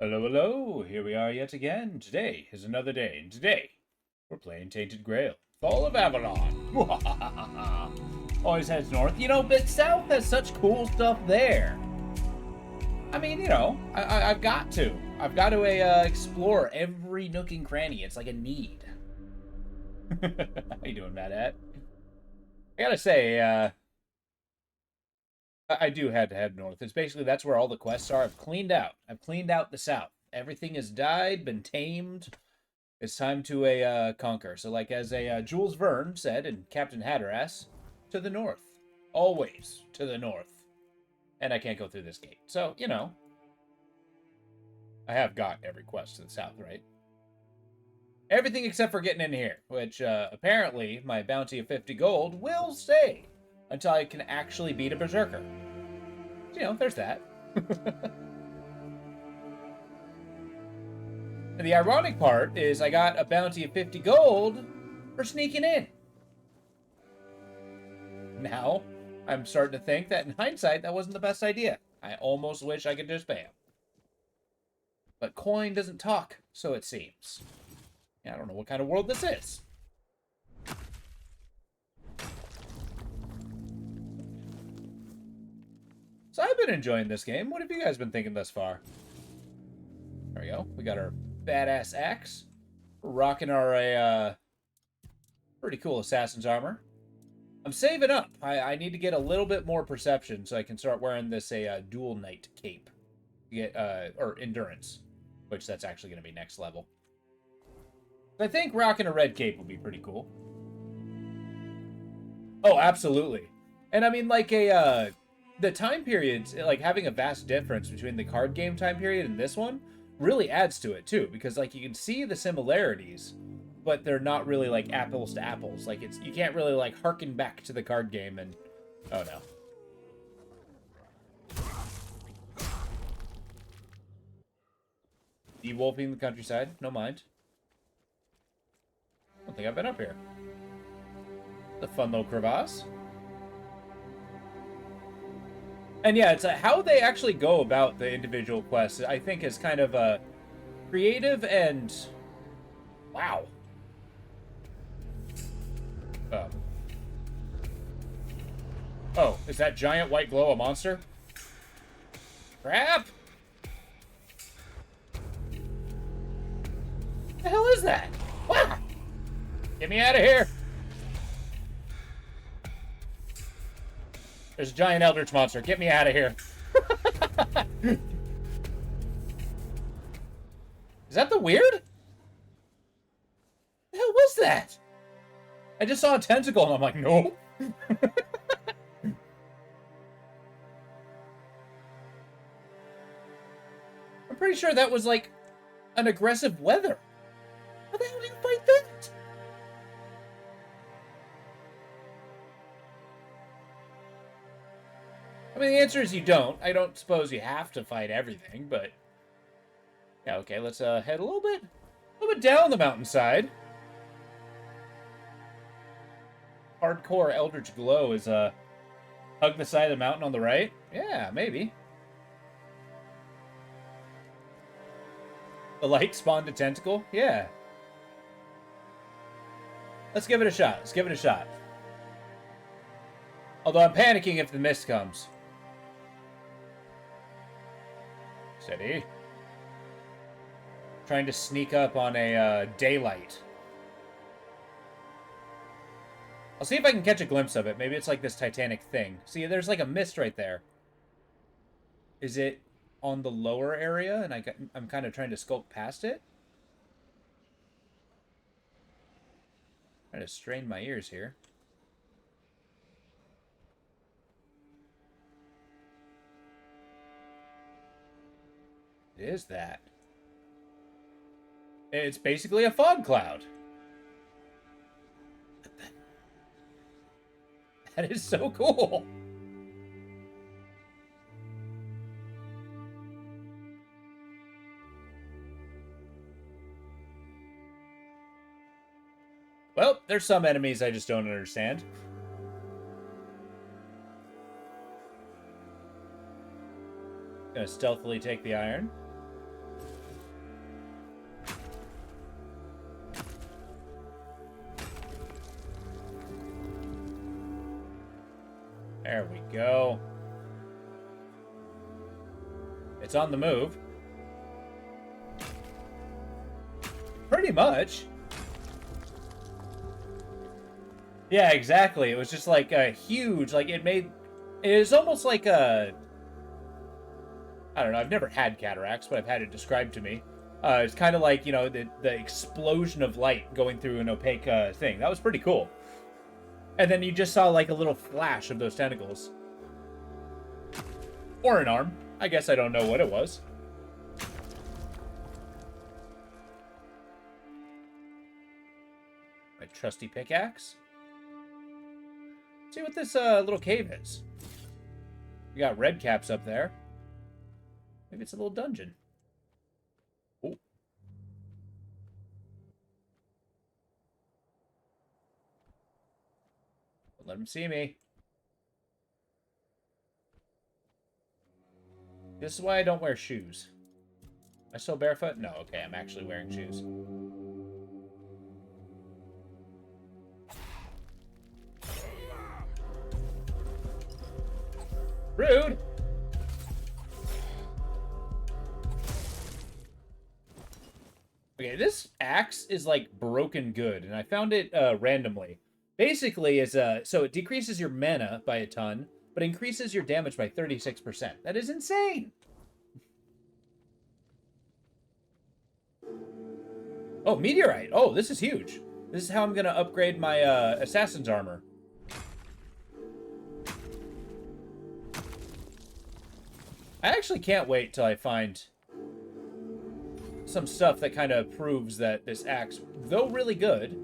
Hello, hello, here we are yet again. Today is another day, and today we're playing Tainted Grail, Fall of Avalon. Always heads north, but south has such cool stuff there. I mean, I've got to. I've got to explore every nook and cranny. It's like a need. How you doing, Matt? I gotta say, I do have to head north. It's basically that's where all the quests are. I've cleaned out. I've cleaned out the south. Everything has died, been tamed. It's time to conquer. So, like as Jules Verne said in Captain Hatteras, to the north, always to the north. And I can't go through this gate. So I have got every quest to the south, right? Everything except for getting in here, which apparently my bounty of 50 gold will stay until I can actually beat a berserker. So, there's that. And the ironic part is I got a bounty of 50 gold for sneaking in. Now, I'm starting to think that in hindsight, that wasn't the best idea. I almost wish I could just spam. But coin doesn't talk, so it seems. I don't know what kind of world this is. So I've been enjoying this game. What have you guys been thinking thus far? There we go. We got our badass axe. We're rocking our pretty cool assassin's armor. I'm saving up. I need to get a little bit more perception so I can start wearing this dual knight cape. Get or endurance, which that's actually going to be next level. I think rocking a red cape would be pretty cool. Oh, absolutely. And I mean, like the time periods, like having a vast difference between the card game time period and this one really adds to it too, because like you can see the similarities, but they're not really like apples to apples. Like you can't really like harken back to the card game and oh no. De-wolfing the countryside, no mind. I don't think I've been up here. The fun little crevasse. And yeah, it's how they actually go about the individual quests, I think, is kind of creative and wow. Oh, is that giant white glow a monster? Crap! The hell is that? Wow! Get me out of here! There's a giant eldritch monster. Get me out of here. Is that the weird? The hell was that? I just saw a tentacle and I'm like, no. I'm pretty sure that was like an aggressive weather. How the hell do you fight that? I mean, the answer is you don't. I don't suppose you have to fight everything, but yeah, okay, let's head a little bit down the mountainside. Hardcore Eldritch Glow is hug the side of the mountain on the right. Yeah, maybe. The light spawned a tentacle. Yeah. Let's give it a shot. Let's give it a shot. Although I'm panicking if the mist comes. Steady. Trying to sneak up on a daylight. I'll see if I can catch a glimpse of it. Maybe it's like this Titanic thing. See, there's like a mist right there. Is it on the lower area? And I'm kind of trying to skulk past it. Trying to strain my ears here. It is that. It's basically a fog cloud. That is so cool. Well, there's some enemies I just don't understand. Gonna stealthily take the iron. go. It's on the move. Pretty much. Yeah, exactly. It was just like a huge, like it was almost like a, I don't know, I've never had cataracts, but I've had it described to me. It's kind of like, you know, the explosion of light going through an opaque thing. That was pretty cool. And then you just saw like a little flash of those tentacles. Or an arm. I guess I don't know what it was. My trusty pickaxe. See what this little cave is. We got red caps up there. Maybe it's a little dungeon. Oh. Don't let him see me. This is why I don't wear shoes. Am I still barefoot? No, okay, I'm actually wearing shoes. Rude! Okay, this axe is like broken good, and I found it randomly. Basically, so it decreases your mana by a ton, but increases your damage by 36%. That is insane! Oh, meteorite! Oh, this is huge. This is how I'm gonna upgrade my assassin's armor. I actually can't wait till I find some stuff that kind of proves that this axe, though really good,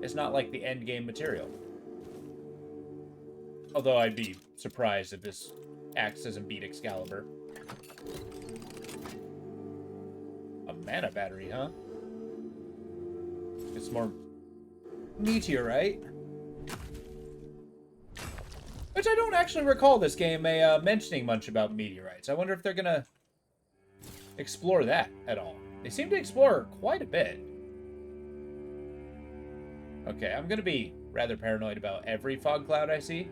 is not like the end game material. Although I'd be surprised if this axe doesn't beat Excalibur. A mana battery, huh? It's more meteorite. Which I don't actually recall this game mentioning much about meteorites. I wonder if they're gonna explore that at all. They seem to explore quite a bit. Okay, I'm gonna be rather paranoid about every fog cloud I see.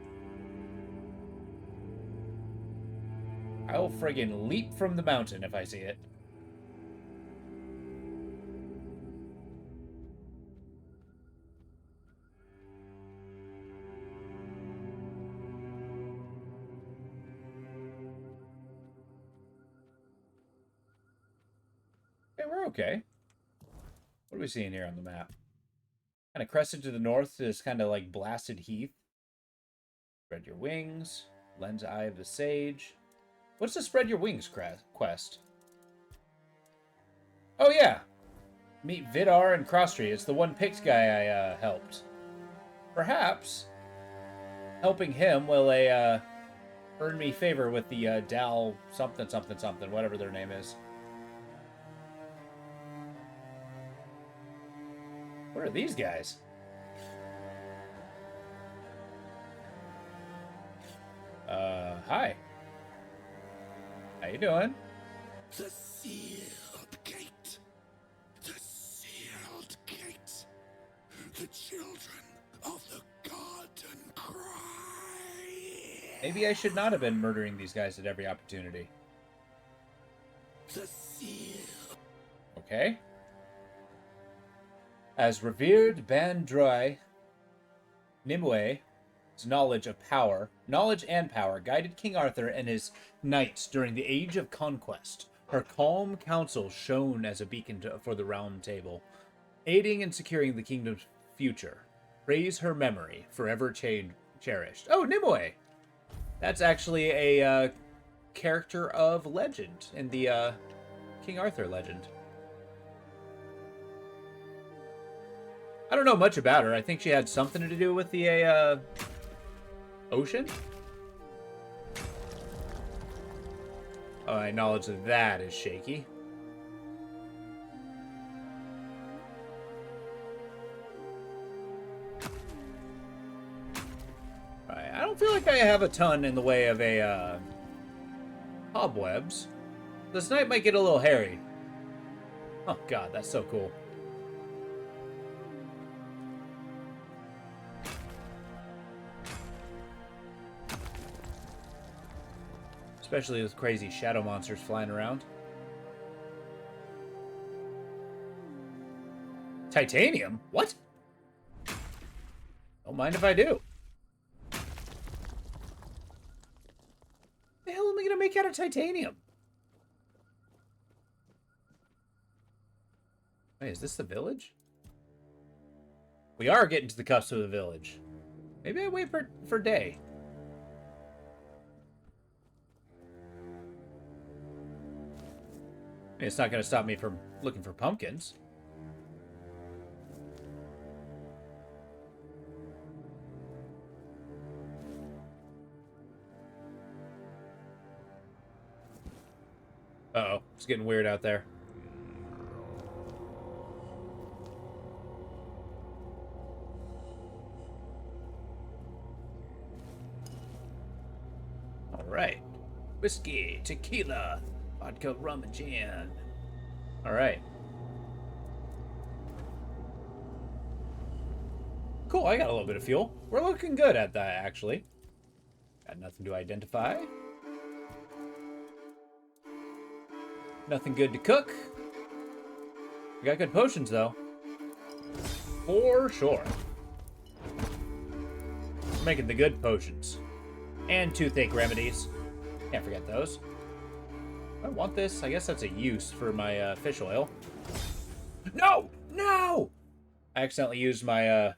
I will friggin' leap from the mountain if I see it. Okay, we're okay. What are we seeing here on the map? Kind of crested to the north is kind of like blasted heath. Spread your wings. Lens Eye of the Sage. What's the Spread Your Wings quest? Oh, yeah. Meet Vidar and Crosstree. It's the one Pix guy I helped. Perhaps helping him will earn me favor with the Dal something, whatever their name is. What are these guys? Hi. How you doing? The sealed gate. The sealed gate. The children of the garden cry. Maybe I should not have been murdering these guys at every opportunity. The seal. Okay. As revered Bandroi, Nimue, knowledge and power, guided King Arthur and his knights during the Age of Conquest. Her calm counsel shone as a beacon for the Round Table, aiding in securing the kingdom's future. Praise her memory, forever cherished. Oh, Nimue! That's actually a character of legend in the King Arthur legend. I don't know much about her. I think she had something to do with the ocean. Oh, my knowledge of that is shaky. Alright, I don't feel like I have a ton in the way of a cobwebs. This night might get a little hairy. Oh god, that's so cool. Especially with crazy shadow monsters flying around. Titanium? What? Don't mind if I do. The hell am I gonna make out of titanium? Wait, is this the village? We are getting to the cusp of the village. Maybe I wait for day. I mean, it's not gonna stop me from looking for pumpkins. Uh-oh, it's getting weird out there. All right. Whiskey, tequila, vodka, rum, and gin. All right. Cool, I got a little bit of fuel. We're looking good at that, actually. Got nothing to identify. Nothing good to cook. We got good potions, though. For sure. Making the good potions. And toothache remedies. Can't forget those. I want this. I guess that's a use for my fish oil. No! No! I accidentally used my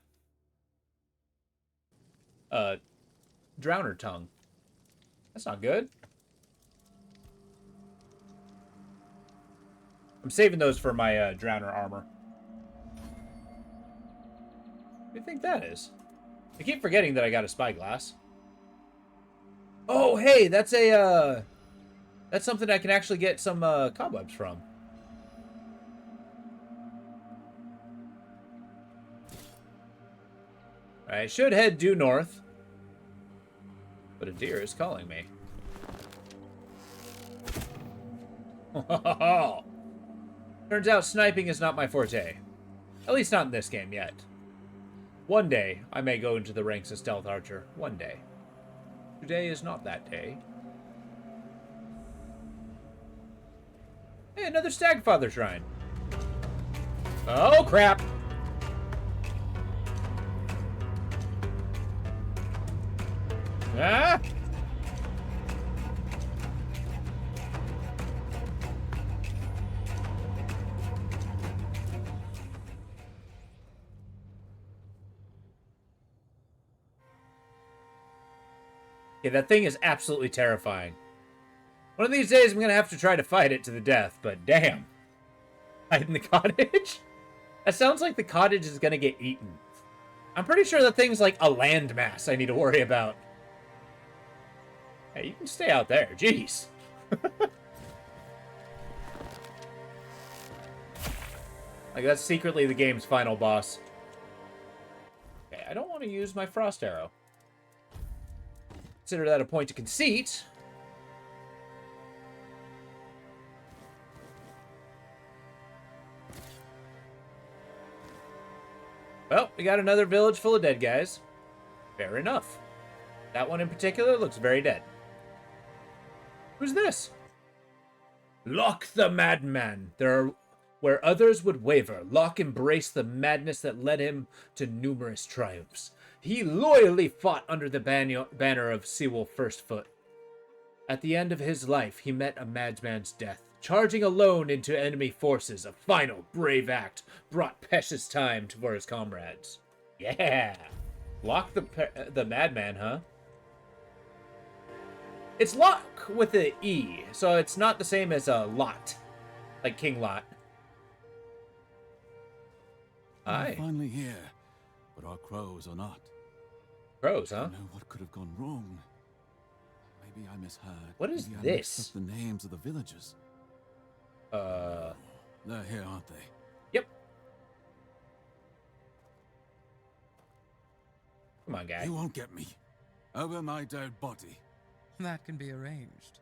drowner tongue. That's not good. I'm saving those for my drowner armor. What do you think that is? I keep forgetting that I got a spyglass. Oh, hey, that's a that's something I can actually get some cobwebs from. I should head due north, but a deer is calling me. Turns out sniping is not my forte. At least not in this game yet. One day, I may go into the ranks of Stealth Archer. One day. Today is not that day. Hey, another Stagfather Shrine. Oh, crap! Ah! Yeah, that thing is absolutely terrifying. One of these days, I'm going to have to try to fight it to the death, but damn. Hide in the cottage? That sounds like the cottage is going to get eaten. I'm pretty sure that thing's like a landmass I need to worry about. Hey, you can stay out there. Jeez. Like, that's secretly the game's final boss. Okay, I don't want to use my frost arrow. Consider that a point of conceit. Well, we got another village full of dead guys. Fair enough. That one in particular looks very dead. Who's this? Locke the Madman. Where others would waver, Locke embraced the madness that led him to numerous triumphs. He loyally fought under the banner of Sewell Firstfoot. At the end of his life, he met a madman's death. Charging alone into enemy forces, a final brave act brought precious time for his comrades. Yeah! Locke the Madman, huh? It's Locke with an E, so it's not the same as a Lot. Like King Lot. Hi. We're finally here, but our crows are not. Crows, I huh? don't know what could have gone wrong. Maybe I misheard. What is Maybe I this? mixed up the names of the villagers. They're here, aren't they? Yep. Come on, guy. You won't get me. Over my dead body. That can be arranged.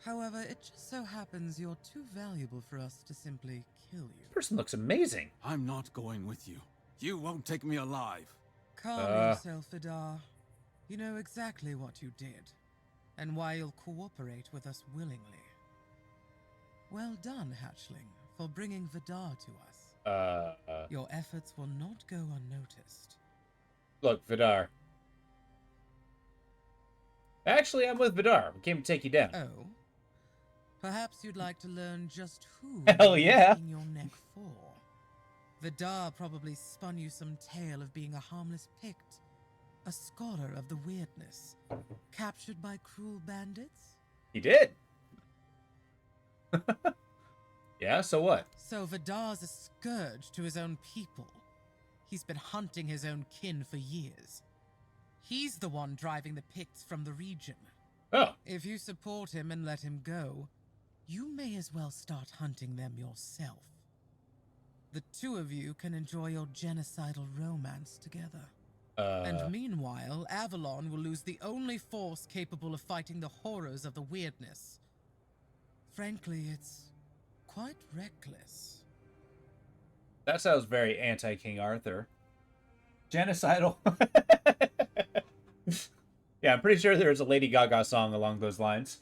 However, it just so happens you're too valuable for us to simply kill you. This person looks amazing. I'm not going with you. You won't take me alive. Calm yourself, Adar. You know exactly what you did. and why you'll cooperate with us willingly. Well done, Hatchling, for bringing Vidar to us. Your efforts will not go unnoticed. Look, Vidar. Actually, I'm with Vidar. We came to take you down. Oh? Perhaps you'd like to learn just who Hell you're yeah. risking your neck for. Vidar probably spun you some tale of being a harmless Pict, a scholar of the weirdness, captured by cruel bandits? He did. Yeah, so what? So Vidar's a scourge to his own people. He's been hunting his own kin for years. He's the one driving the Picts from the region. Oh, If you support him and let him go, you may as well start hunting them yourself. The two of you can enjoy your genocidal romance together. And meanwhile, Avalon will lose the only force capable of fighting the horrors of the weirdness. Frankly, it's quite reckless. that sounds very anti-King Arthur. Genocidal. Yeah, I'm pretty sure there's a Lady Gaga song along those lines.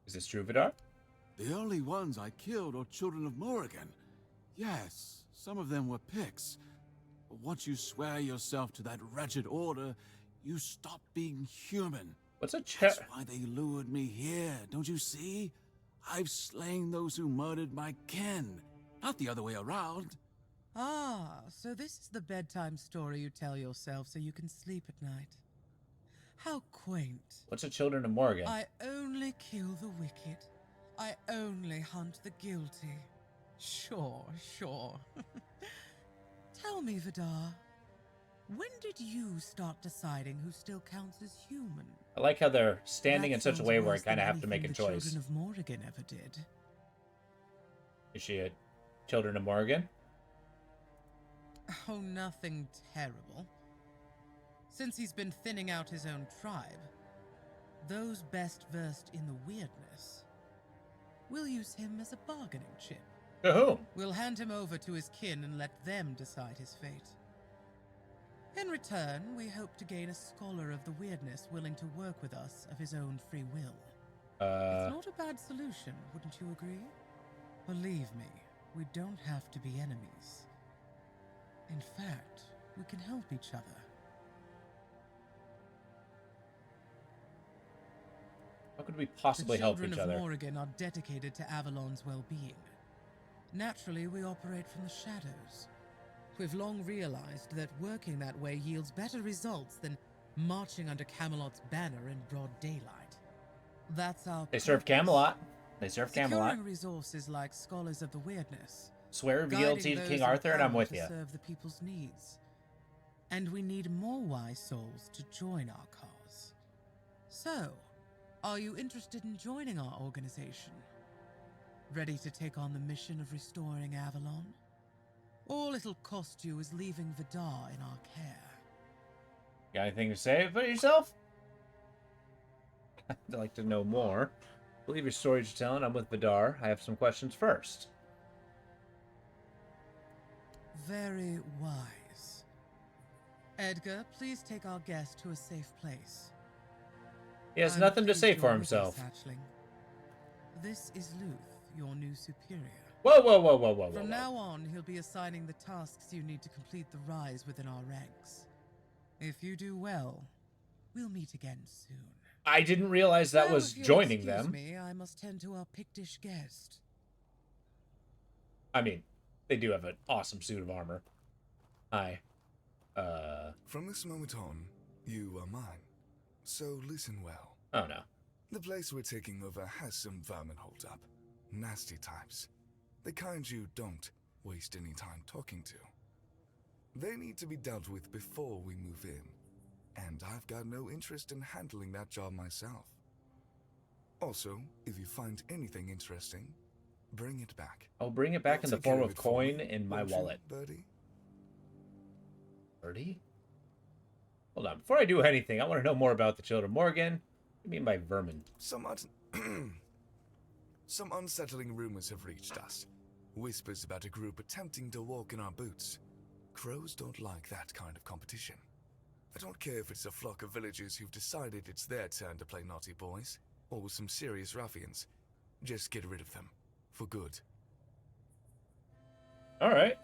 Is this true, Vidar? The only ones I killed are children of Morrigan. Yes, some of them were Picts. But once you swear yourself to that wretched order, you stop being human. What's a That's why they lured me here, don't you see? I've slain those who murdered my kin, not the other way around. Ah, so this is the bedtime story you tell yourself so you can sleep at night. How quaint. What's a Children of Morgan? I only kill the wicked. I only hunt the guilty. Sure. Tell me, Vidar, when did you start deciding who still counts as human? I like how they're standing That in such a sounds way where I worse kind of than have to make a anything the choice. Children of Morrigan ever did. Is she a Children of Morgan? Oh, nothing terrible. Since he's been thinning out his own tribe, those best versed in the weirdness, we'll use him as a bargaining chip. To whom? We'll hand him over to his kin and let them decide his fate. In return, we hope to gain a scholar of the weirdness willing to work with us of his own free will. It's not a bad solution, wouldn't you agree? Believe me, we don't have to be enemies. In fact, we can help each other. How could we possibly help each The children other? of Morrigan are dedicated to Avalon's well-being. Naturally, we operate from the shadows. We've long realized that working that way yields better results than marching under Camelot's banner in broad daylight. That's our They serve purpose. Camelot. They serve Camelot. Securing resources like scholars of the weirdness. Swear Guiding fealty to those King in Arthur, and I'm power with to you. serve the people's needs. And we need more wise souls to join our cause. So, are you interested in joining our organization? Ready to take on the mission of restoring Avalon? All it'll cost you is leaving Vidar in our care. Got anything to say about yourself? I'd like to know more. Believe your stories you're telling. I'm with Vidar. I have some questions first. Very wise. Edgar, please take our guest to a safe place. He has I'm nothing to pleased say you're for with himself. us, Hatchling. This is Luth, your new superior. Whoa. From now on, he'll be assigning the tasks you need to complete the rise within our ranks. If you do well, we'll meet again soon. I didn't realize that Now, was if you'll joining excuse them. me, I must tend to our Pictish guest. I mean, they do have an awesome suit of armor. Hi. From this moment on, you are mine. So listen well. Oh no. The place we're taking over has some vermin holed up. Nasty types. The kind you don't waste any time talking to. They need to be dealt with before we move in. And I've got no interest in handling that job myself. Also, if you find anything interesting, bring it back. I'll bring it back in the Take form care of it for coin me, in my won't you, wallet. Birdie? Birdie? Hold on. Before I do anything, I want to know more about the Children of Morgan. What do you mean by vermin? Some unsettling rumors have reached us. Whispers about a group attempting to walk in our boots. Crows don't like that kind of competition. I don't care if it's a flock of villagers who've decided it's their turn to play naughty boys, or some serious ruffians. Just get rid of them. For good. Alright.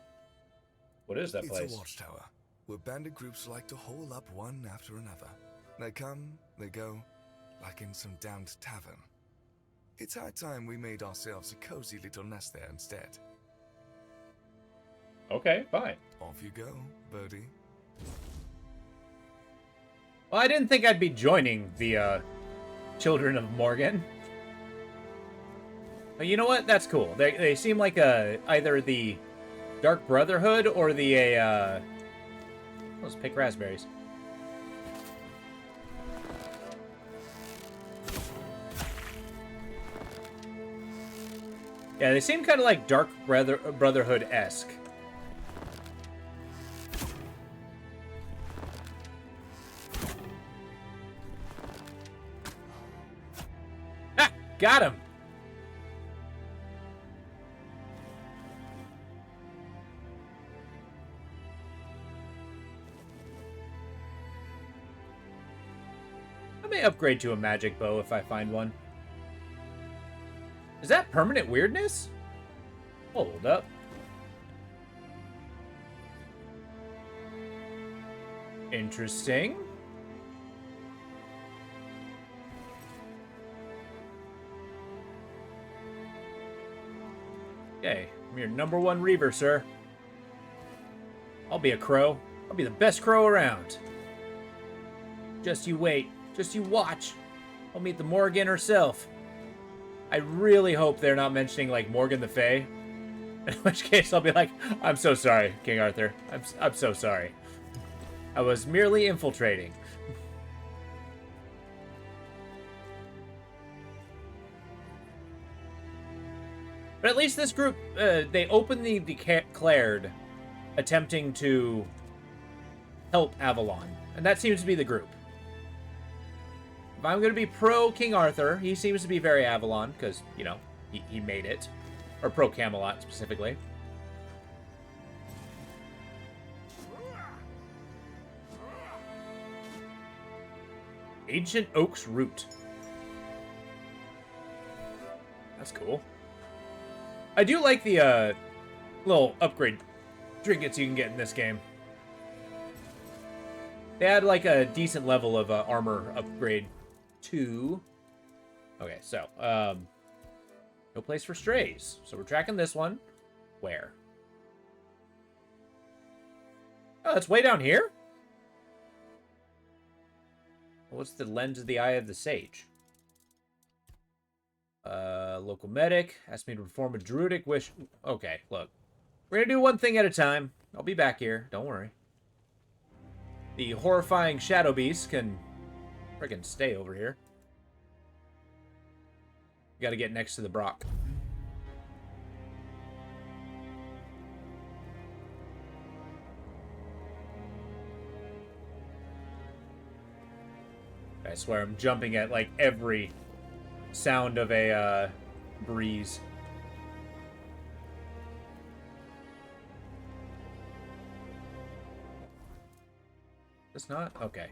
What is that It's place? a watchtower, where bandit groups like to hole up one after another. They come, they go, like in some damned tavern. It's high time we made ourselves a cozy little nest there instead. Okay, fine. Off you go, birdie. Well, I didn't think I'd be joining the Children of Morgan. But you know what? That's cool. They seem like either the Dark Brotherhood or the let's pick raspberries. Yeah, they seem kind of like Dark Brotherhood-esque. Ah! Got him! I may upgrade to a magic bow if I find one. Is that permanent weirdness? Hold up. Interesting. Okay, I'm your #1 Reaver, sir. I'll be a crow. I'll be the best crow around. Just you wait. Just you watch. I'll meet the Morgan herself. I really hope they're not mentioning, like, Morgan the Fae. In which case, I'll be like, I'm so sorry, King Arthur. I'm so sorry. I was merely infiltrating. But at least this group, they openly declared attempting to help Avalon. And that seems to be the group. If I'm going to be pro King Arthur, he seems to be very Avalon, because, you know, he made it. Or pro Camelot, specifically. Ancient Oak's Root. That's cool. I do like the little upgrade trinkets you can get in this game. They had like a decent level of armor upgrade too. Okay, so no place for strays. So we're tracking this one. Where? Oh, that's way down here? What's the lens of the Eye of the Sage? Local medic asked me to perform a druidic wish. Okay, look. We're gonna do one thing at a time. I'll be back here. Don't worry. The horrifying Shadow Beast can friggin' stay over here. Gotta get next to the Brock. I swear I'm jumping at like every sound of a breeze. It's not? Okay.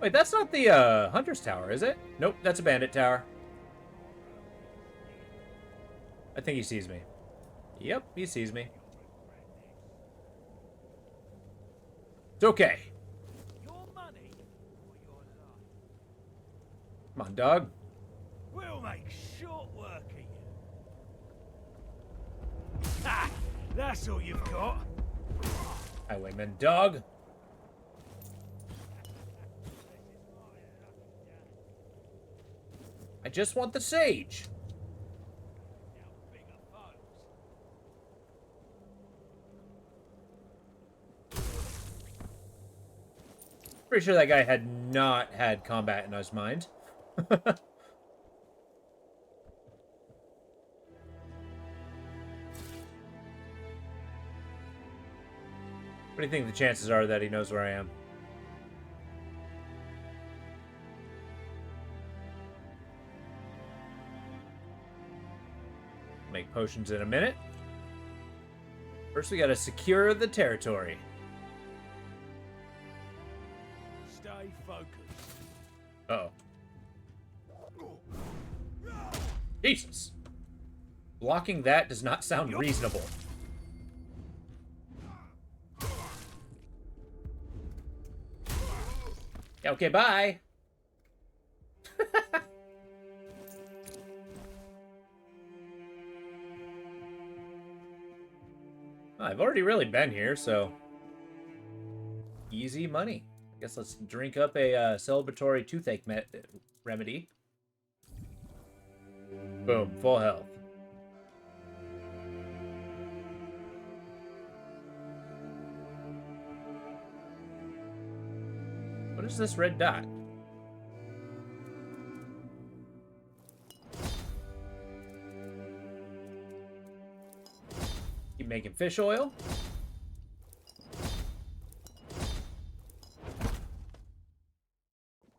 Wait, that's not the Hunter's Tower, is it? Nope, that's a Bandit Tower. I think he sees me. Yep, he sees me. It's okay. Your money or your life? Come on, dog. We'll make short work of you. Ha! That's all you've got. Highwayman dog. I just want the sage. Pretty sure that guy had not had combat in his mind. What do you think the chances are that he knows where I am? make potions in a minute. First, we gotta secure the territory. Stay focused. Uh-oh. Jesus. Blocking that does not sound reasonable. Okay, bye. I've already really been here, so easy money. I guess let's drink up a celebratory toothache remedy. Boom, full health. What is this red dot? Keep making fish oil.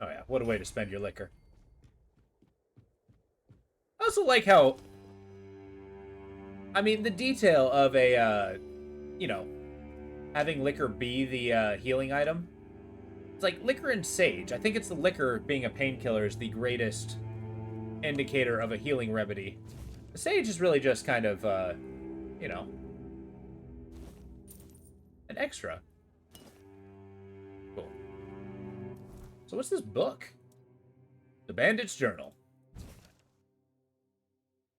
Oh yeah, what a way to spend your liquor. I also like how, I mean, the detail of a, you know, having liquor be the healing item. It's like liquor and sage. I think it's the liquor being a painkiller is the greatest indicator of a healing remedy. The sage is really just kind of, you know, an extra. Cool. So what's this book? The Bandit's Journal.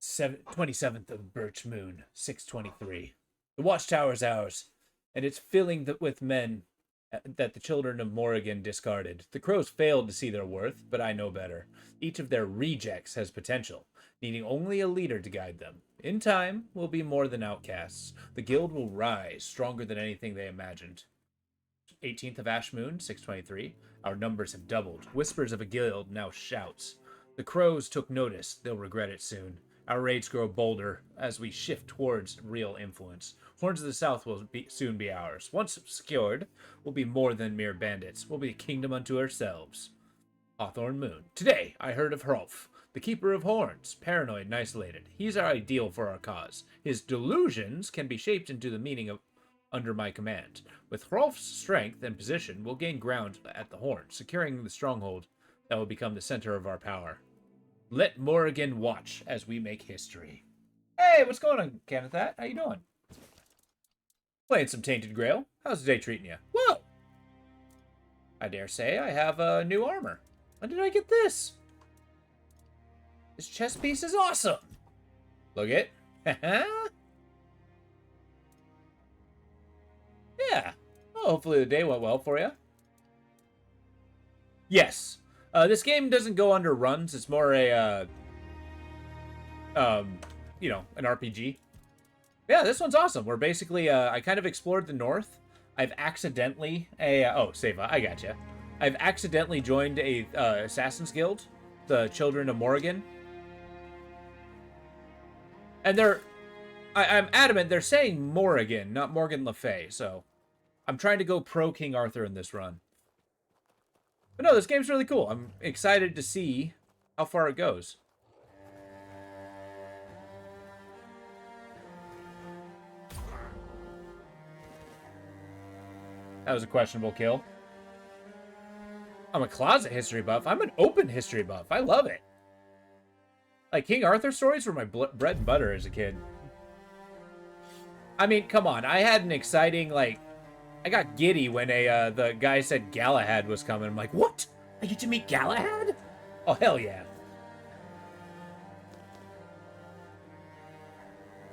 27th of Birch Moon, 623. The watchtower's ours, and it's filling with men that the children of Morrigan discarded. The crows failed to see their worth, but I know better. Each of their rejects has potential, needing only a leader to guide them. In time, we'll be more than outcasts. The guild will rise, stronger than anything they imagined. 18th of Ash Moon, 623. Our numbers have doubled. Whispers of a guild now shouts. The crows took notice. They'll regret it soon. Our raids grow bolder as we shift towards real influence. Horns of the South will soon be ours. Once secured, we'll be more than mere bandits. We'll be a kingdom unto ourselves. Hawthorn Moon. Today, I heard of Hrolf, the Keeper of Horns, paranoid and isolated. He's our ideal for our cause. His delusions can be shaped into the meaning of under my command. With Hrolf's strength and position, we'll gain ground at the Horn, securing the stronghold that will become the center of our power. Let Morrigan watch as we make history. Hey, what's going on, Kenneth? How you doing? Playing some Tainted Grail. How's the day treating you? Whoa! I dare say I have a new armor. When did I get this? This chest piece is awesome. Look it. Yeah. Well, hopefully the day went well for you. Yes. This game doesn't go under runs. It's more a, you know, an RPG. Yeah, this one's awesome. We're basically, I kind of explored the north. I've accidentally, oh, Seva, I gotcha. I've accidentally joined a Assassin's Guild, the Children of Morrigan. And I'm adamant, they're saying Morrigan, not Morgan Le Fay, so I'm trying to go pro King Arthur in this run. But no, this game's really cool. I'm excited to see how far it goes. That was a questionable kill. I'm a closet history buff. I'm an open history buff. I love it. Like, King Arthur stories were my bread and butter as a kid. I mean, come on. I had an exciting, like... I got giddy when the guy said Galahad was coming. I'm like, what? I get to meet Galahad? Oh, hell yeah.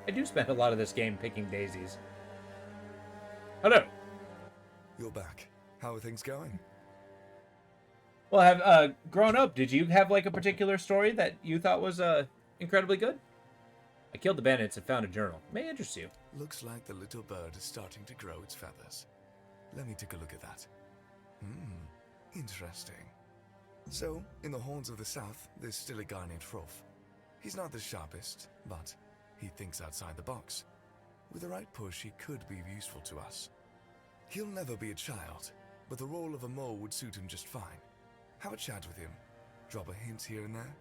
I do spend a lot of this game picking daisies. Hello. You're back. How are things going? Well, have grown up, did you have like a particular story that you thought was incredibly good? I killed the bandits and found a journal. May interest you. Looks like the little bird is starting to grow its feathers. Let me take a look at that. Interesting. So, in the Horns of the South, there's still a guy named Hrolf. He's not the sharpest, but he thinks outside the box. With the right push, he could be useful to us. He'll never be a child, but the role of a mole would suit him just fine. Have a chat with him, drop a hint here and there,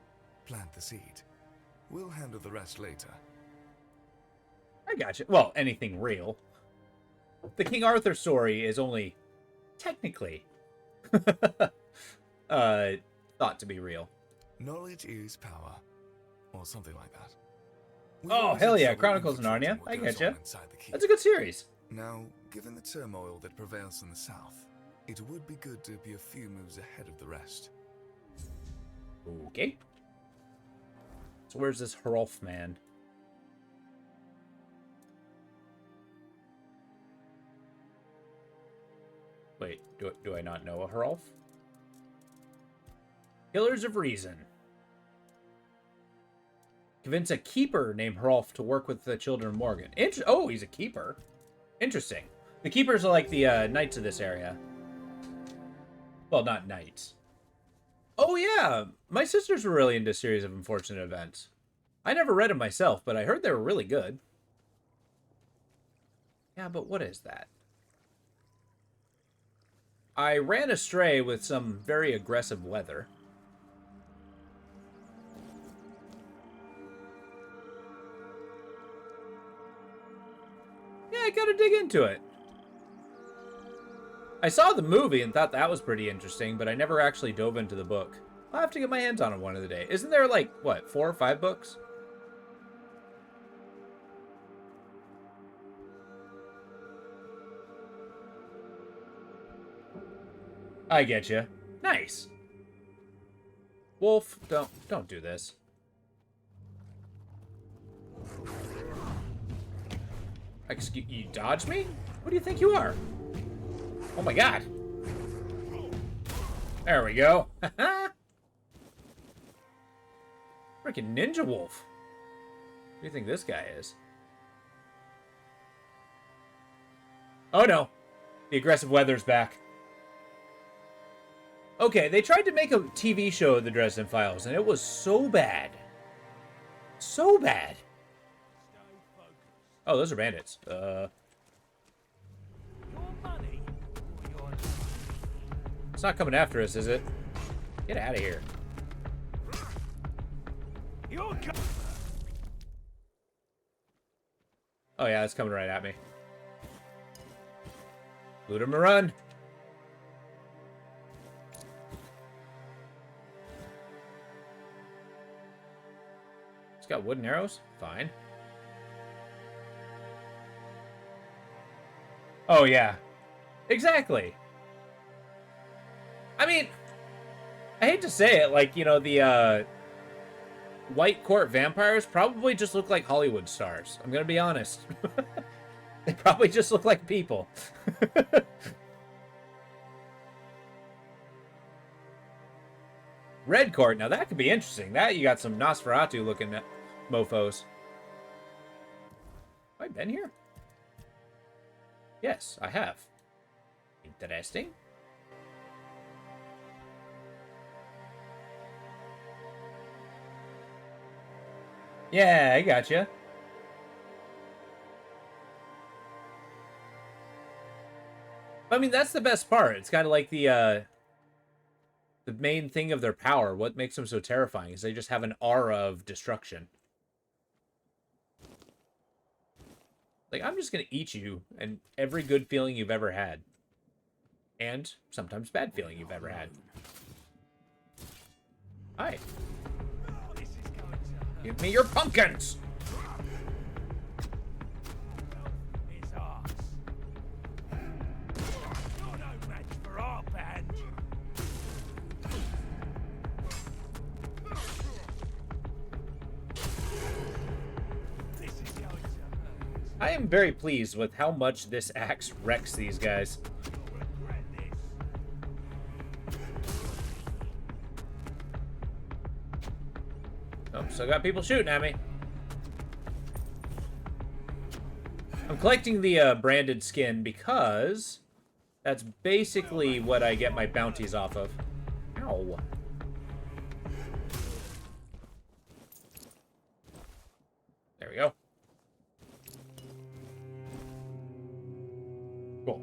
plant the seed. We'll handle the rest later. I got you. Well, anything real. The King Arthur story is only technically thought to be real. Knowledge is power, or something like that. Oh, hell yeah, Chronicles of Narnia. I get you. That's a good series. Now, given the turmoil that prevails in the south, it would be good to be a few moves ahead of the rest. Okay. So where's this Hrolf man? Wait, do I not know a Hrolf? Pillars of Reason. Convince a keeper named Hrolf to work with the children of Morgan. Oh, he's a keeper. Interesting. The keepers are like the knights of this area. Well, not knights. Oh, yeah. My sisters were really into Series of Unfortunate Events. I never read them myself, but I heard they were really good. Yeah, but what is that? I ran astray with some very aggressive weather. Yeah, I gotta dig into it. I saw the movie and thought that was pretty interesting, but I never actually dove into the book. I'll have to get my hands on it one of the day. Isn't there like, what, 4 or 5 books? I get you. Nice. Wolf, don't do this. Excuse you, dodged me? What do you think you are? Oh my god. There we go. Freaking Ninja Wolf. Who do you think this guy is? Oh no. The aggressive weather's back. Okay, they tried to make a TV show of the Dresden Files, and it was so bad. So bad. Oh, those are bandits. It's not coming after us, is it? Get out of here. Oh yeah, it's coming right at me. Loot him and run. It's got wooden arrows? Fine. Oh, yeah. Exactly. I mean, I hate to say it, like, you know, the White Court vampires probably just look like Hollywood stars. I'm gonna be honest. They probably just look like people. Red Court, now that could be interesting. That you got some Nosferatu looking mofos. Have I been here? Yes, I have. Interesting. Yeah, I gotcha. I mean, that's the best part. It's kind of like the main thing of their power. What makes them so terrifying is they just have an aura of destruction. Like, I'm just going to eat you and every good feeling you've ever had. And sometimes bad feeling you've ever had. Hi. Give me your pumpkins! It's ours. You're no match for our band. This is going to hurt. I am very pleased with how much this axe wrecks these guys. You'll regret this. Oh, still got people shooting at me. I'm collecting the branded skin because that's basically what I get my bounties off of. Ow. There we go. Cool.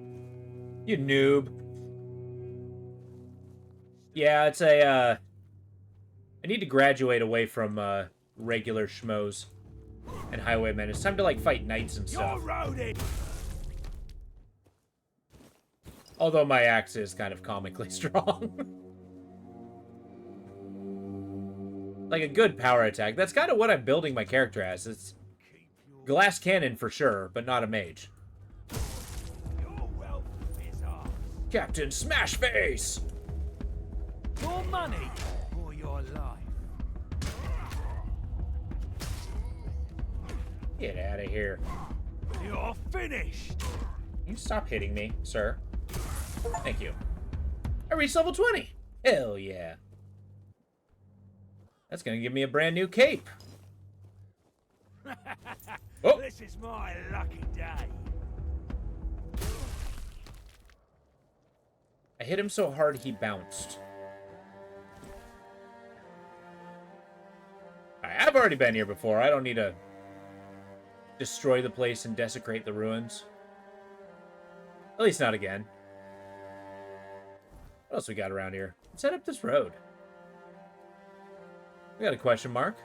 You noob. Yeah, it's a, I need to graduate away from regular schmoes. and highwaymen. It's time to, like, fight knights and You're stuff. roadie. Although my axe is kind of comically strong. Like a good power attack. That's kind of what I'm building my character as. It's glass cannon for sure, but not a mage. Your wealth is ours. Captain Smashface! Your money or your life. Get out of here. You're finished. Can you stop hitting me, sir? Thank you. I reached level 20. Hell yeah. That's gonna give me a brand new cape. Oh. This is my lucky day. I hit him so hard he bounced. I've already been here before. I don't need to destroy the place and desecrate the ruins. At least not again. What else we got around here? Let's head up this road. We got a question mark.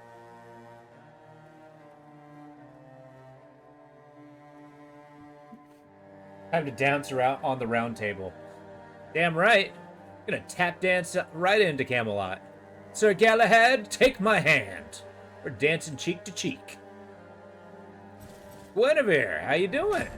Time to dance around on the round table. Damn right. Gonna tap dance right into Camelot. Sir Galahad, take my hand. We're dancing cheek to cheek. Guinevere, how you doing?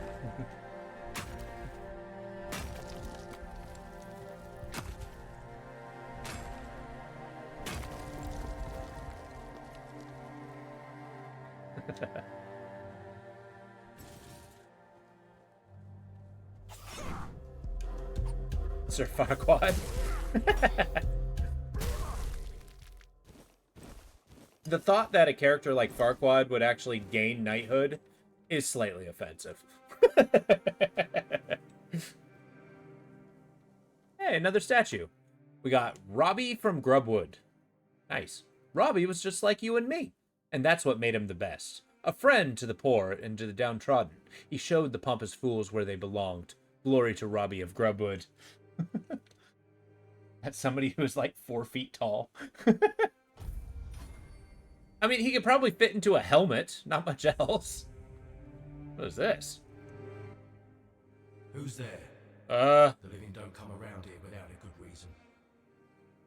Sir Farquaad. The thought that a character like Farquaad would actually gain knighthood is slightly offensive. Hey, another statue. We got Robbie from Grubwood. Nice. Robbie was just like you and me, and that's what made him the best. A friend to the poor and to the downtrodden. He showed the pompous fools where they belonged. Glory to Robbie of Grubwood. That's somebody who is like 4 feet tall. I mean, he could probably fit into a helmet, not much else. What is this? Who's there? The The living don't come around here without a good reason.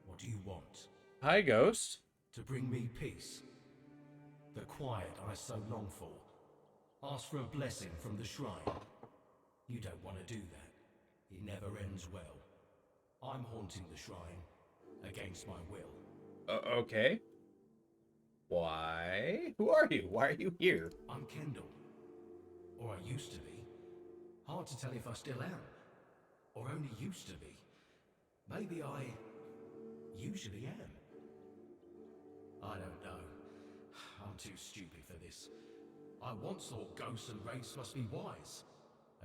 What do you want? Hi, Ghost. To bring me peace? The quiet I so long for. Ask for a blessing from the shrine. You don't want to do that. It never ends well. I'm haunting the shrine against my will. Okay. Why? Who are you? Why are you here? I'm Kendall. Or I used to be. Hard to tell if I still am. Or only used to be. Maybe I usually am. I don't know. I'm too stupid for this. I once thought ghosts and wraiths must be wise.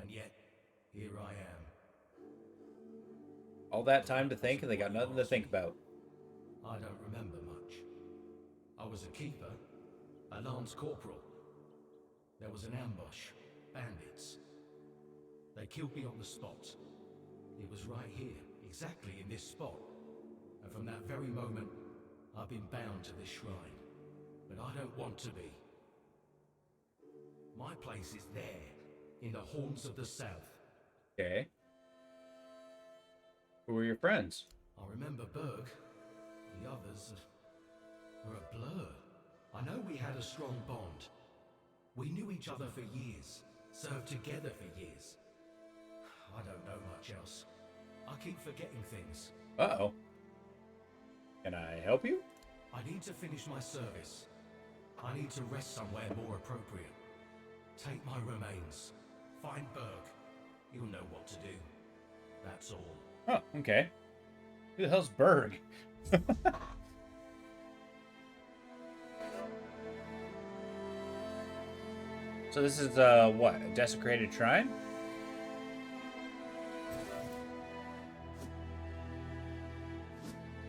And yet, here I am. All that time to think and they got nothing to think about. I don't remember much. I was a keeper, a lance corporal. There was an ambush, bandits. They killed me on the spot. It was right here, exactly in this spot. And from that very moment, I've been bound to this shrine. But I don't want to be. My place is there, in the Horns of the South. Okay. Who were your friends? I remember Berg. The others are a blur. I know we had a strong bond. We knew each other for years, served together for years. I don't know much else. I keep forgetting things. Uh-oh. Can I help you? I need to finish my service. I need to rest somewhere more appropriate. Take my remains. Find Berg. He'll know what to do. That's all. Oh, okay. Who the hell's Berg? So this is, what? A desecrated shrine?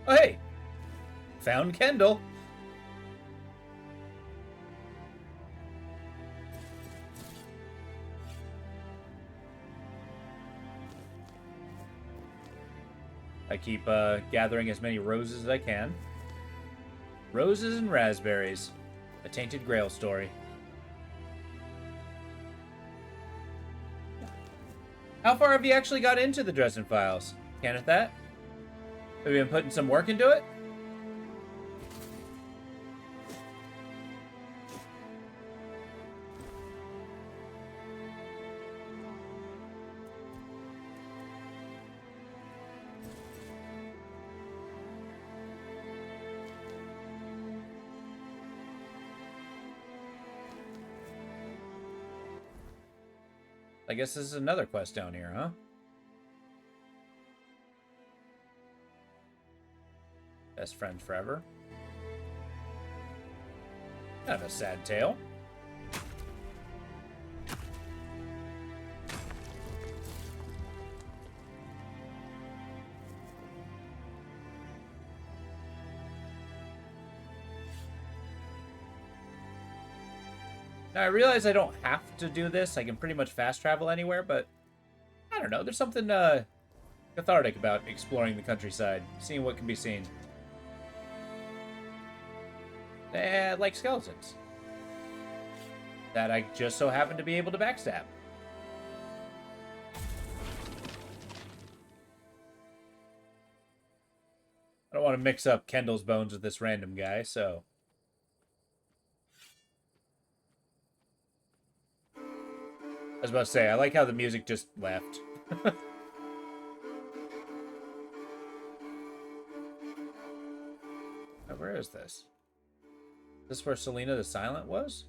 Oh, hey! Found Kendall. I keep gathering as many roses as I can. Roses and raspberries. A tainted grail story. How far have you actually got into the Dresden Files? Kenneth, that? Have you been putting some work into it? I guess this is another quest down here, huh? Best friends forever. Kind of a sad tale. Now, I realize I don't have to do this. I can pretty much fast travel anywhere, but I don't know. There's something cathartic about exploring the countryside, seeing what can be seen. Like skeletons. That I just so happen to be able to backstab. I don't want to mix up Kendall's bones with this random guy, so... I was about to say, I like how the music just left. Now, where is this? Is this where Selena the Silent was?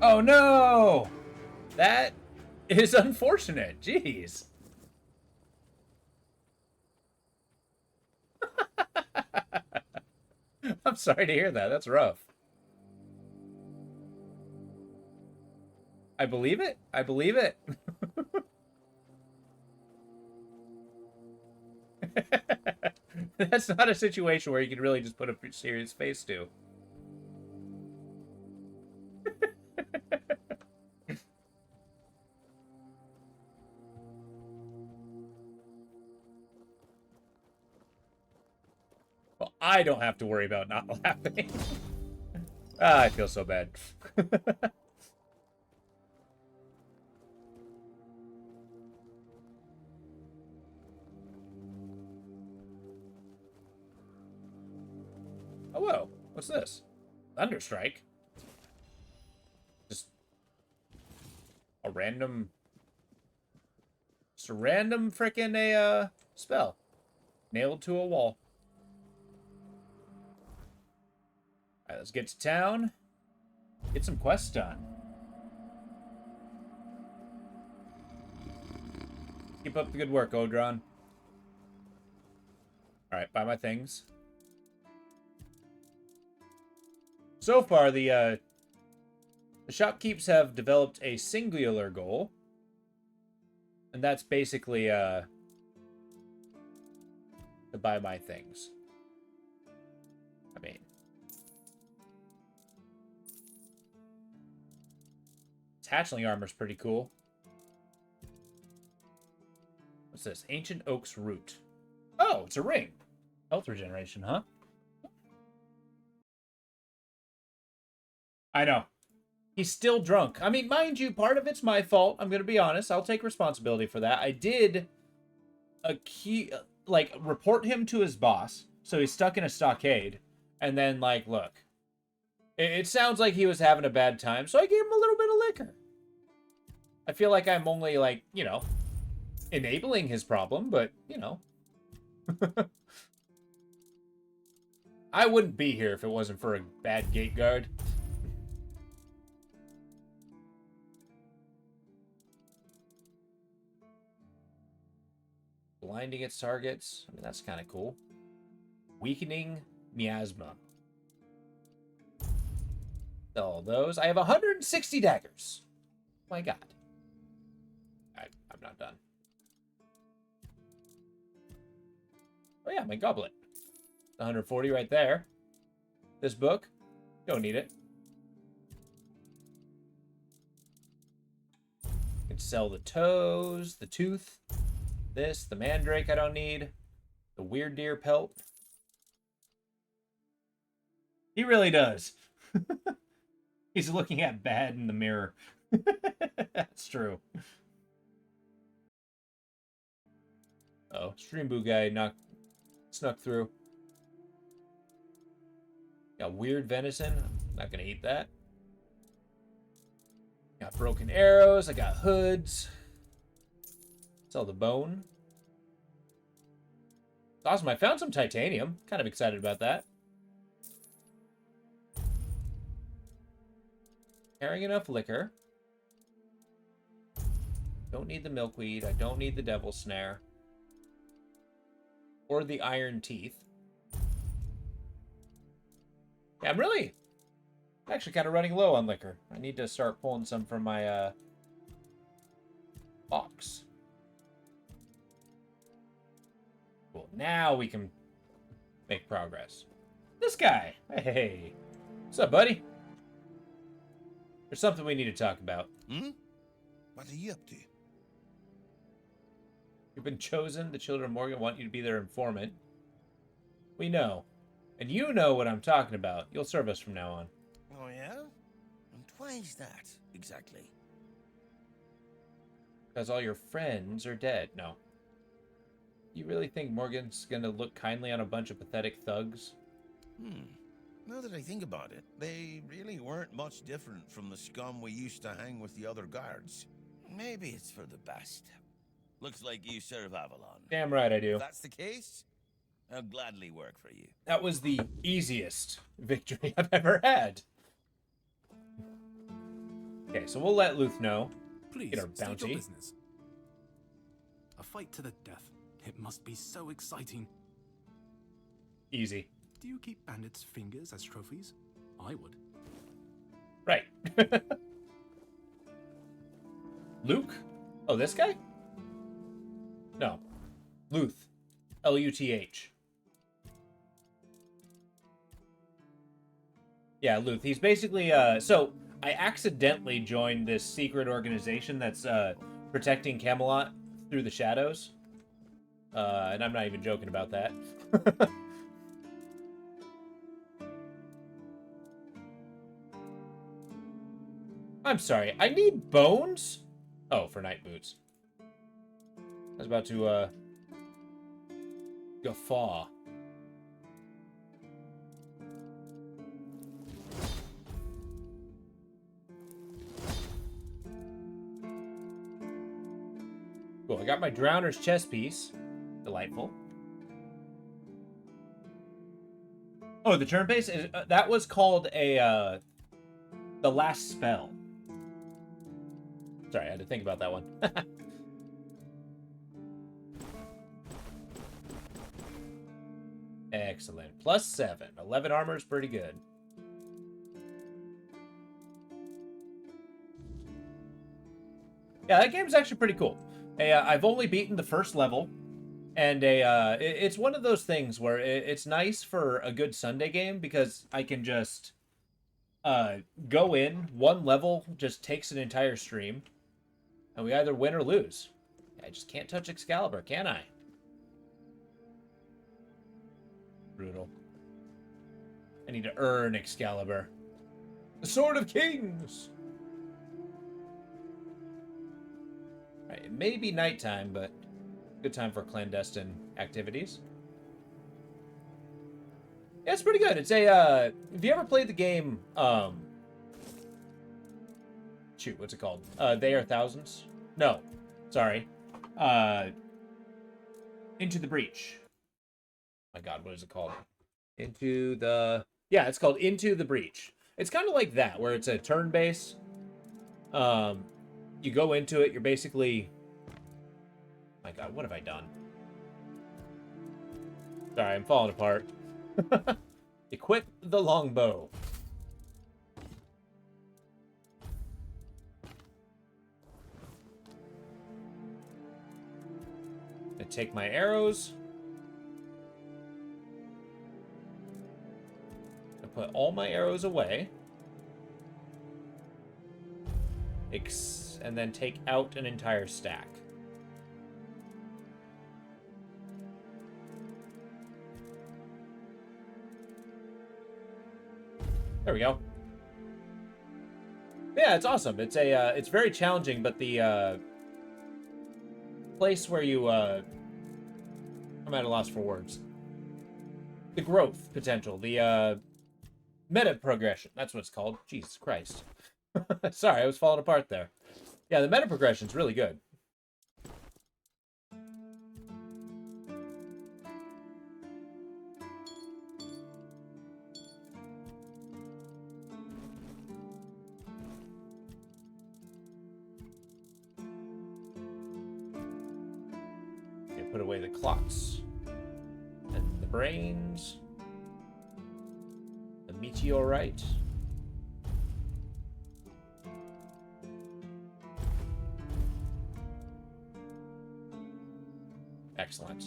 Oh no! That is unfortunate. Jeez. I'm sorry to hear that. That's rough. I believe it. I believe it. That's not a situation where you can really just put a serious face to. Well, I don't have to worry about not laughing. Ah, I feel so bad. Oh, whoa. What's this? Thunderstrike? Just a random... Just a random frickin' spell. Nailed to a wall. Alright, let's get to town. Get some quests done. Keep up the good work, Odron. Alright, buy my things. So far, the shopkeepers have developed a singular goal. And that's basically, to buy my things. I mean... This hatchling armor's pretty cool. What's this? Ancient Oak's Root. Oh, it's a ring. Health regeneration, huh? I know. He's still drunk. I mean, mind you, part of it's my fault. I'm going to be honest. I'll take responsibility for that. I did report him to his boss. So he's stuck in a stockade. And then, like, look. It sounds like he was having a bad time. So I gave him a little bit of liquor. I feel like I'm only, like, you know, enabling his problem. But, you know. I wouldn't be here if it wasn't for a bad gate guard. Blinding its targets. I mean, that's kind of cool. Weakening miasma. All those. I have 160 daggers. My God. I'm not done. Oh yeah, my goblet. 140 right there. This book. Don't need it. Can sell the toes, the tooth. This, the mandrake I don't need. The weird deer pelt. He really does. He's looking at bad in the mirror. That's true. Oh, Stream Boo guy snuck through. Got weird venison. I'm not gonna eat that. Got broken arrows. I got hoods. Sell the bone. It's awesome. I found some titanium. Kind of excited about that. Carrying enough liquor. Don't need the milkweed. I don't need the devil's snare. Or the iron teeth. Yeah, I'm actually kind of running low on liquor. I need to start pulling some from my box. Cool. Now we can make progress. This guy. Hey. What's up, buddy? There's something we need to talk about. What are you up to? You've been chosen. The children of Morgan want you to be their informant. We know. And you know what I'm talking about. You'll serve us from now on. Oh, yeah? And why is that, exactly? Because all your friends are dead. No. You really think Morgan's gonna look kindly on a bunch of pathetic thugs? Now that I think about it, they really weren't much different from the scum we used to hang with the other guards. Maybe it's for the best. Looks like you serve Avalon. Damn right I do. If that's the case, I'll gladly work for you. That was the easiest victory I've ever had. Okay, so we'll let Luth know. Please, Get our state bounty. your business. A fight to the death. It must be so exciting. Easy. Do you keep bandits' fingers as trophies? I would. Right. Luke? Oh, this guy? No. Luth. Luth. Yeah, Luth. He's basically, so I accidentally joined this secret organization that's, protecting Camelot through the shadows. And I'm not even joking about that. I'm sorry, I need bones? Oh, for night boots. I was about to, guffaw. Cool, I got my Drowner's chest piece. Delightful. Oh, the turn base? That was called a, the last spell. Sorry, I had to think about that one. Excellent. +7. 11 armor is pretty good. Yeah, that game's actually pretty cool. I've only beaten the first level, and it's one of those things where it's nice for a good Sunday game because I can just go in, one level just takes an entire stream, and we either win or lose. I just can't touch Excalibur, can I? Brutal. I need to earn Excalibur. The Sword of Kings! Right, it may be nighttime, but good time for clandestine activities. Yeah, it's pretty good. It's a, have you ever played the game, shoot, what's it called? They Are Thousands? No, sorry. Into the Breach. My god, what is it called? Yeah, it's called Into the Breach. It's kind of like that, where it's a turn base. You go into it, you're basically... My god, what have I done? Sorry, I'm falling apart. Equip the longbow. I take my arrows. I put all my arrows away. And then take out an entire stack. There we go. Yeah, it's awesome. It's a it's very challenging, but the place where you I'm at a loss for words. The growth potential, the meta progression. That's what it's called. Jesus Christ. Sorry, I was falling apart there. Yeah, the meta progression's really good. Put away the clocks and the brains, the meteorite. Excellent.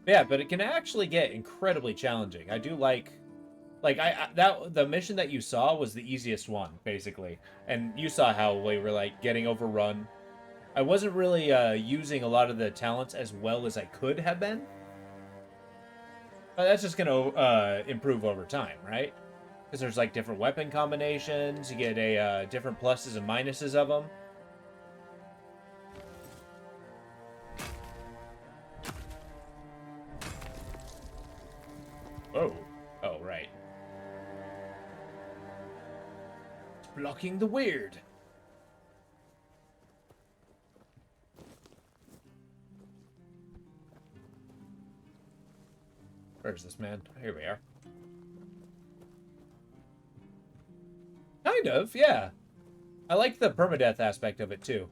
Yeah, but it can actually get incredibly challenging. I do like that the mission that you saw was the easiest one, basically. And you saw how we were like getting overrun. I wasn't really using a lot of the talents as well as I could have been. But that's just gonna improve over time, right? Because there's like different weapon combinations. You get a different pluses and minuses of them. Oh, oh right. Blocking the weird. Where's this man? Here we are. Kind of, yeah. I like the permadeath aspect of it too.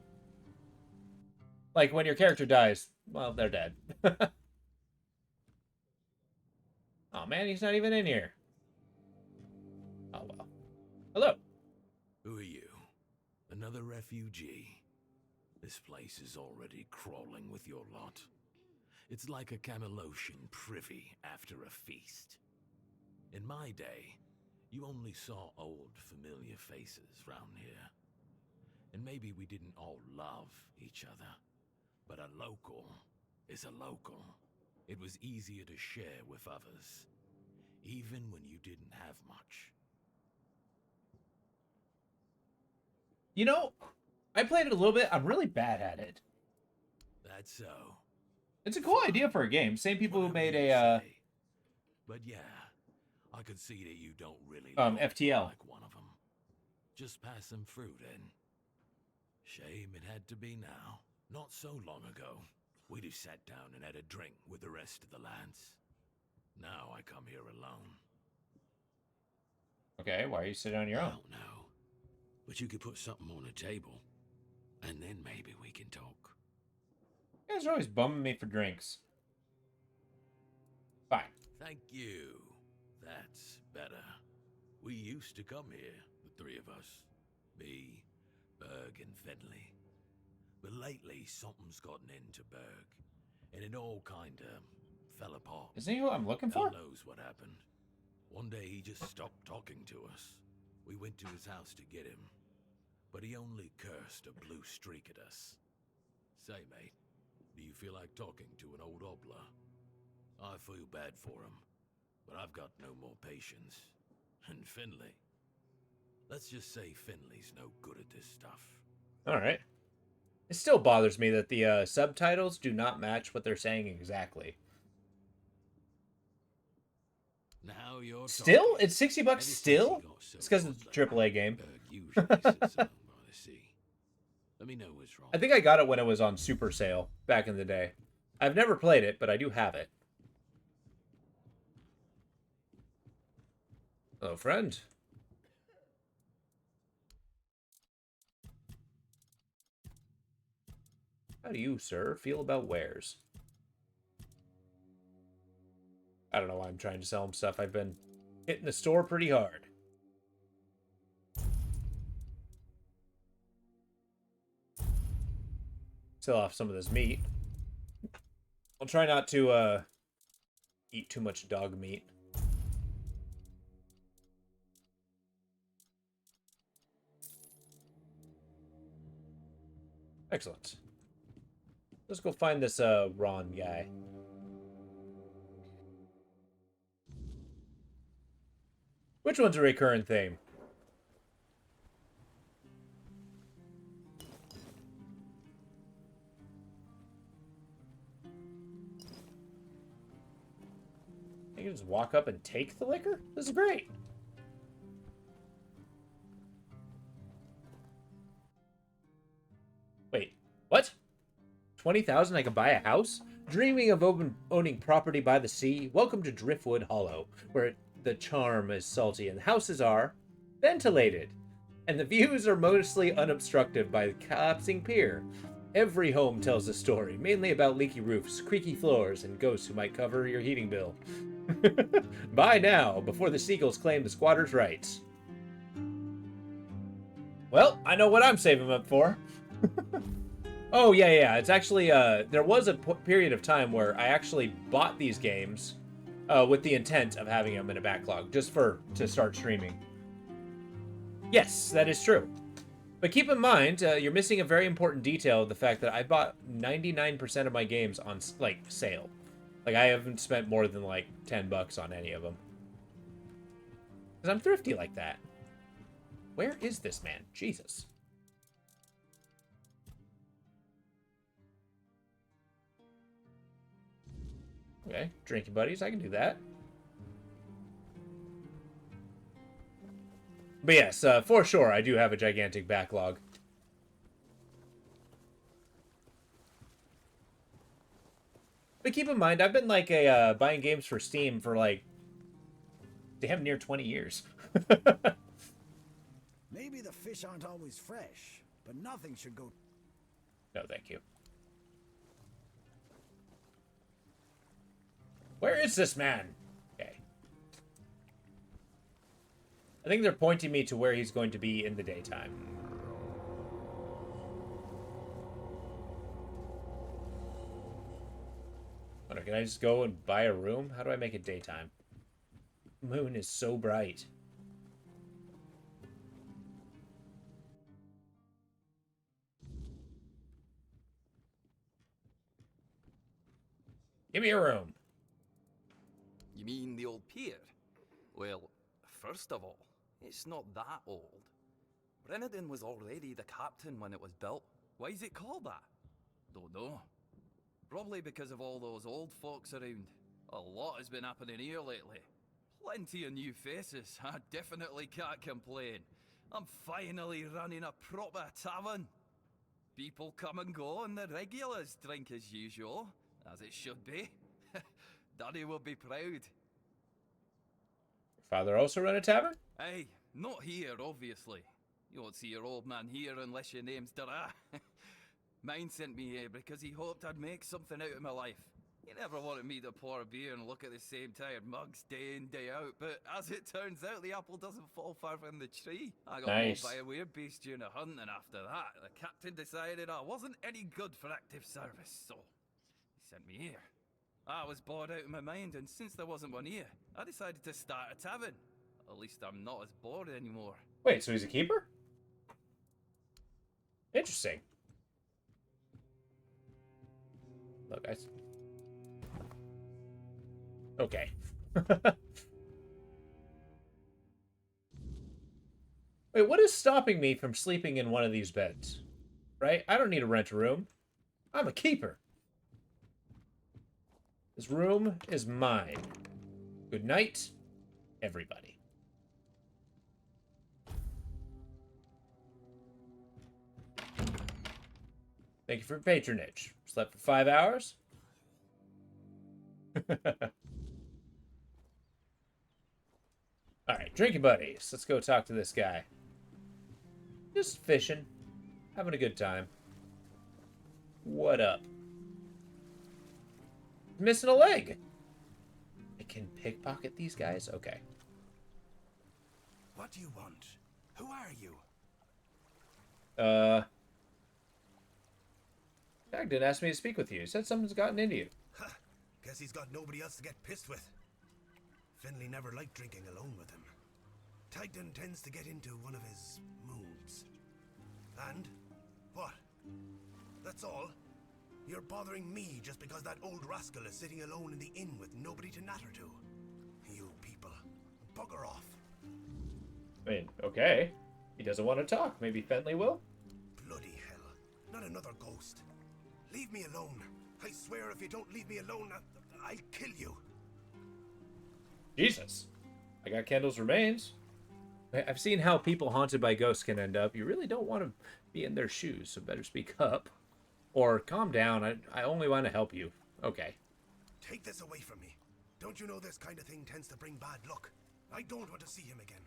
Like when your character dies, well, they're dead. Oh man, he's not even in here. Oh well. Hello. Who are you? Another refugee? This place is already crawling with your lot. It's like a Camelosian privy after a feast. In my day, you only saw old, familiar faces round here. And maybe we didn't all love each other. But a local is a local. It was easier to share with others, even when you didn't have much. You know, I played it a little bit. I'm really bad at it. That's so. It's a cool idea for a game. Same people who made a Say. But yeah, I could see that you don't really FTL. like one of them. Just pass them through then. Shame it had to be now. Not so long ago, we'd have sat down and had a drink with the rest of the lads. Now I come here alone. Okay, why are you sitting on your I own? don't know. But you could put something on the table, and then maybe we can talk. You guys are always bumming me for drinks. Fine. Thank you. That's better. We used to come here, the three of us. Me, Berg, and Finley. But lately, something's gotten into Berg, and it all kinda fell apart. Isn't he who I'm looking for? Hell knows what happened. One day he just stopped talking to us. We went to his house to get him, but he only cursed a blue streak at us. Say, mate, do you feel like talking to an old obla? I feel bad for him, but I've got no more patience. And Finley. Let's just say Finley's no good at this stuff. All right. It still bothers me that the subtitles do not match what they're saying exactly. Now you're Still? talking. It's $60 Ever since still? he got so It's because it's a bothered, AAA game. Berg usually sits alone by the sea. Let me know what's wrong. I think I got it when it was on Super Sale back in the day. I've never played it, but I do have it. Hello, friend. How do you, sir, feel about wares? I don't know why I'm trying to sell him stuff. I've been hitting the store pretty hard. Sell off some of this meat. I'll try not to eat too much dog meat. Excellent. Let's go find this Ron guy. Which one's a recurrent theme? You can just walk up and take the liquor? This is great. Wait, what? 20,000 I can buy a house? Dreaming of owning property by the sea? Welcome to Driftwood Hollow, where the charm is salty and the houses are ventilated. And the views are mostly unobstructed by the collapsing pier. Every home tells a story, mainly about leaky roofs, creaky floors, and ghosts who might cover your heating bill. Buy now, before the seagulls claim the squatter's rights. Well, I know what I'm saving up for. Oh, yeah. It's actually, there was a period of time where I actually bought these games with the intent of having them in a backlog, just to start streaming. Yes, that is true. But keep in mind, you're missing a very important detail, the fact that I bought 99% of my games on, like, sale. Like, I haven't spent more than, like, $10 on any of them. Because I'm thrifty like that. Where is this man? Jesus. Okay, drinking buddies, I can do that. But yes, for sure, I do have a gigantic backlog. But keep in mind, I've been like buying games for Steam for like damn near 20 years. Maybe the fish aren't always fresh, but nothing should go. No, thank you. Where is this man? Okay. I think they're pointing me to where he's going to be in the daytime. What, can I just go and buy a room? How do I make it daytime? Moon is so bright. Give me a room. You mean the old pier? Well, first of all, it's not that old. Brenadin was already the captain when it was built. Why is it called that? Don't know. Probably because of all those old folks around. A lot has been happening here lately. Plenty of new faces. I definitely can't complain. I'm finally running a proper tavern. People come and go and the regulars drink as usual, as it should be. Daddy will be proud. Your father also run a tavern? Aye, not here, obviously. You won't see your old man here unless your name's Dara. Mine sent me here because he hoped I'd make something out of my life. He never wanted me to pour a beer and look at the same tired mugs day in, day out, but as it turns out, the apple doesn't fall far from the tree. I got Nice. mauled by a weird beast during a hunt, and after that, the captain decided I wasn't any good for active service, so he sent me here. I was bored out of my mind, and since there wasn't one here, I decided to start a tavern. At least I'm not as bored anymore. Wait, so he's a keeper? Interesting. Look, guys. Okay. Wait, what is stopping me from sleeping in one of these beds? Right? I don't need to rent a room. I'm a keeper. This room is mine. Good night, everybody. Thank you for your patronage. Slept for 5 hours. Alright, drinking buddies. Let's go talk to this guy. Just fishing. Having a good time. What up? Missing a leg. I can pickpocket these guys? Okay. What do you want? Who are you? Bagden asked me to speak with you. He said someone's gotten into you. Ha! Guess he's got nobody else to get pissed with. Finley never liked drinking alone with him. Tigden tends to get into one of his moods. And? What? That's all? You're bothering me just because that old rascal is sitting alone in the inn with nobody to natter to. You people, bugger off. I mean, okay. He doesn't want to talk. Maybe Fenley will? Bloody hell. Not another ghost. Leave me alone. I swear if you don't leave me alone, I'll kill you. Jesus. I got Kendall's remains. I've seen how people haunted by ghosts can end up. You really don't want to be in their shoes, so better speak up. Or calm down. I only want to help you. Okay. Take this away from me. Don't you know this kind of thing tends to bring bad luck? I don't want to see him again.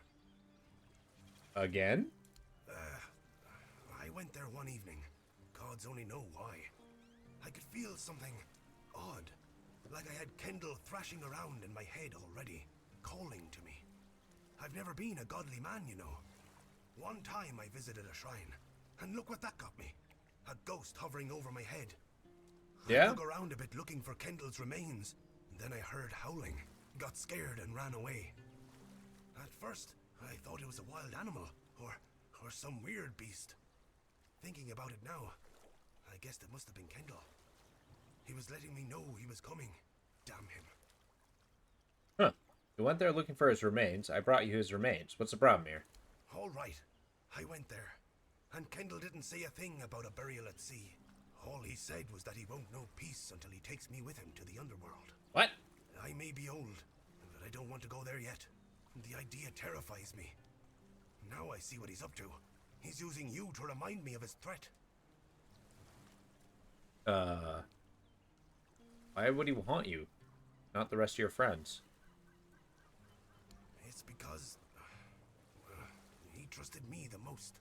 Again? I went there one evening. Gods only know why. I could feel something odd. Like I had Kendall thrashing around in my head already, calling to me. I've never been a godly man, you know. One time I visited a shrine, and look what that got me. A ghost hovering over my head. Yeah? I dug around a bit looking for Kendall's remains, and then I heard howling, got scared and ran away. At first, I thought it was a wild animal, or some weird beast. Thinking about it now, I guessed it must have been Kendall. He was letting me know he was coming. Damn him. Huh. You went there looking for his remains. I brought you his remains. What's the problem here? All right. I went there. And Kendall didn't say a thing about a burial at sea. All he said was that he won't know peace until he takes me with him to the underworld. What? I may be old, but I don't want to go there yet. The idea terrifies me. Now I see what he's up to. He's using you to remind me of his threat. Why would he haunt you? Not the rest of your friends. It's because he trusted me the most,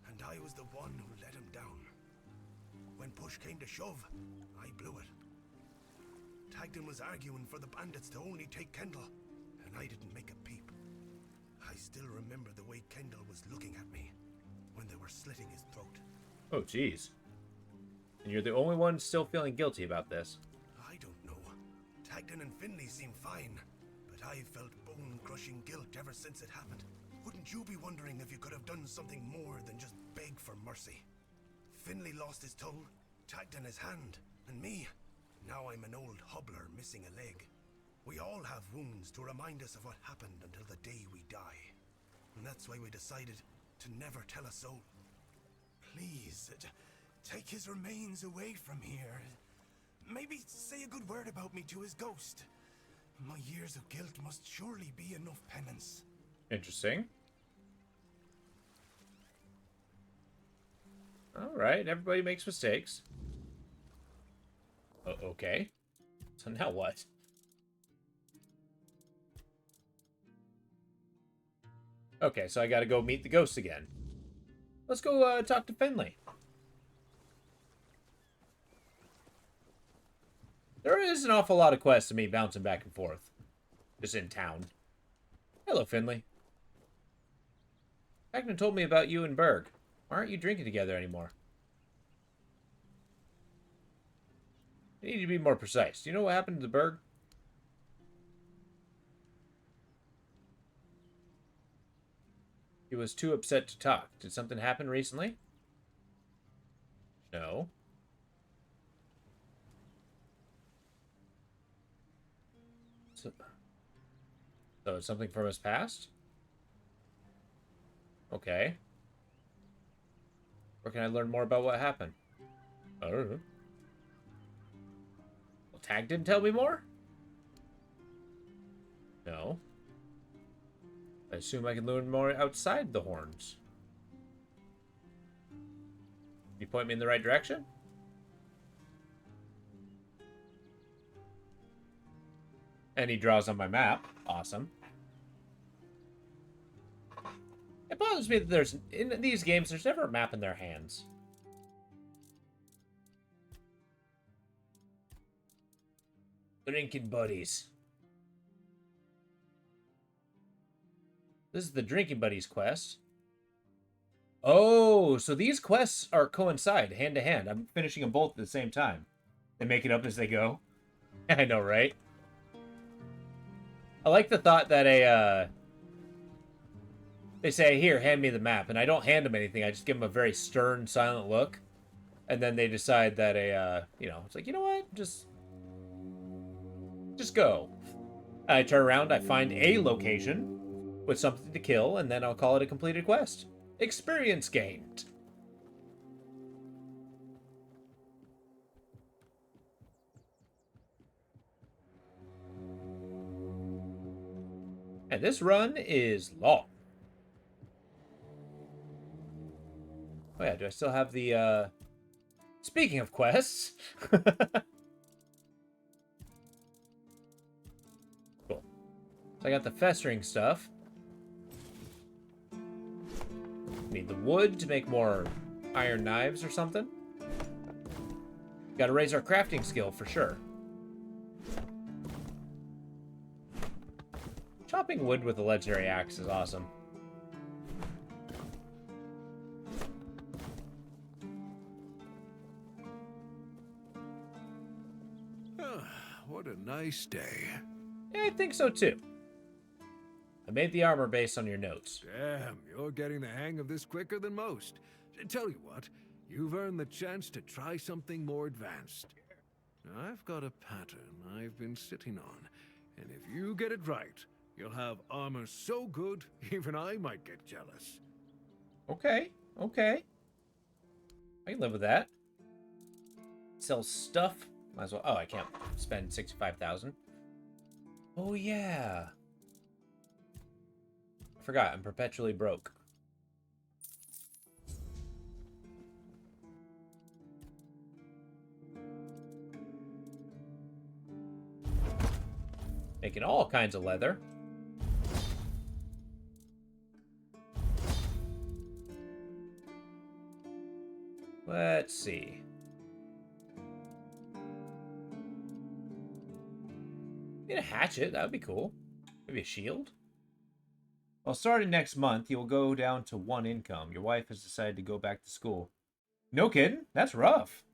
and I was the one who let him down. When push came to shove, I blew it. Tagden was arguing for the bandits to only take Kendall, and I didn't make a peep. I still remember the way Kendall was looking at me when they were slitting his throat. Oh, jeez. And you're the only one still feeling guilty about this. I don't know. Tagden and Finley seem fine, but I've felt bone-crushing guilt ever since it happened. Wouldn't you be wondering if you could have done something more than just beg for mercy? Finley lost his tongue, Tagden his hand, and me. Now I'm an old hobbler missing a leg. We all have wounds to remind us of what happened until the day we die. And that's why we decided to never tell a soul. Please, take his remains away from here. Maybe say a good word about me to his ghost. My years of guilt must surely be enough penance. Interesting. Alright, everybody makes mistakes. Okay. So now what? Okay, so I gotta go meet the ghost again. Let's go talk to Finley. There is an awful lot of quests to me bouncing back and forth. Just in town. Hello, Finley. Tagden told me about you and Berg. Why aren't you drinking together anymore? You need to be more precise. Do you know what happened to the Berg? He was too upset to talk. Did something happen recently? No. So it's something from his past? Okay. Where can I learn more about what happened? I don't know. Well, Tag didn't tell me more? No. I assume I can learn more outside the horns. You point me in the right direction? And he draws on my map. Awesome. It bothers me that there's, in these games, there's never a map in their hands. Drinking buddies. This is the Drinking Buddies quest. Oh, so these quests are coincide, hand to hand. I'm finishing them both at the same time. They make it up as they go. I know, right? I like the thought that they say, here, hand me the map. And I don't hand them anything. I just give them a very stern, silent look. And then they decide that it's like, you know what? Just go. I turn around, I find a location. with something to kill, and then I'll call it a completed quest. Experience gained. And this run is long. Oh yeah, do I still have the, Speaking of quests... Cool. So I got the festering stuff. Need the wood to make more iron knives or something. Gotta raise our crafting skill for sure. Chopping wood with a legendary axe is awesome. What a nice day. Yeah, I think so too. I made the armor based on your notes. Damn, you're getting the hang of this quicker than most. Tell you what, you've earned the chance to try something more advanced. I've got a pattern I've been sitting on, and if you get it right, you'll have armor so good, even I might get jealous. Okay, okay. I can live with that. Sell stuff. Might as well. Oh, I can't spend 65,000. Oh, yeah. I forgot, I'm perpetually broke. Making all kinds of leather. Let's see. Get a hatchet, that would be cool. Maybe a shield? Well, starting next month, you'll go down to 1 income. Your wife has decided to go back to school. No kidding? That's rough.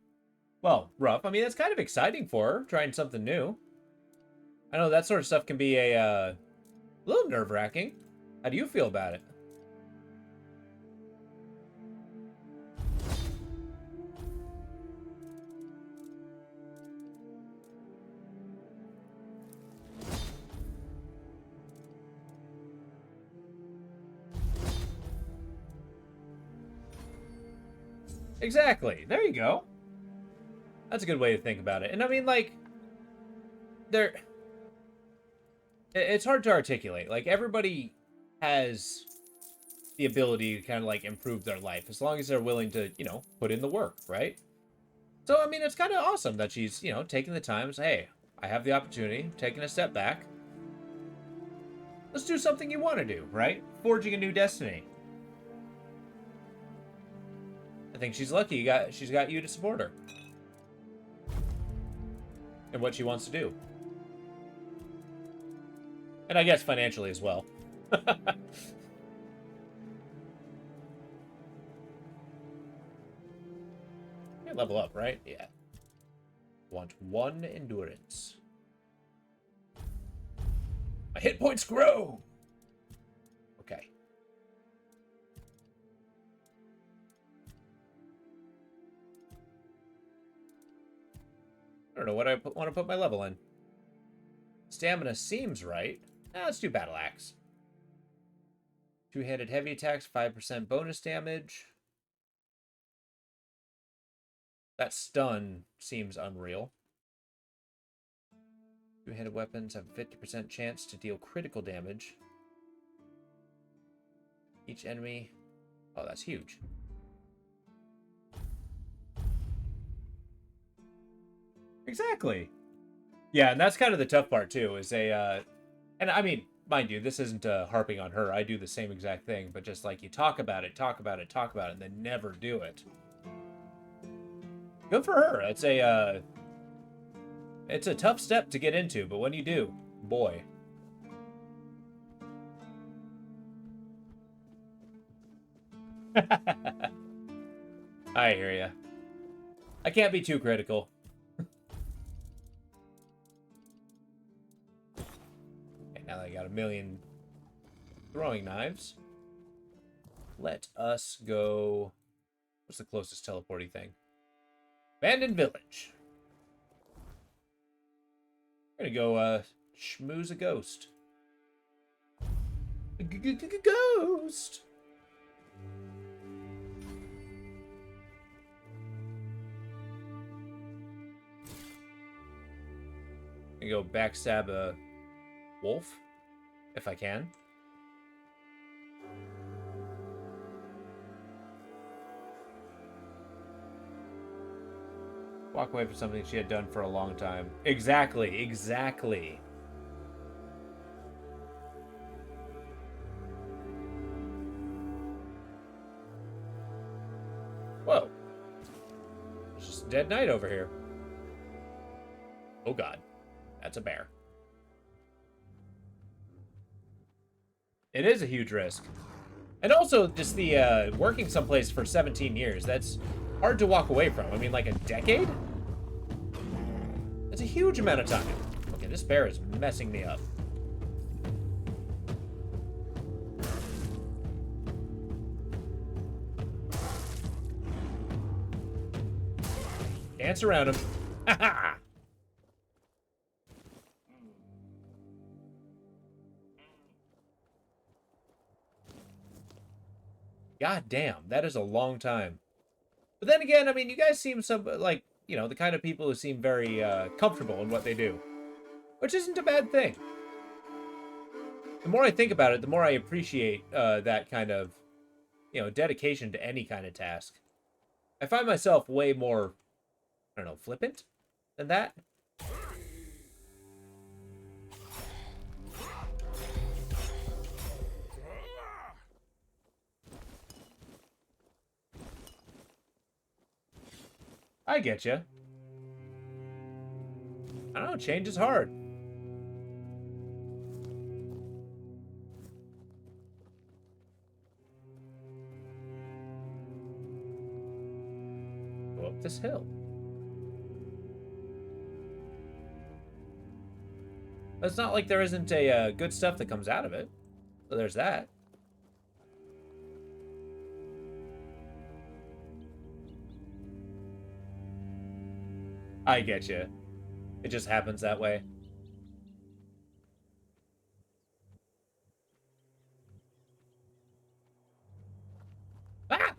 Well, rough. I mean, it's kind of exciting for her, trying something new. I know that sort of stuff can be a little nerve-wracking. How do you feel about it? Exactly. There you go. That's a good way to think about it. And I mean, like, it's hard to articulate. Like, everybody has the ability to kind of, like, improve their life as long as they're willing to, you know, put in the work, right? So, I mean, it's kind of awesome that she's, you know, taking the time to say, hey, I have the opportunity, taking a step back. Let's do something you want to do, right? Forging a new destiny. I think she's lucky she's got you to support her. And what she wants to do. And I guess financially as well. Yeah, level up, right? Yeah. Want 1 endurance. My hit points grow! Okay. I don't know what I want to put my level in. Stamina seems right. Let's do Battle Axe. Two-handed heavy attacks, 5% bonus damage. That stun seems unreal. Two-handed weapons have a 50% chance to deal critical damage. Each enemy... Oh, that's huge. Exactly. Yeah, and that's kind of the tough part, too, is and I mean, mind you, this isn't harping on her. I do the same exact thing, but just like you talk about it, and then never do it. Good for her. It's a tough step to get into, but when you do, boy. I hear ya. I can't be too critical. Okay, now that I got a million throwing knives, let us go... What's the closest teleporty thing? Abandoned Village. I'm gonna go schmooze a ghost. Ghost. I go backstab a wolf if I can. Walk away from something she had done for a long time. Exactly, exactly. Whoa. There's just a dead knight over here. Oh god. That's a bear. It is a huge risk. And also, just the working someplace for 17 years. That's hard to walk away from. I mean, like a decade? That's a huge amount of time. Okay, this bear is messing me up. Dance around him. Ha ha! God damn, that is a long time. But then again, I mean, you guys seem like, you know, the kind of people who seem very comfortable in what they do. Which isn't a bad thing. The more I think about it, the more I appreciate that kind of, you know, dedication to any kind of task. I find myself way more, I don't know, flippant than that. I get you. I don't know, change is hard. Go up this hill. It's not like there isn't a good stuff that comes out of it. So there's that. I get you. It just happens that way. Ah!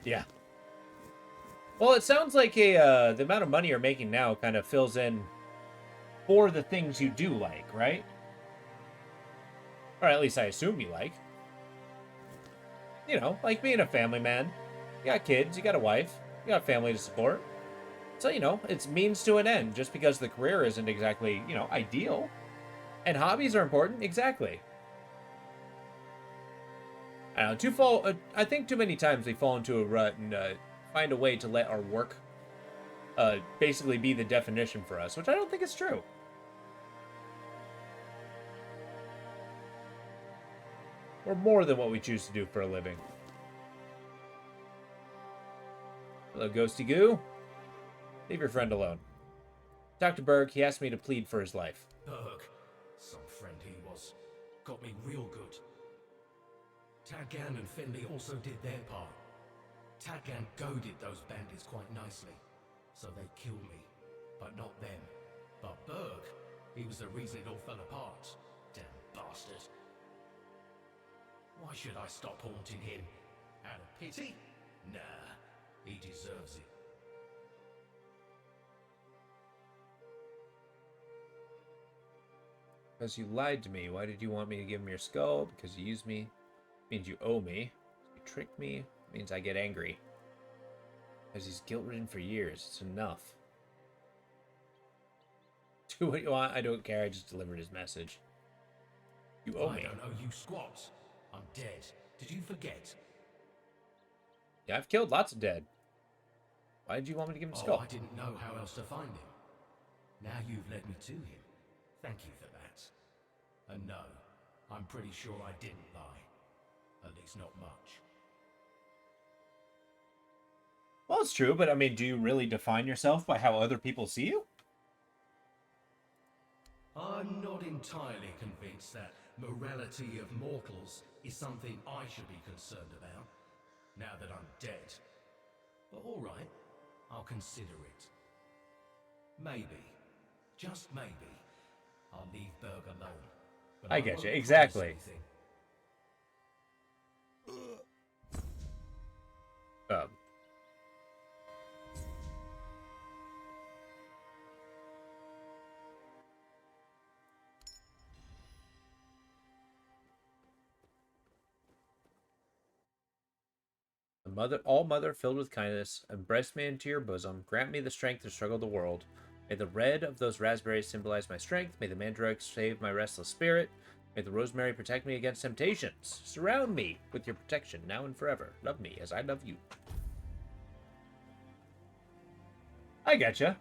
Yeah. Well, it sounds like the amount of money you're making now kind of fills in for the things you do like, right? Or at least I assume you like. You know, like being a family man. You got kids, you got a wife, you got family to support. So, you know, it's means to an end just because the career isn't exactly, you know, ideal. And hobbies are important, exactly. I don't know, I think too many times we fall into a rut and find a way to let our work basically be the definition for us, which I don't think is true. We're more than what we choose to do for a living. Hello, Ghosty Goo. Leave your friend alone. Talk to Berg. He asked me to plead for his life. Berg, some friend he was. Got me real good. Tadgan and Finley also did their part. Tadgan goaded those bandits quite nicely, so they killed me, but not them. But Berg, he was the reason it all fell apart. Damn bastard. Why should I stop haunting him? Out of pity? Nah, he deserves it. Because you lied to me. Why did you want me to give him your skull? Because you used me. Means you owe me. You tricked me. Means I get angry. Because he's guilt-ridden for years. It's enough. Do what you want. I don't care. I just delivered his message. You owe me. I don't owe you squat. I'm dead. Did you forget? Yeah, I've killed lots of dead. Why did you want me to give him a skull? I didn't know how else to find him. Now you've led me to him. Thank you for that. And no, I'm pretty sure I didn't lie. At least not much. Well, it's true, but I mean, do you really define yourself by how other people see you? I'm not entirely convinced that morality of mortals is something I should be concerned about, now that I'm dead. But alright, I'll consider it. Maybe, just maybe, I'll leave Berg alone. But I get won't you, promise exactly. anything. All mother filled with kindness, embrace me into your bosom, grant me the strength to struggle the world. May the red of those raspberries symbolize my strength, may the mandrake save my restless spirit, may the rosemary protect me against temptations. Surround me with your protection now and forever. Love me as I love you. I getcha.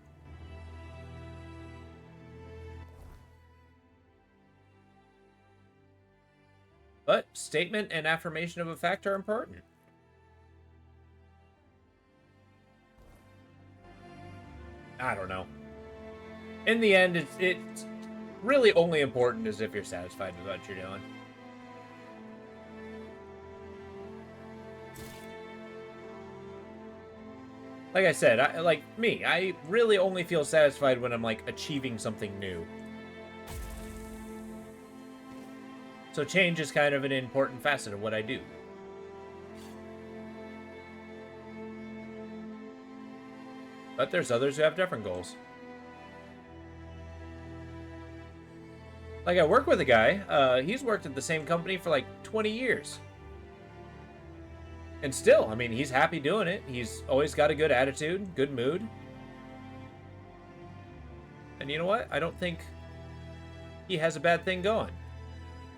But statement and affirmation of a fact are important. I don't know. In the end, it's really only important as if you're satisfied with what you're doing. Like I said, I really only feel satisfied when I'm like achieving something new. So change is kind of an important facet of what I do. But there's others who have different goals. Like, I work with a guy, he's worked at the same company for like 20 years. And still, I mean, he's happy doing it. He's always got a good attitude, good mood. And you know what? I don't think he has a bad thing going.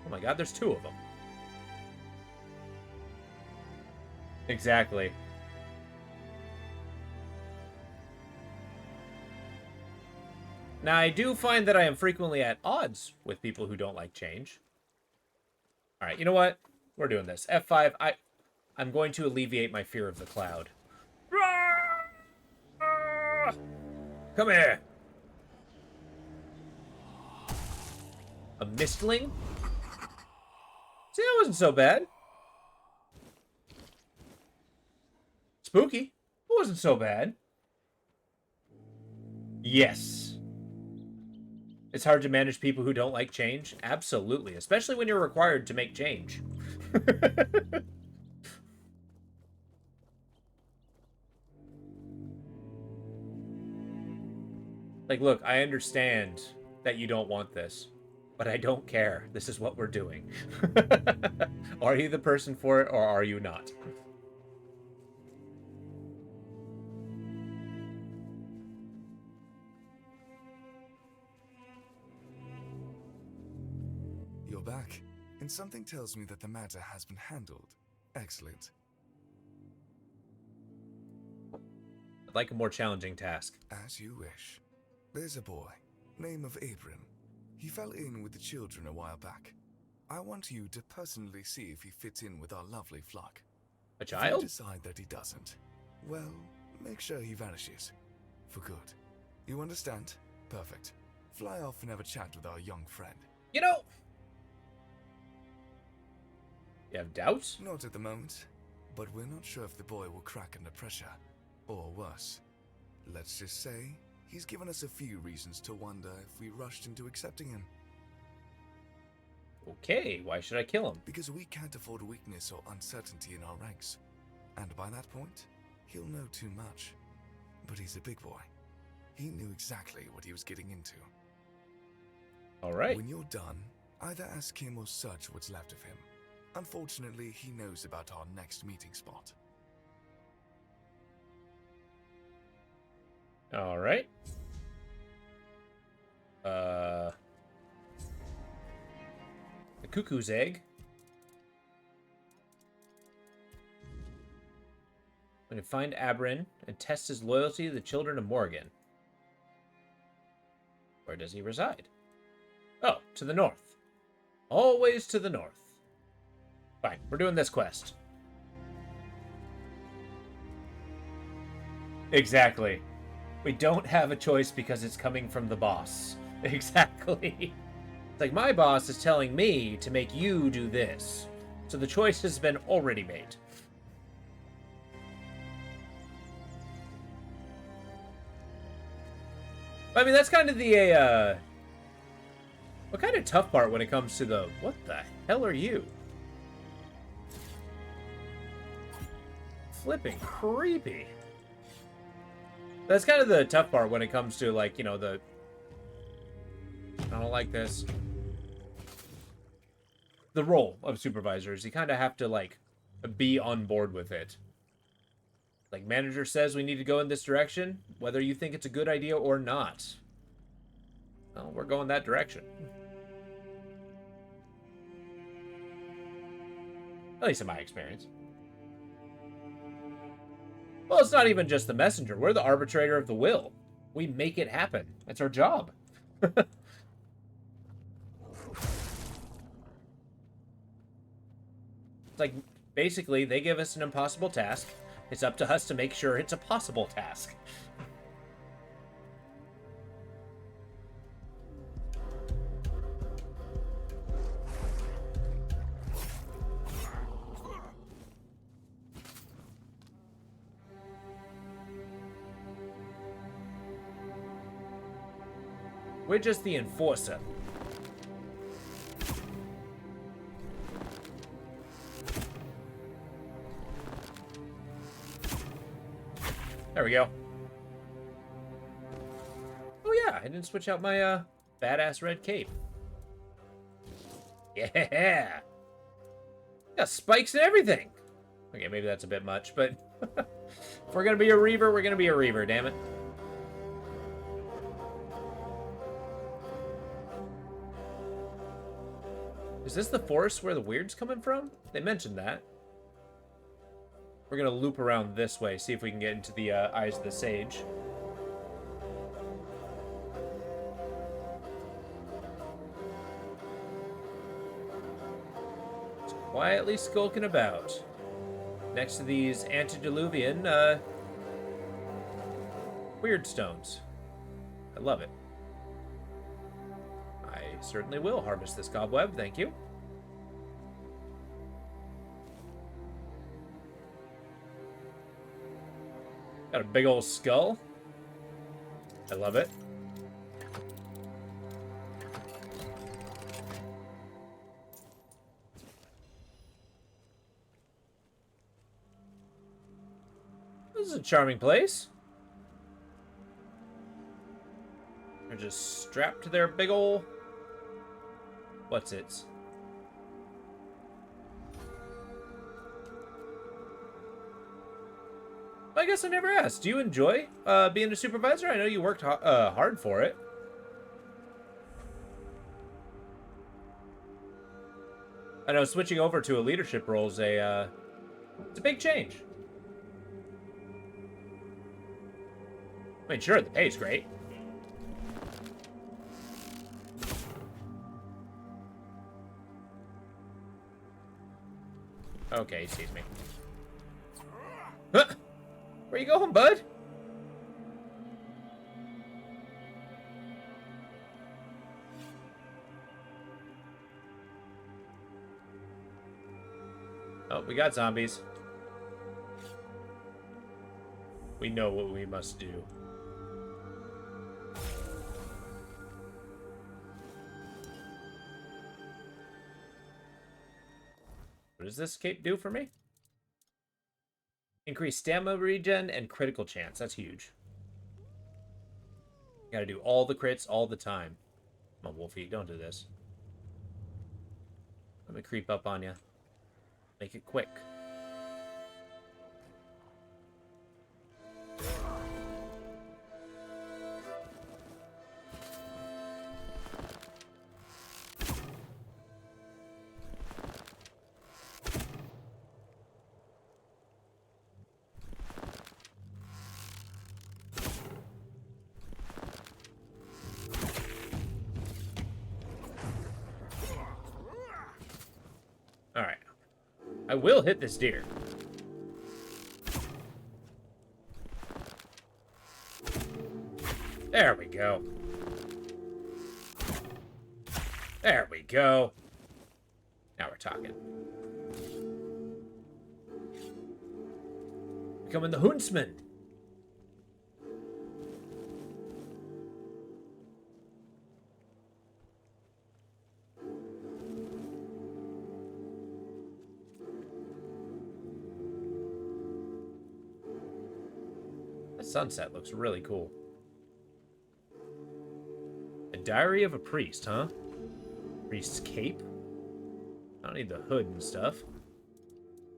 Oh my god, there's two of them. Exactly. Now, I do find that I am frequently at odds with people who don't like change. Alright, you know what? We're doing this. F5, I'm going to alleviate my fear of the cloud. Come here! A mistling? See, that wasn't so bad. Spooky. It wasn't so bad. Yes. It's hard to manage people who don't like change. Absolutely. Especially when you're required to make change. Like, look, I understand that you don't want this, but I don't care. This is what we're doing. Are you the person for it, or are you not? You're back, and something tells me that the matter has been handled. Excellent. I'd like a more challenging task. As you wish. There's a boy, name of Abram. He fell in with the children a while back. I want you to personally see if he fits in with our lovely flock. A child? If you decide that he doesn't, well, make sure he vanishes. For good. You understand? Perfect. Fly off and have a chat with our young friend. You know... You have doubts? Not at the moment, but we're not sure if the boy will crack under pressure. Or worse. Let's just say, he's given us a few reasons to wonder if we rushed into accepting him. Okay, why should I kill him? Because we can't afford weakness or uncertainty in our ranks. And by that point, he'll know too much. But he's a big boy. He knew exactly what he was getting into. Alright. When you're done, either ask him or search what's left of him. Unfortunately, he knows about our next meeting spot. Alright. The cuckoo's egg. I'm going to find Abrin and test his loyalty to the children of Morrigan. Where does he reside? Oh, to the north. Always to the north. Fine, we're doing this quest. Exactly. We don't have a choice because it's coming from the boss. Exactly. It's like my boss is telling me to make you do this. So the choice has been already made. I mean, that's kind of the, what kind of tough part when it comes to the, what the hell are you? Flipping creepy. That's kind of the tough part when it comes to, like, you know, the, I don't like this. The role of supervisors. You kind of have to, like, be on board with it. Like, manager says we need to go in this direction, whether you think it's a good idea or not. Well, we're going that direction. At least in my experience. Well, it's not even just the messenger. We're the arbitrator of the will. We make it happen. That's our job. It's like, basically, they give us an impossible task. It's up to us to make sure it's a possible task. We're just the enforcer. There we go. Oh yeah, I didn't switch out my badass red cape. Yeah! Got spikes and everything! Okay, maybe that's a bit much, but if we're gonna be a Reaver, we're gonna be a Reaver, damn it. Is this the forest where the weird's coming from? They mentioned that. We're gonna loop around this way, see if we can get into the Eyes of the Sage. It's quietly skulking about. Next to these antediluvian, weird stones. I love it. I certainly will harvest this cobweb, thank you. Got a big old skull. I love it. This is a charming place. They're just strapped to their big ol'... What's it? I guess I never asked. Do you enjoy being a supervisor? I know you worked hard for it. I know switching over to a leadership role is it's a big change. I mean, sure, the pay's great. Okay, he sees me. Huh! Where you going, bud? Oh, we got zombies. We know what we must do. What does this cape do for me? Increase stamina regen and critical chance. That's huge. Gotta do all the crits all the time. Come on, Wolfie, don't do this. Let me creep up on you. Make it quick. Alright. I will hit this deer. There we go. There we go. Now we're talking. Becoming the Huntsman. The sunset looks really cool. A diary of a priest, huh? Priest's cape? I don't need the hood and stuff.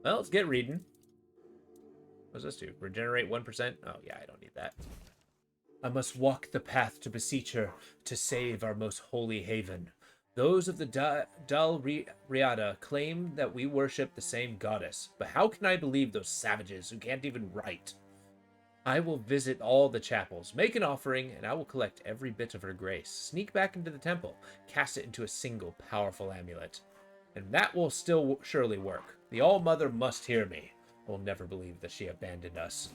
Well, let's get reading. What does this do? Regenerate 1%? Oh, yeah, I don't need that. I must walk the path to beseech her, to save our most holy haven. Those of the Dal Riada claim that we worship the same goddess, but how can I believe those savages who can't even write? I will visit all the chapels, make an offering, and I will collect every bit of her grace, sneak back into the temple, cast it into a single powerful amulet. And that will still surely work. The All-Mother must hear me. I will never believe that she abandoned us.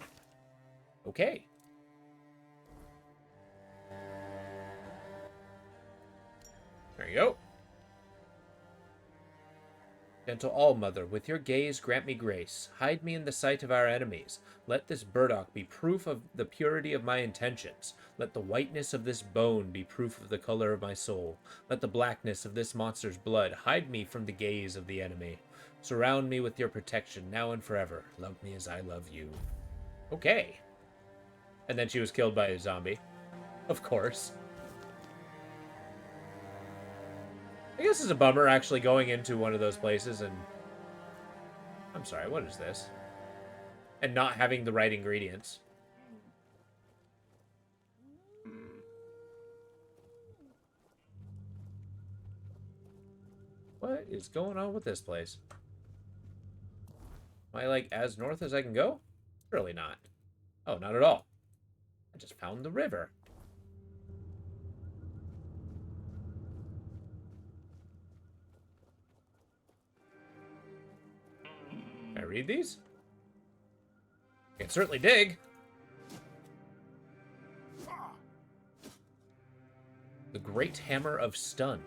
Okay. There you go. Gentle All-Mother, with your gaze grant me grace. Hide me in the sight of our enemies. Let this burdock be proof of the purity of my intentions. Let the whiteness of this bone be proof of the color of my soul. Let the blackness of this monster's blood hide me from the gaze of the enemy. Surround me with your protection now and forever. Love me as I love you. Okay. And then she was killed by a zombie. Of course. I guess it's a bummer actually going into one of those places and... I'm sorry, what is this? And not having the right ingredients. What is going on with this place? Am I, like, as north as I can go? Surely not. Oh, not at all. I just found the river. Can I read these? I can certainly dig. The Great Hammer of Stun.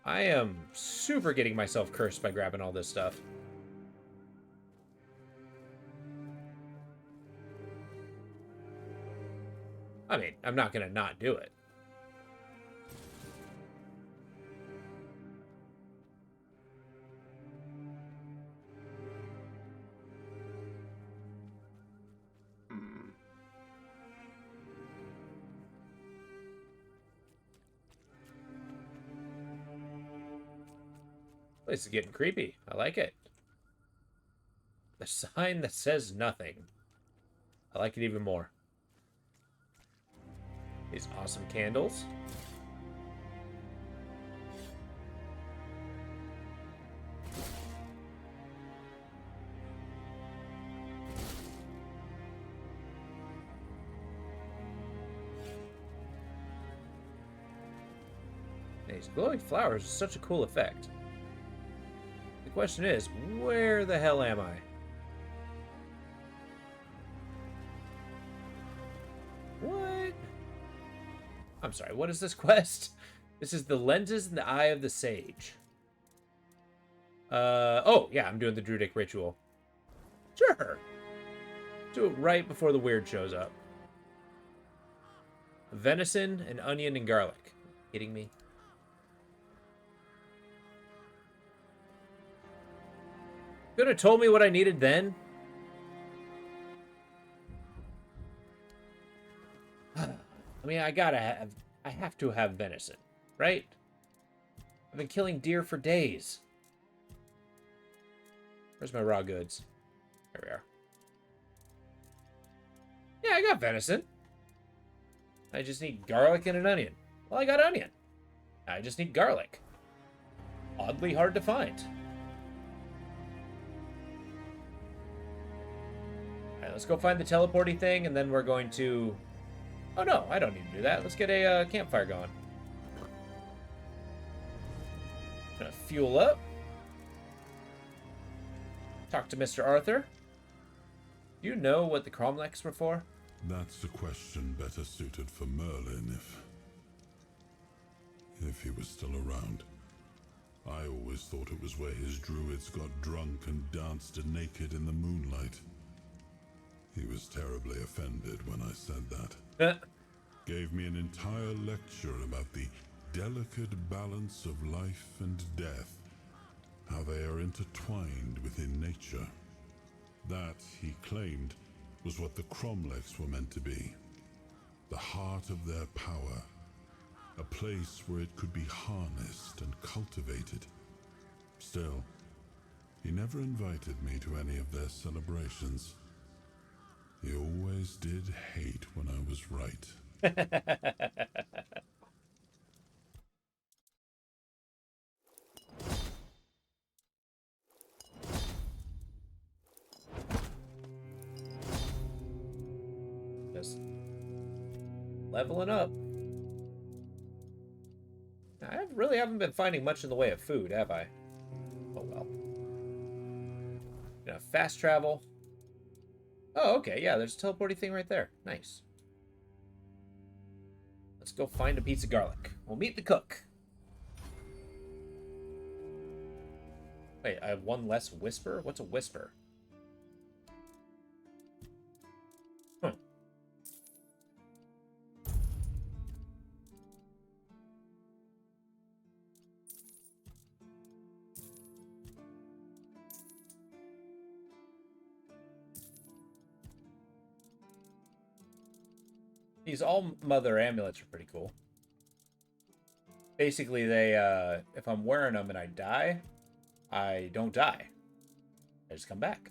I am super getting myself cursed by grabbing all this stuff. I mean, I'm not gonna not do it. This is getting creepy. I like it. The sign that says nothing. I like it even more. These awesome candles. These glowing flowers are such a cool effect. The question is, where the hell am I? What? I'm sorry, what is this quest? This is the lenses in the eye of the sage. Oh, yeah, I'm doing the Druidic ritual. Sure. Do it right before the weird shows up. Venison, and onion, and garlic. Kidding me? Could have told me what I needed then. I mean, I have to have venison, right? I've been killing deer for days. Where's my raw goods? There we are. Yeah, I got venison. I just need garlic and an onion. Well, I got onion. I just need garlic. Oddly hard to find. Alright, let's go find the teleporty thing, and then we're going to... Oh no, I don't need to do that. Let's get a campfire going. Gonna fuel up. Talk to Mr. Arthur. Do you know what the cromlechs were for? That's a question better suited for Merlin, if if he was still around. I always thought it was where his druids got drunk and danced naked in the moonlight. He was terribly offended when I said that. Gave me an entire lecture about the delicate balance of life and death, how they are intertwined within nature. That, he claimed, was what the Cromlechs were meant to be. The heart of their power. A place where it could be harnessed and cultivated. Still, he never invited me to any of their celebrations. He always did hate when I was right. Just leveling up. I really haven't been finding much in the way of food, have I? Oh well. Fast travel. Oh, okay, yeah, there's a teleporting thing right there. Nice. Let's go find a piece of garlic. We'll meet the cook. Wait, I have one less whisper? What's a whisper? These all-mother amulets are pretty cool. Basically, they, if I'm wearing them and I die, I don't die. I just come back.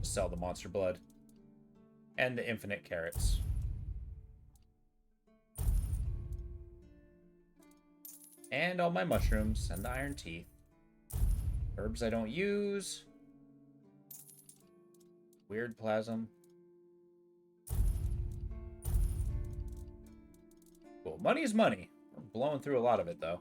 Sell the monster blood. And the infinite carrots. And all my mushrooms and the iron teeth. Herbs I don't use. Weird plasm. Cool. Money is money. We're blowing through a lot of it, though.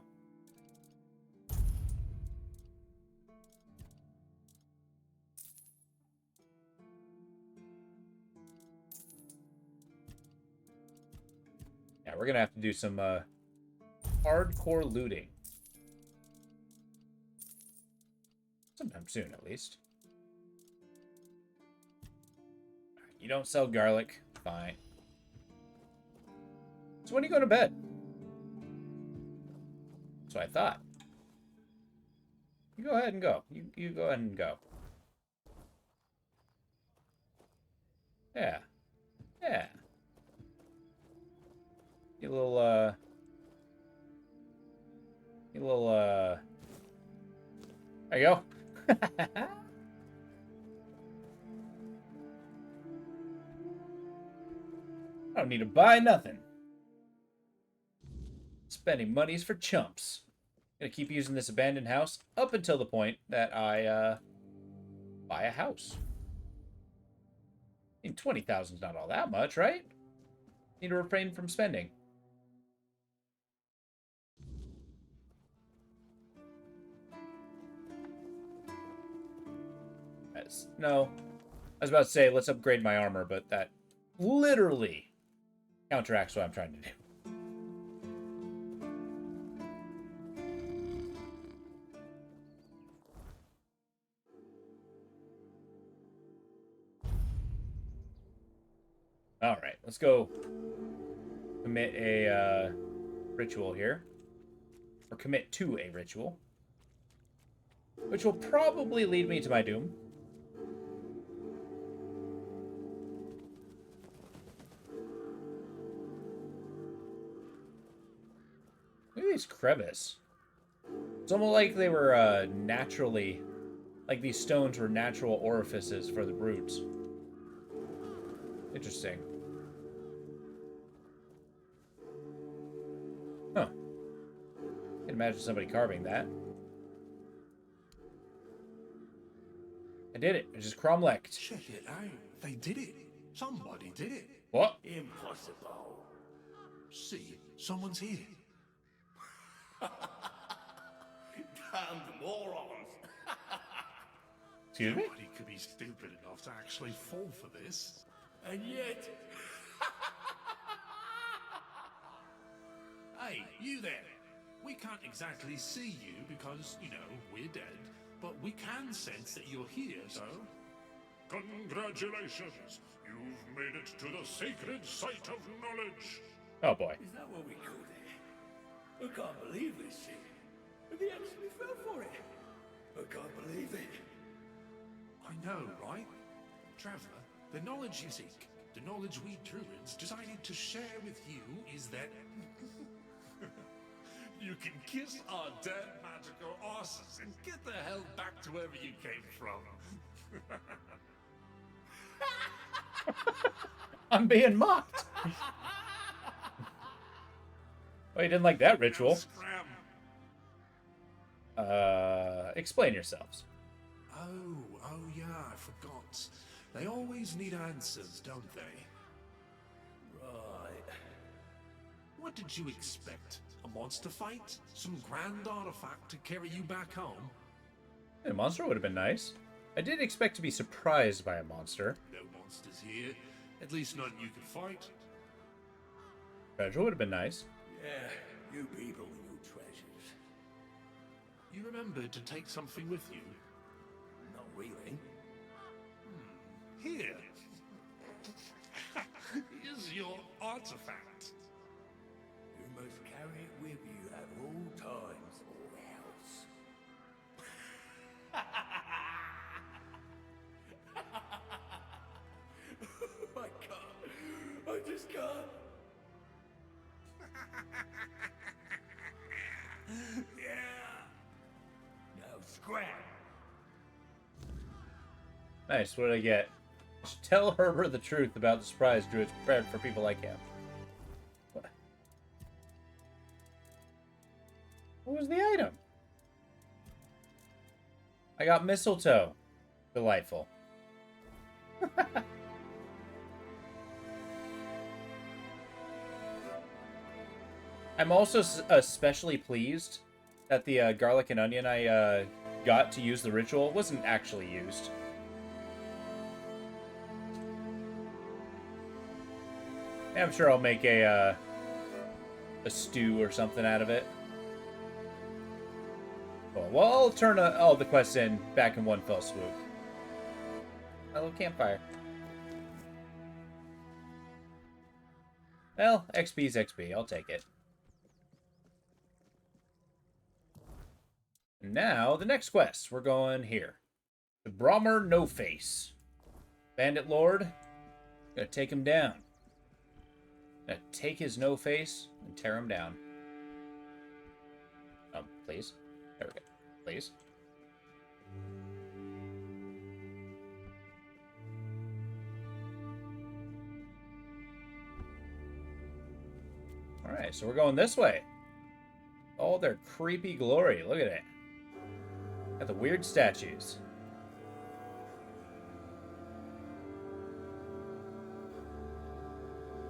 Yeah, we're gonna have to do some, hardcore looting. Sometime soon, at least. You don't sell garlic. Fine. So when do you go to bed? That's what I thought. You go ahead and go. You go ahead and go. Yeah. Yeah. You little, there you go. I don't need to buy nothing. Spending money's for chumps. Gonna keep using this abandoned house up until the point that I, buy a house. I mean, 20,000's not all that much, right? Need to refrain from spending. No. I was about to say, let's upgrade my armor, but that literally counteracts what I'm trying to do. Alright, let's go commit a ritual here. Or commit to a ritual. Which will probably lead me to my doom. Look at these crevice. It's almost like they were naturally... Like these stones were natural orifices for the roots. Interesting. Huh. I can imagine somebody carving that. I did it. I just cromlect. Check it out. They did it. Somebody did it. What? Impossible. See, someone's here. And morons. Excuse me? Nobody could be stupid enough to actually fall for this. And yet... Hey, you there. We can't exactly see you because, you know, we're dead. But we can sense that you're here, so... Congratulations! You've made it to the sacred site of knowledge! Oh boy. Is that what we call it? I can't believe this shit. They actually fell for it. I can't believe it. I know, right? Trevor, the knowledge you seek, the knowledge we druids decided to share with you is that... You can kiss our dead magical asses and get the hell back to wherever you came from. I'm being mocked. Oh, you didn't like that ritual? Explain yourselves. Oh yeah, I forgot. They always need answers, don't they? Right. What did you expect? A monster fight? Some grand artifact to carry you back home? A monster would have been nice. I did expect to be surprised by a monster. No monsters here. At least none you could fight. Treasure would have been nice. Yeah, you people and your treasures. You remembered to take something with you? Not really. Here. Here's your artifact. You must carry it with you at all times, or else. I can't. I just can't. Yeah. Now scram. Nice, what did I get? Tell Herbert the truth about the surprise druids prepared for people like him. What was the item? I got mistletoe. Delightful. I'm also especially pleased that the garlic and onion I got to use the ritual wasn't actually used. I'm sure I'll make a stew or something out of it. Well, I'll turn all the quests back in one fell swoop. A little campfire. Well, XP's XP. I'll take it. Now, the next quest. We're going here. The Brommer No Face. Bandit Lord. Gonna take him down. Gonna take his no face and tear him down. Please. There we go. Please. Alright, so we're going this way. Oh, their creepy glory. Look at it. Got the weird statues.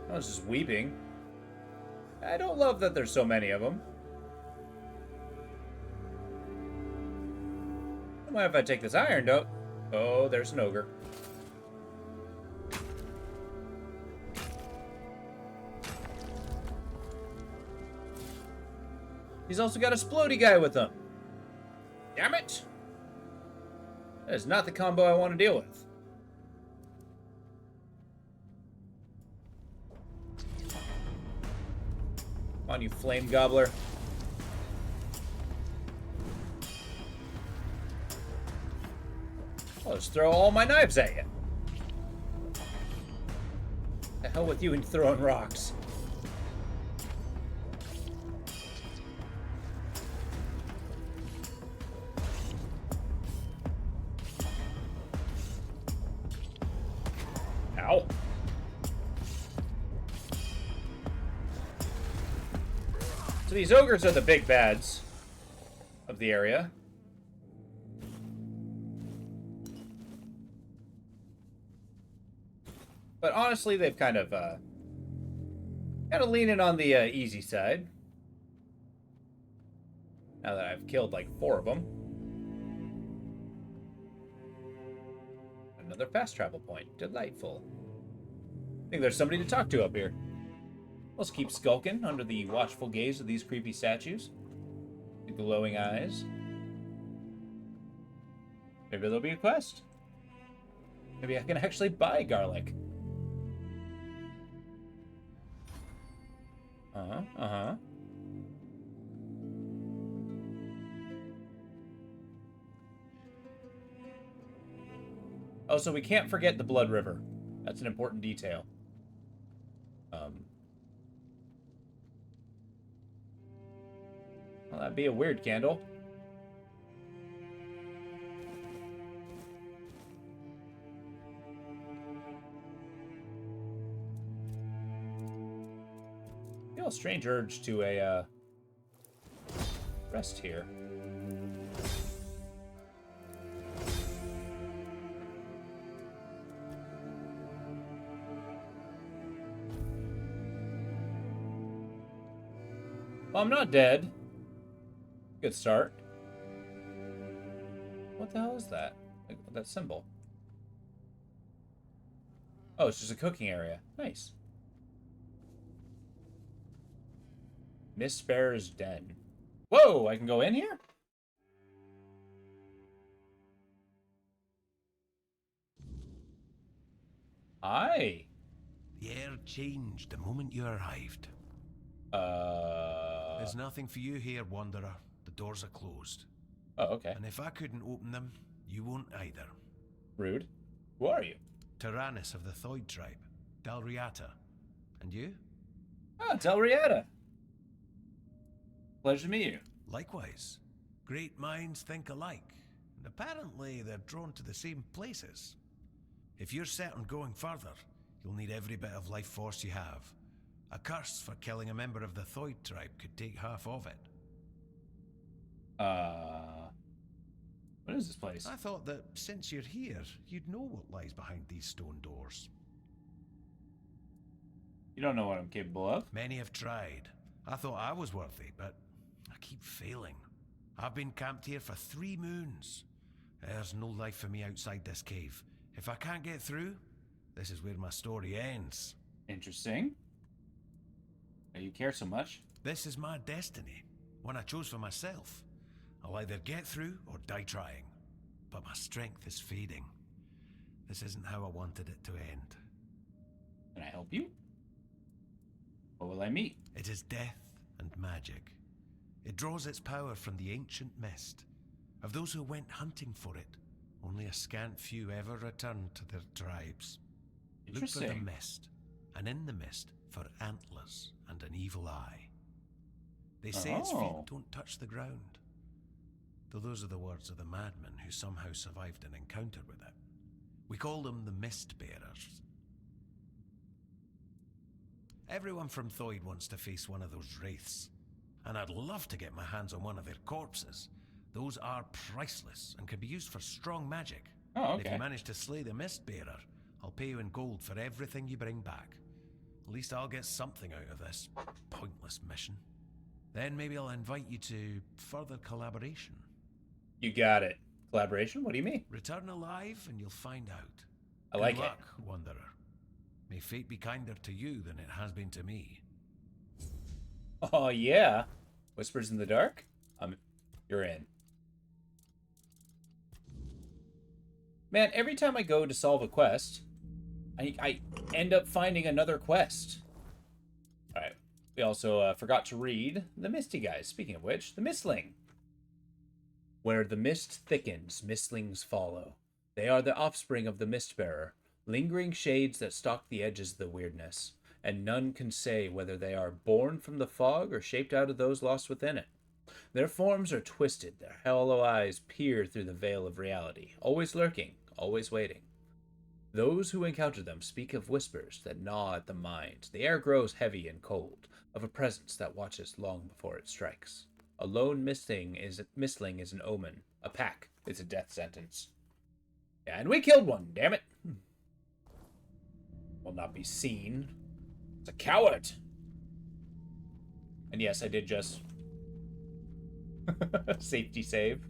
I was just weeping. I don't love that there's so many of them. I don't mind if I take this iron, though. Oh, there's an ogre. He's also got a splody guy with him. Damn it! That is not the combo I want to deal with. Come on, you flame gobbler. I'll just throw all my knives at you. The hell with you and throwing rocks. Ow. So these ogres are the big bads of the area. But honestly, they've kind of leaning on the easy side. Now that I've killed like 4 of them. Another fast travel point. Delightful. I think there's somebody to talk to up here. Let's keep skulking under the watchful gaze of these creepy statues. The glowing eyes. Maybe there'll be a quest. Maybe I can actually buy garlic. Uh-huh. Oh, so we can't forget the Blood River. That's an important detail. Well, that'd be a weird candle. I feel a strange urge to rest here. Well, I'm not dead. Good start. What the hell is that? Like, that symbol? Oh, it's just a cooking area. Nice. Mistbearer's Den. Whoa, I can go in here? Hi. The air changed the moment you arrived. There's nothing for you here, Wanderer. The doors are closed. Oh, okay. And if I couldn't open them, you won't either. Rude. Who are you? Tyrannus of the Thoid tribe, Dalriata. And you? Ah, Dalriata. Pleasure to meet you. Likewise. Great minds think alike, and apparently they're drawn to the same places. If you're set on going further, you'll need every bit of life force you have. A curse for killing a member of the Thoid tribe could take half of it. What is this place? I thought that since you're here, you'd know what lies behind these stone doors. You don't know what I'm capable of. Many have tried. I thought I was worthy, but I keep failing. I've been camped here for 3 moons. There's no life for me outside this cave. If I can't get through, this is where my story ends. Interesting. You care so much? This is my destiny, one I chose for myself. I'll either get through or die trying. But my strength is fading. This isn't how I wanted it to end. Can I help you? What will I meet? It is death and magic. It draws its power from the ancient mist. Of those who went hunting for it, only a scant few ever returned to their tribes. Look for the mist, and in the mist for antlers and an evil eye. They say its feet don't touch the ground. Though those are the words of the madman who somehow survived an encounter with it. We call them the Mist Bearers. Everyone from Thoid wants to face one of those wraiths, and I'd love to get my hands on one of their corpses. Those are priceless and can be used for strong magic. Oh, okay. If you manage to slay the Mist Bearer, I'll pay you in gold for everything you bring back. At least I'll get something out of this pointless mission. Then maybe I'll invite you to further collaboration. You got it. Collaboration? What do you mean? Return alive and you'll find out. I like Good luck, Wanderer. May fate be kinder to you than it has been to me. Oh, yeah. Whispers in the dark? You're in. Man, every time I go to solve a quest, I end up finding another quest. Alright. We also forgot to read the Misty Guys. Speaking of which, the Mistling. Where the mist thickens, mistlings follow. They are the offspring of the Mistbearer, lingering shades that stalk the edges of the weirdness, and none can say whether they are born from the fog or shaped out of those lost within it. Their forms are twisted, their hollow eyes peer through the veil of reality, always lurking, always waiting. Those who encounter them speak of whispers that gnaw at the mind. The air grows heavy and cold, of a presence that watches long before it strikes. A lone mistling is an omen. A pack is a death sentence. Yeah, and we killed one, damn it. Will not be seen. It's a coward. And yes, I did just Safety save.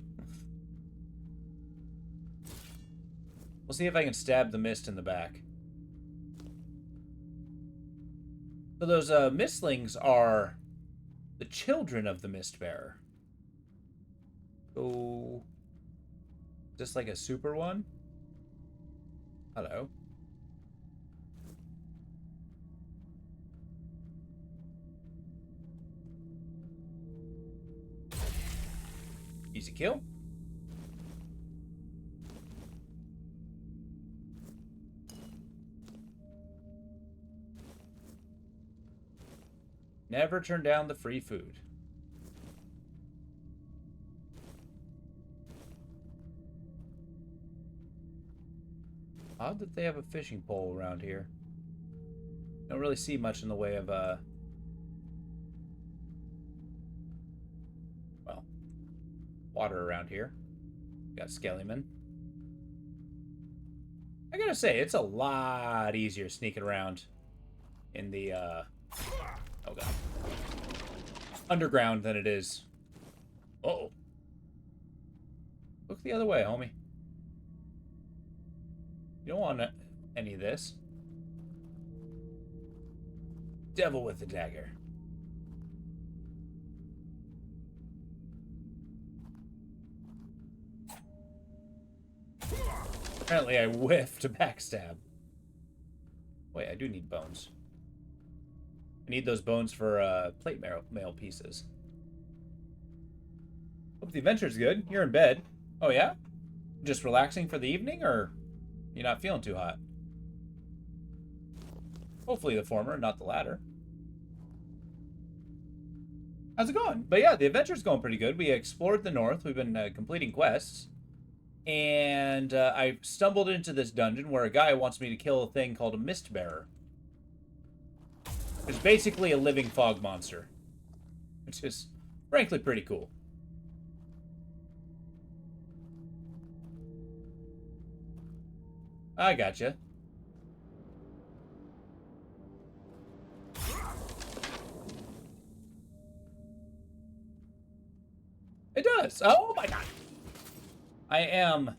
We'll see if I can stab the mist in the back. So those mistlings are the children of the Mistbearer. So, is this like a super one? Hello. Easy kill. Never turn down the free food. Odd that they have a fishing pole around here. Don't really see much in the way of, well, water around here. Got Skellyman. I gotta say, it's a lot easier sneaking around in the, oh god, underground than it is. Uh-oh. Look the other way, homie. You don't want any of this. Devil with the dagger. Apparently I whiffed a backstab. Wait, I do need bones. I need those bones for plate mail pieces. Hope the adventure's good. You're in bed. Oh yeah? Just relaxing for the evening, or you're not feeling too hot? Hopefully the former, not the latter. How's it going? But yeah, the adventure's going pretty good. We explored the north. We've been completing quests. And I stumbled into this dungeon where a guy wants me to kill a thing called a Mistbearer. It's basically a living fog monster. Which is, frankly, pretty cool. I gotcha. It does. Oh my god. I am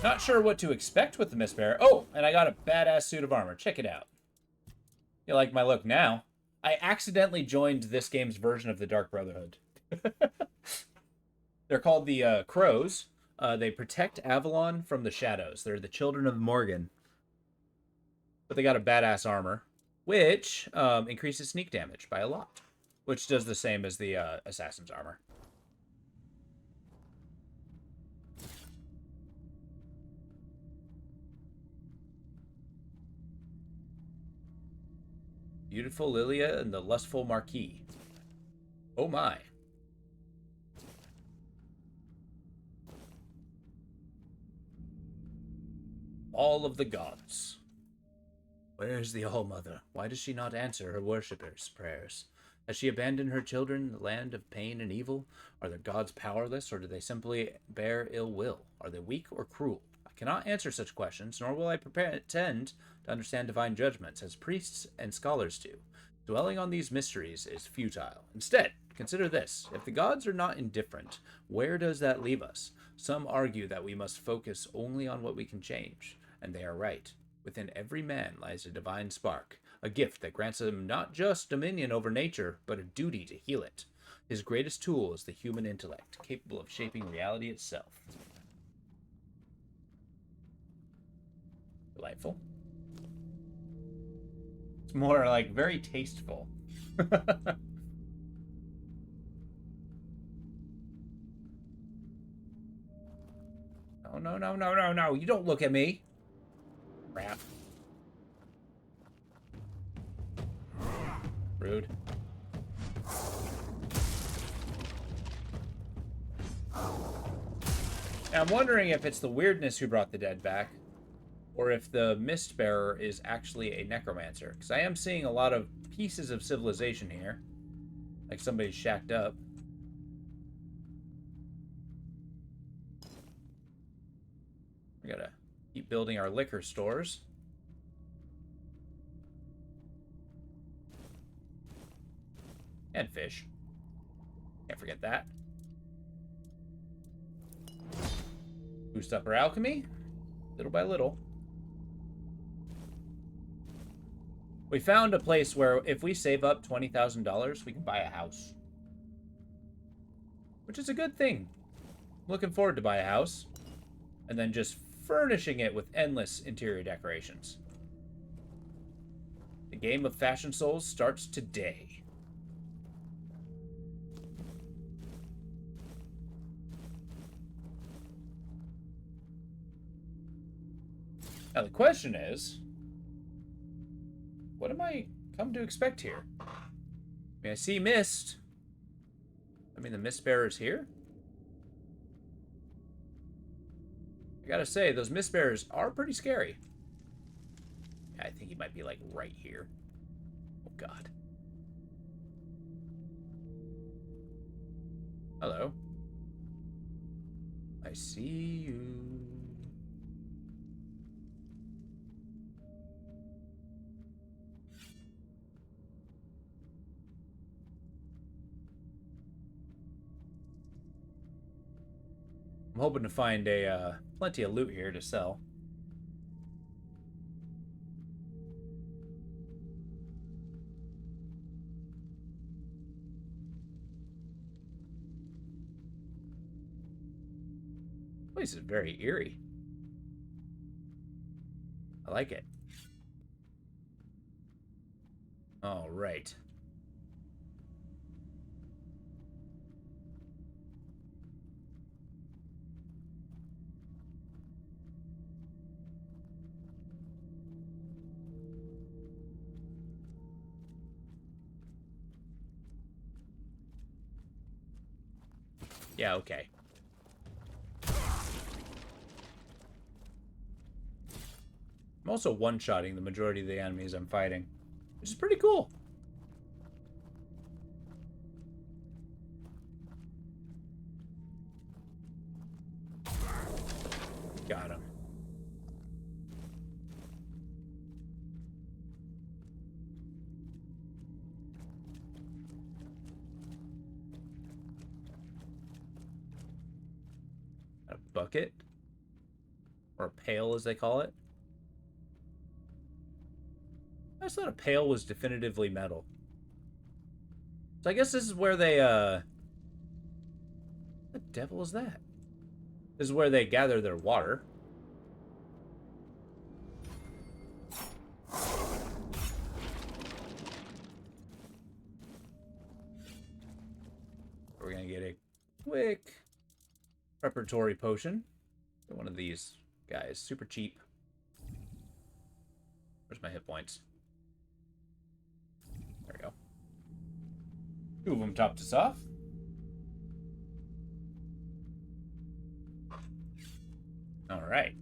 not sure what to expect with the Mistbearer. Oh, and I got a badass suit of armor. Check it out. You like my look now? I accidentally joined this game's version of the Dark Brotherhood. They're called the Crows. They protect Avalon from the shadows. They're the children of Morgan. But they got a badass armor, which increases sneak damage by a lot. Which does the same as the assassin's armor. Beautiful Lilia and the lustful Marquis. Oh my. All of the gods. Where's the All-Mother? Why does she not answer her worshippers' prayers? Has she abandoned her children in the land of pain and evil? Are the gods powerless, or do they simply bear ill will? Are they weak or cruel? I cannot answer such questions, nor will I pretend to understand divine judgments, as priests and scholars do. Dwelling on these mysteries is futile. Instead, consider this. If the gods are not indifferent, where does that leave us? Some argue that we must focus only on what we can change, and they are right. Within every man lies a divine spark, a gift that grants him not just dominion over nature, but a duty to heal it. His greatest tool is the human intellect, capable of shaping reality itself. Delightful. It's more like very tasteful. No, no, no, no, no, no. You don't look at me. Crap. Rude. Now, I'm wondering if it's the weirdness who brought the dead back, or if the Mistbearer is actually a necromancer. Because I am seeing a lot of pieces of civilization here. Like somebody's shacked up. We gotta keep building our liquor stores. And fish. Can't forget that. Boost up our alchemy, little by little. We found a place where if we save up $20,000, we can buy a house. Which is a good thing. Looking forward to buy a house. And then just furnishing it with endless interior decorations. The game of Fashion Souls starts today. Now the question is, what am I come to expect here? I mean, I see mist. I mean, the mist bearer's here. I gotta say, those mist bearers are pretty scary. I think he might be, like, right here. Oh, God. Hello. I see you. I'm hoping to find plenty of loot here to sell. This place is very eerie. I like it. All right. Yeah, okay. I'm also one-shotting the majority of the enemies I'm fighting, which is pretty cool. Got him. A bucket? Or a pail, as they call it. I just thought a pail was definitively metal. So I guess this is where they, What the devil is that? This is where they gather their water. We're gonna get a quick preparatory potion. Get one of these guys, super cheap. Where's my hit points? There we go. Two of them topped us off. All right.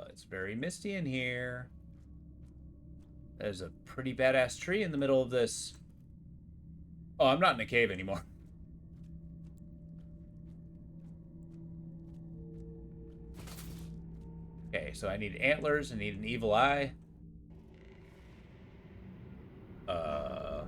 It's very misty in here. There's a pretty badass tree in the middle of this. Oh, I'm not in a cave anymore. Okay, so I need antlers. I need an evil eye. Uh-oh.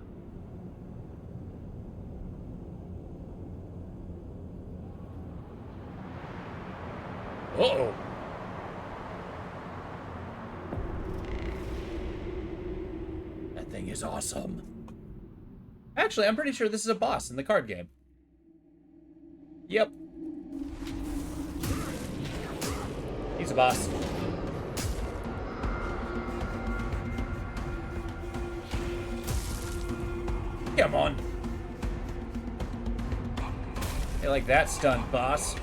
That thing is awesome. Actually, I'm pretty sure this is a boss in the card game. Yep. He's a boss. Come on. You like that stunt, boss?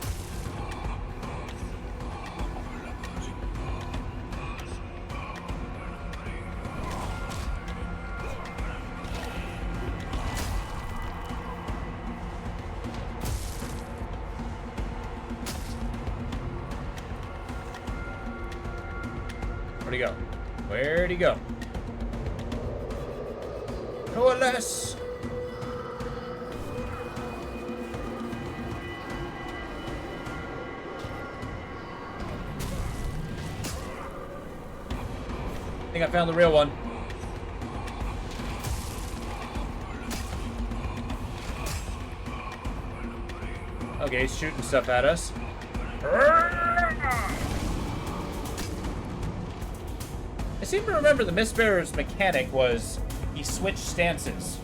Where'd he go? Where'd he go? Coalesce! I think I found the real one. Okay, he's shooting stuff at us. I seem to remember the Mistbearer's mechanic was he switched stances.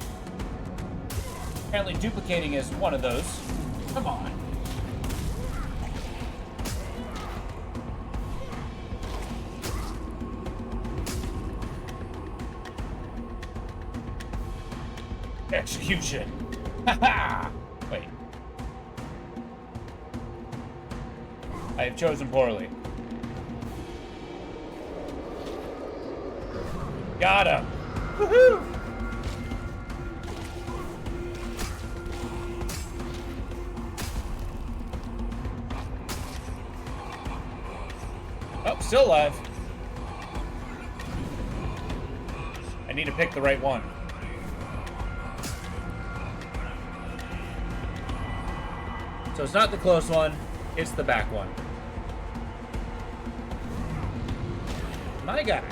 Apparently duplicating is one of those. Come on. Execution. Haha! Wait. I have chosen poorly. Got him! Woohoo! Oh, still alive. I need to pick the right one. So it's not the close one, it's the back one. My guy.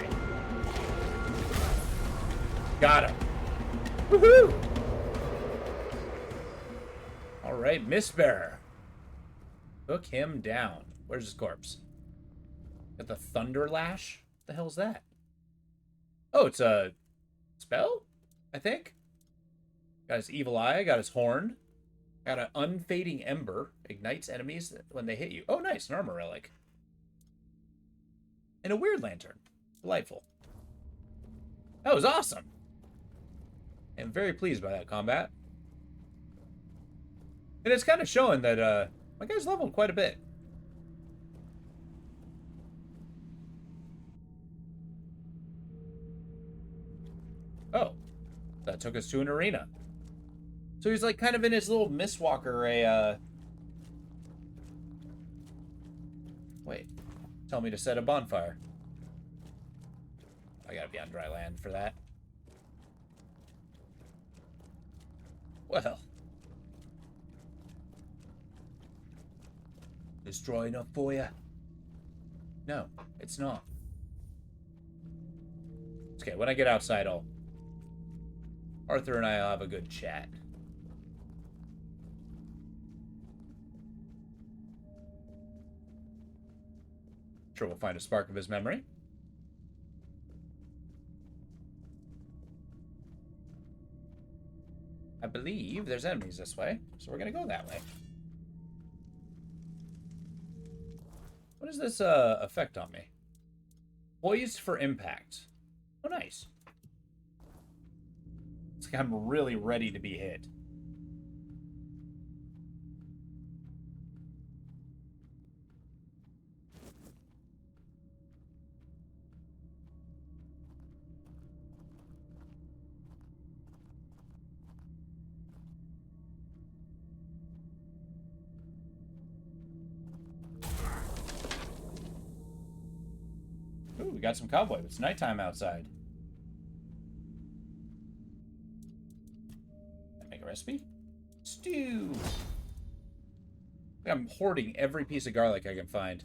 Got him. Woohoo! Alright, Mistbearer. Took him down. Where's his corpse? Got the Thunder Lash? What the hell's that? Oh, it's a spell? I think. Got his evil eye, got his horn. Got an unfading ember. Ignites enemies when they hit you. Oh, nice. An armor relic. And a weird lantern. Delightful. That was awesome. I'm very pleased by that combat. And it's kind of showing that my guy's leveled quite a bit. Oh. That took us to an arena. So he's like kind of in his little Mistwalker, Wait. Tell me to set a bonfire. I gotta be on dry land for that. Well. Is dry enough for you? No, it's not. Okay, when I get outside, Arthur and I will have a good chat. Sure, we'll find a spark of his memory. I believe there's enemies this way, so we're gonna go that way. What does this effect on me? Poised for impact. Oh, nice. It's like I'm really ready to be hit. Ooh, we got some cowboy. It's nighttime outside. Can I make a recipe? Stew. I'm hoarding every piece of garlic I can find.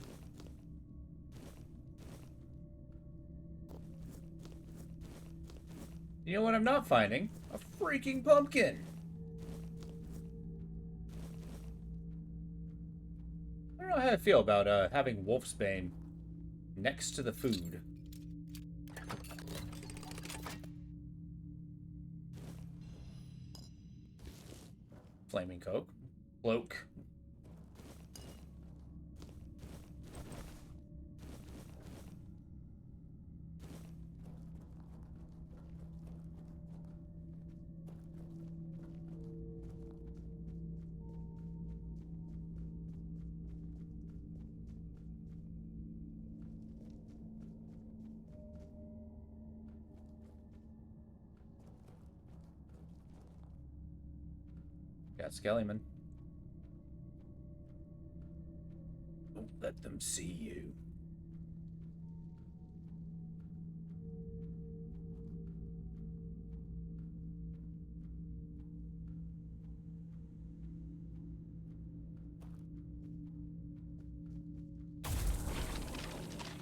You know what I'm not finding? A freaking pumpkin. I don't know how I feel about having Wolfsbane next to the food. Flaming Coke. Cloak. Got Skellyman. Don't let them see you.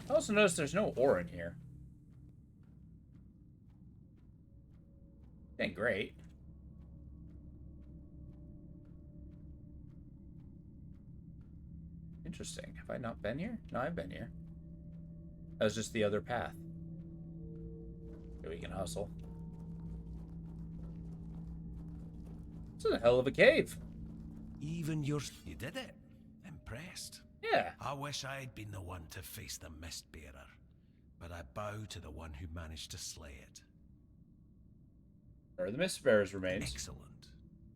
I also noticed there's no ore in here. Ain't great. Interesting. Have I not been here? No, I've been here. That was just the other path. Here we can hustle. This is a hell of a cave. Even you did it. Impressed. Yeah. I wish I'd been the one to face the Mistbearer, but I bow to the one who managed to slay it. Where are the Mistbearer's remains? Excellent.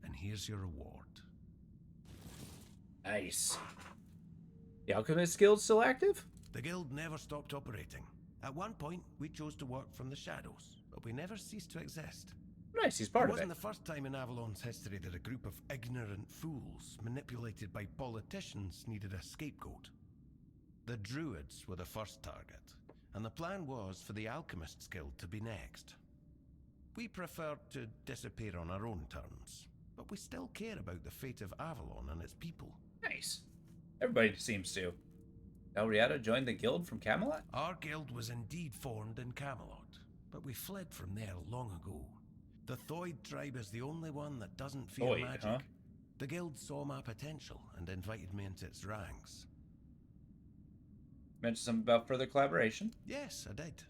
And here's your reward. Nice. The Alchemist Guild still active? The guild never stopped operating. At one point, we chose to work from the shadows, but we never ceased to exist. Nice, he's part It of it. wasn't the first time in Avalon's history that a group of ignorant fools, manipulated by politicians, needed a scapegoat. The Druids were the first target, and the plan was for the Alchemist's Guild to be next. We preferred to disappear on our own terms, but we still care about the fate of Avalon and its people. Nice. Everybody seems to. Elriata joined the guild from Camelot? Our guild was indeed formed in Camelot, but we fled from there long ago. The Thoid tribe is the only one that doesn't fear Thoid, magic. huh? The guild saw my potential and invited me into its ranks. Mentioned something about further collaboration. Yes, I did.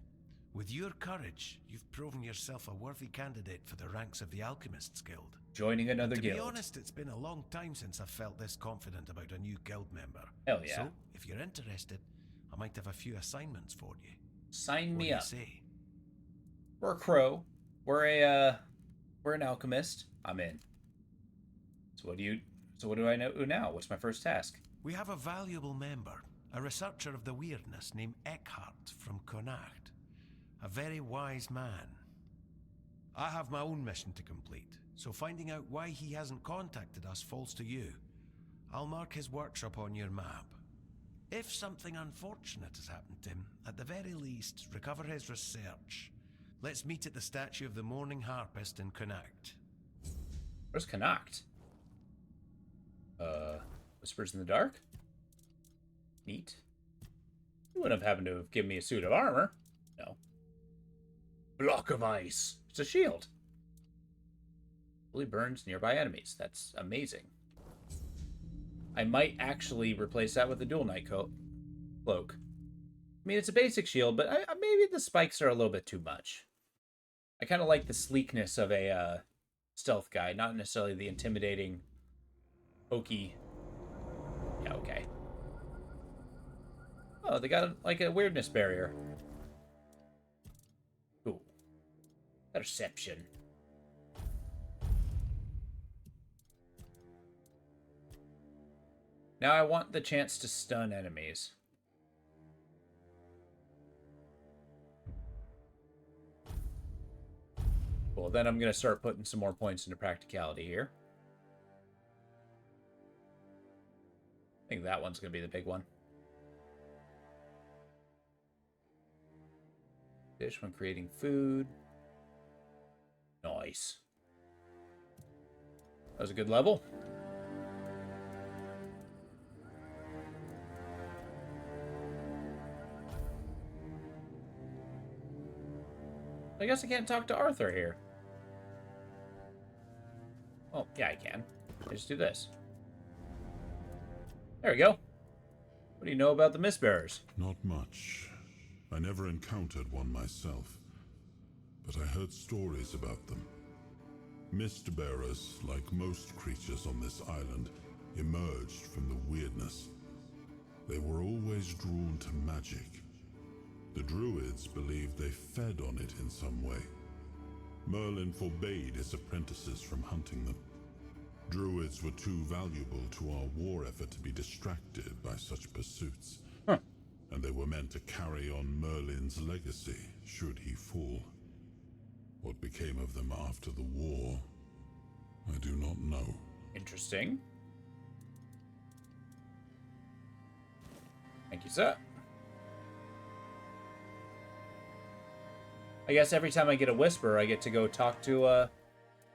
With your courage, you've proven yourself a worthy candidate for the ranks of the Alchemists Guild. Joining another to guild. be honest, it's been a long time since I've felt this confident about a new guild member. Hell yeah. So, if you're interested, I might have a few assignments for you. Sign What me do you up. say? We're a crow. We're an alchemist. I'm in. So what do I know now? What's my first task? We have a valuable member, a researcher of the weirdness named Eckhart from Connacht. A very wise man. I have my own mission to complete, so finding out why he hasn't contacted us falls to you. I'll mark his workshop on your map. If something unfortunate has happened to him, at the very least, recover his research. Let's meet at the statue of the Morning Harpist in Connacht. Where's Connacht? Whispers in the Dark? Neat. You wouldn't have happened to have given me a suit of armor. No. Block of ice. It's a shield. Fully burns nearby enemies. That's amazing. I might actually replace that with a dual knight cloak. I mean, it's a basic shield, but maybe the spikes are a little bit too much. I kind of like the sleekness of a stealth guy, not necessarily the intimidating, hokey. Yeah, okay. Oh, they got like a weirdness barrier. Cool. Perception. Now I want the chance to stun enemies. Well, then I'm going to start putting some more points into practicality here. I think that one's going to be the big one. Dish when creating food. Nice. That was a good level. I guess I can't talk to Arthur here. Oh, yeah, I can. I just do this. There we go. What do you know about the Mistbearers? Not much. I never encountered one myself, but I heard stories about them. Mistbearers, like most creatures on this island, emerged from the weirdness. They were always drawn to magic. The Druids believed they fed on it in some way. Merlin forbade his apprentices from hunting them. Druids were too valuable to our war effort to be distracted by such pursuits. And they were meant to carry on Merlin's legacy, should he fall. What became of them after the war, I do not know. Interesting. Thank you, sir. I guess every time I get a whisper, I get to go talk to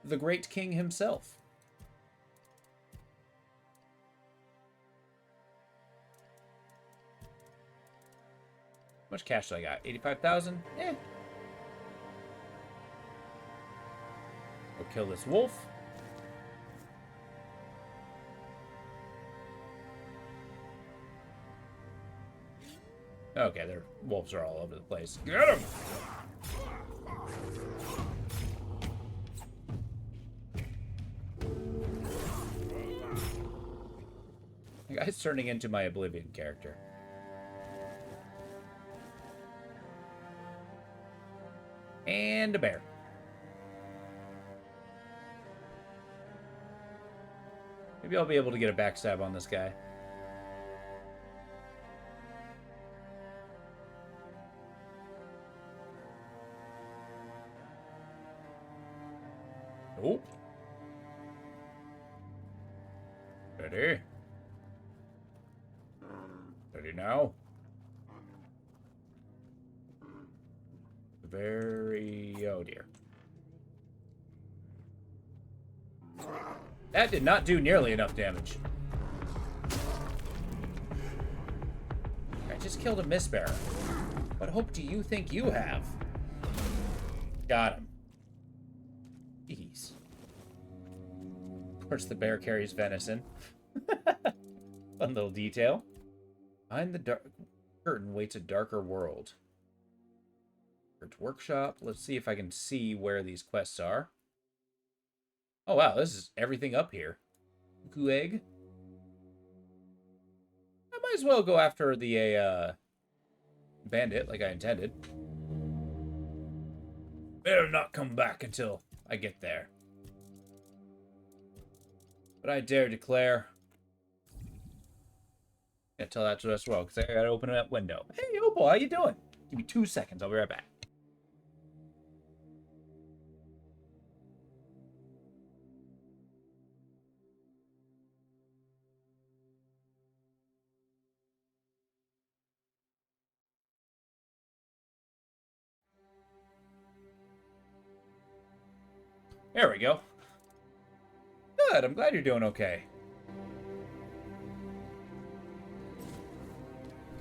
the great king himself. How much cash do I got? 85,000? Eh. Go kill this wolf. Okay, their wolves are all over the place. Get them! The guy's turning into my Oblivion character. And a bear. Maybe I'll be able to get a backstab on this guy. Nope. Ready? Ready now? Oh dear. That did not do nearly enough damage. I just killed a Mistbearer. What hope do you think you have? Got him. Jeez. Of course, the bear carries venison. Fun little detail. Behind the dark curtain waits a darker world. Workshop. Let's see if I can see where these quests are. Oh wow, this is everything up here. Cuckoo egg. I might as well go after the bandit like I intended. Better not come back until I get there. But I dare declare. Yeah, tell that to us well, because I gotta open that window. Hey, Opal, how you doing? Give me 2 seconds, I'll be right back. There we go. Good, I'm glad you're doing okay.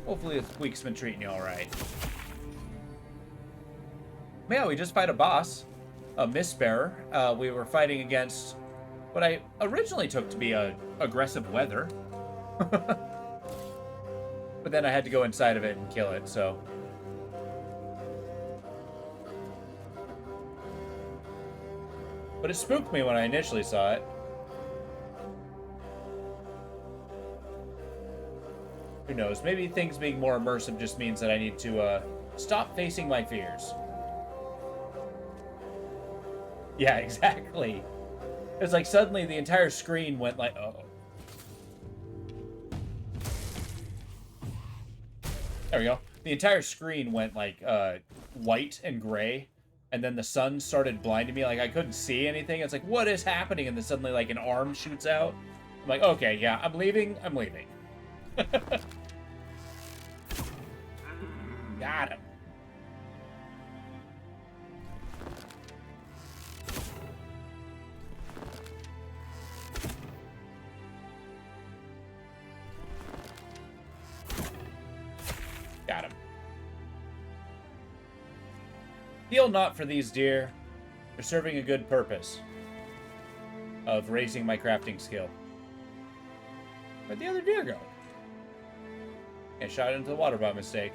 Hopefully this week's been treating you alright. Yeah, we just fight a boss. A Mistbearer. We were fighting against what I originally took to be a aggressive weather. But then I had to go inside of it and kill it, so... But it spooked me when I initially saw it. Who knows? Maybe things being more immersive just means that I need to stop facing my fears. Yeah, exactly. It's like suddenly the entire screen went like, oh. There we go. The entire screen went like white and gray. And then the sun started blinding me, like I couldn't see anything. It's like, what is happening? And then suddenly, like, an arm shoots out. I'm like, okay, yeah, I'm leaving. I'm leaving. Got him. Got him. Feel not for these deer. They're serving a good purpose of raising my crafting skill. Where'd the other deer go? I shot into the water by mistake.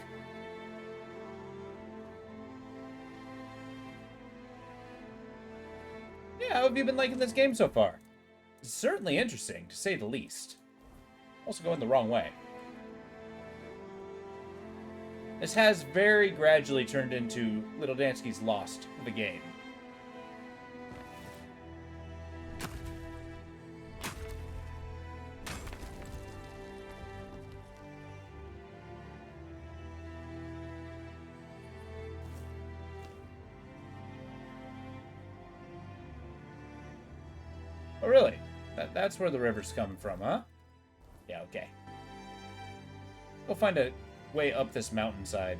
Yeah, how have you been liking this game so far? It's certainly interesting, to say the least. Also going the wrong way. This has very gradually turned into Little Dansky's Lost, the game. Oh, really? That's where the river's coming from, huh? Yeah, okay. Go find a way up this mountainside.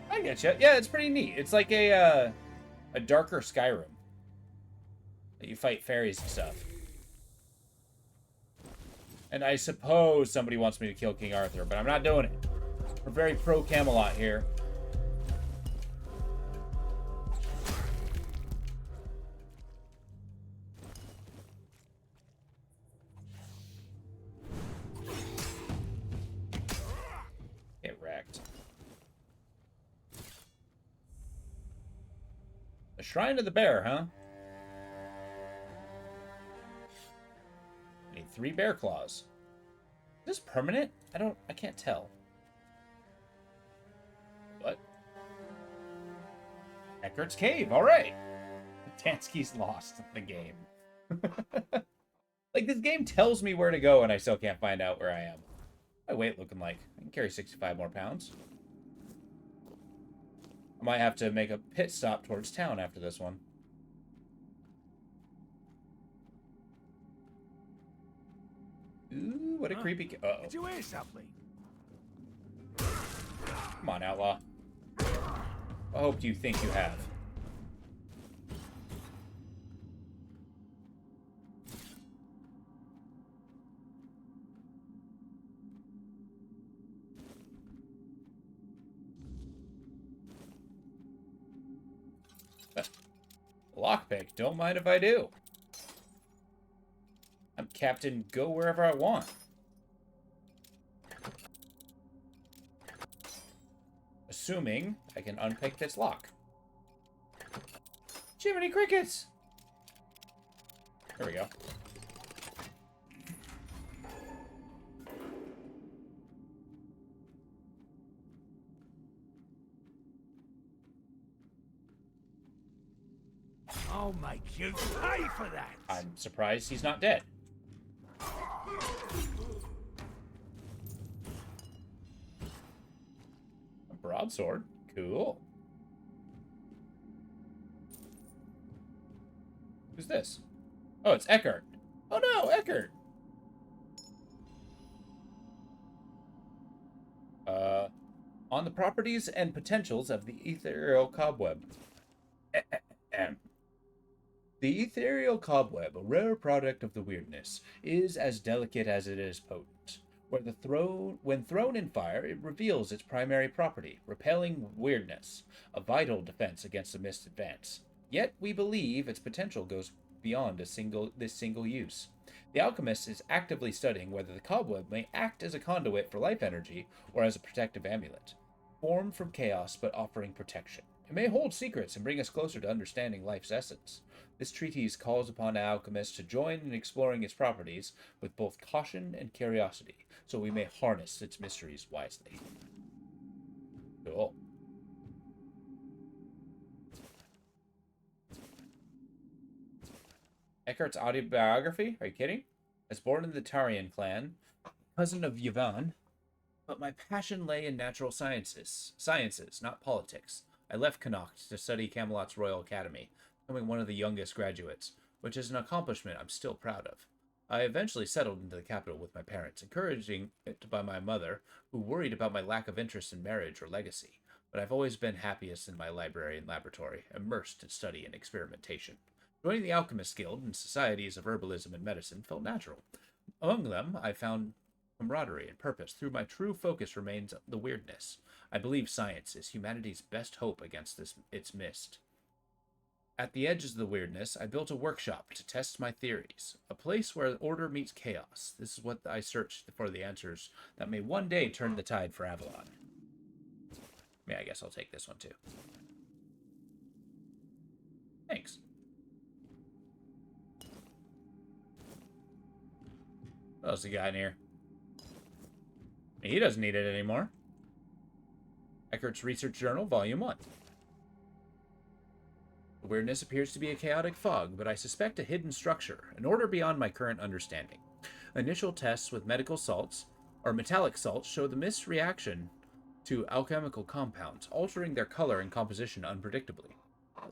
I get you. Yeah, it's pretty neat. It's like a darker Skyrim. That you fight fairies and stuff. And I suppose somebody wants me to kill King Arthur, but I'm not doing it. We're very pro Camelot here. Shrine of the Bear, huh? Need 3 bear claws. Is this permanent? I can't tell. What? Eckert's Cave, alright. Tansky's lost the game. Like, this game tells me where to go and I still can't find out where I am. My weight looking like? I can carry 65 more pounds. I might have to make a pit stop towards town after this one. Ooh, what a creepy... Uh-oh. Did you hear something? Come on, outlaw. I hope you think you have. Lockpick, don't mind if I do. I'm Captain Go Wherever I Want. Assuming I can unpick this lock. Jiminy Crickets! There we go. I'll make you pay for that! I'm surprised he's not dead. A broadsword. Cool. Who's this? Oh, it's Eckert. Oh no, Eckert! On the properties and potentials of the ethereal cobweb. The ethereal cobweb, a rare product of the weirdness, is as delicate as it is potent. When thrown in fire, it reveals its primary property, repelling weirdness, a vital defense against the mist advance. Yet we believe its potential goes beyond this single use. The alchemist is actively studying whether the cobweb may act as a conduit for life energy or as a protective amulet, formed from chaos but offering protection. It may hold secrets and bring us closer to understanding life's essence. This treatise calls upon the alchemist to join in exploring its properties with both caution and curiosity, so we may harness its mysteries wisely. Cool. Eckert's autobiography? Are you kidding? I was born in the Tarian clan, cousin of Yvonne, but my passion lay in natural sciences, not politics. I left Connacht to study Camelot's Royal Academy, becoming one of the youngest graduates, which is an accomplishment I'm still proud of. I eventually settled into the capital with my parents, encouraging it by my mother, who worried about my lack of interest in marriage or legacy, but I've always been happiest in my library and laboratory, immersed in study and experimentation. Joining the Alchemist Guild and societies of herbalism and medicine felt natural. Among them, I found camaraderie and purpose. Through my true focus remains the weirdness. I believe science is humanity's best hope against its mist. At the edges of the weirdness, I built a workshop to test my theories, a place where order meets chaos. This is what I searched for, the answers that may one day turn the tide for Avalon. Yeah, I guess I'll take this one too. Thanks. What else he got in here? He doesn't need it anymore. Eckert's Research Journal, Volume 1. The weirdness appears to be a chaotic fog, but I suspect a hidden structure, an order beyond my current understanding. Initial tests with medical salts, or metallic salts, show the mist's reaction to alchemical compounds, altering their color and composition unpredictably.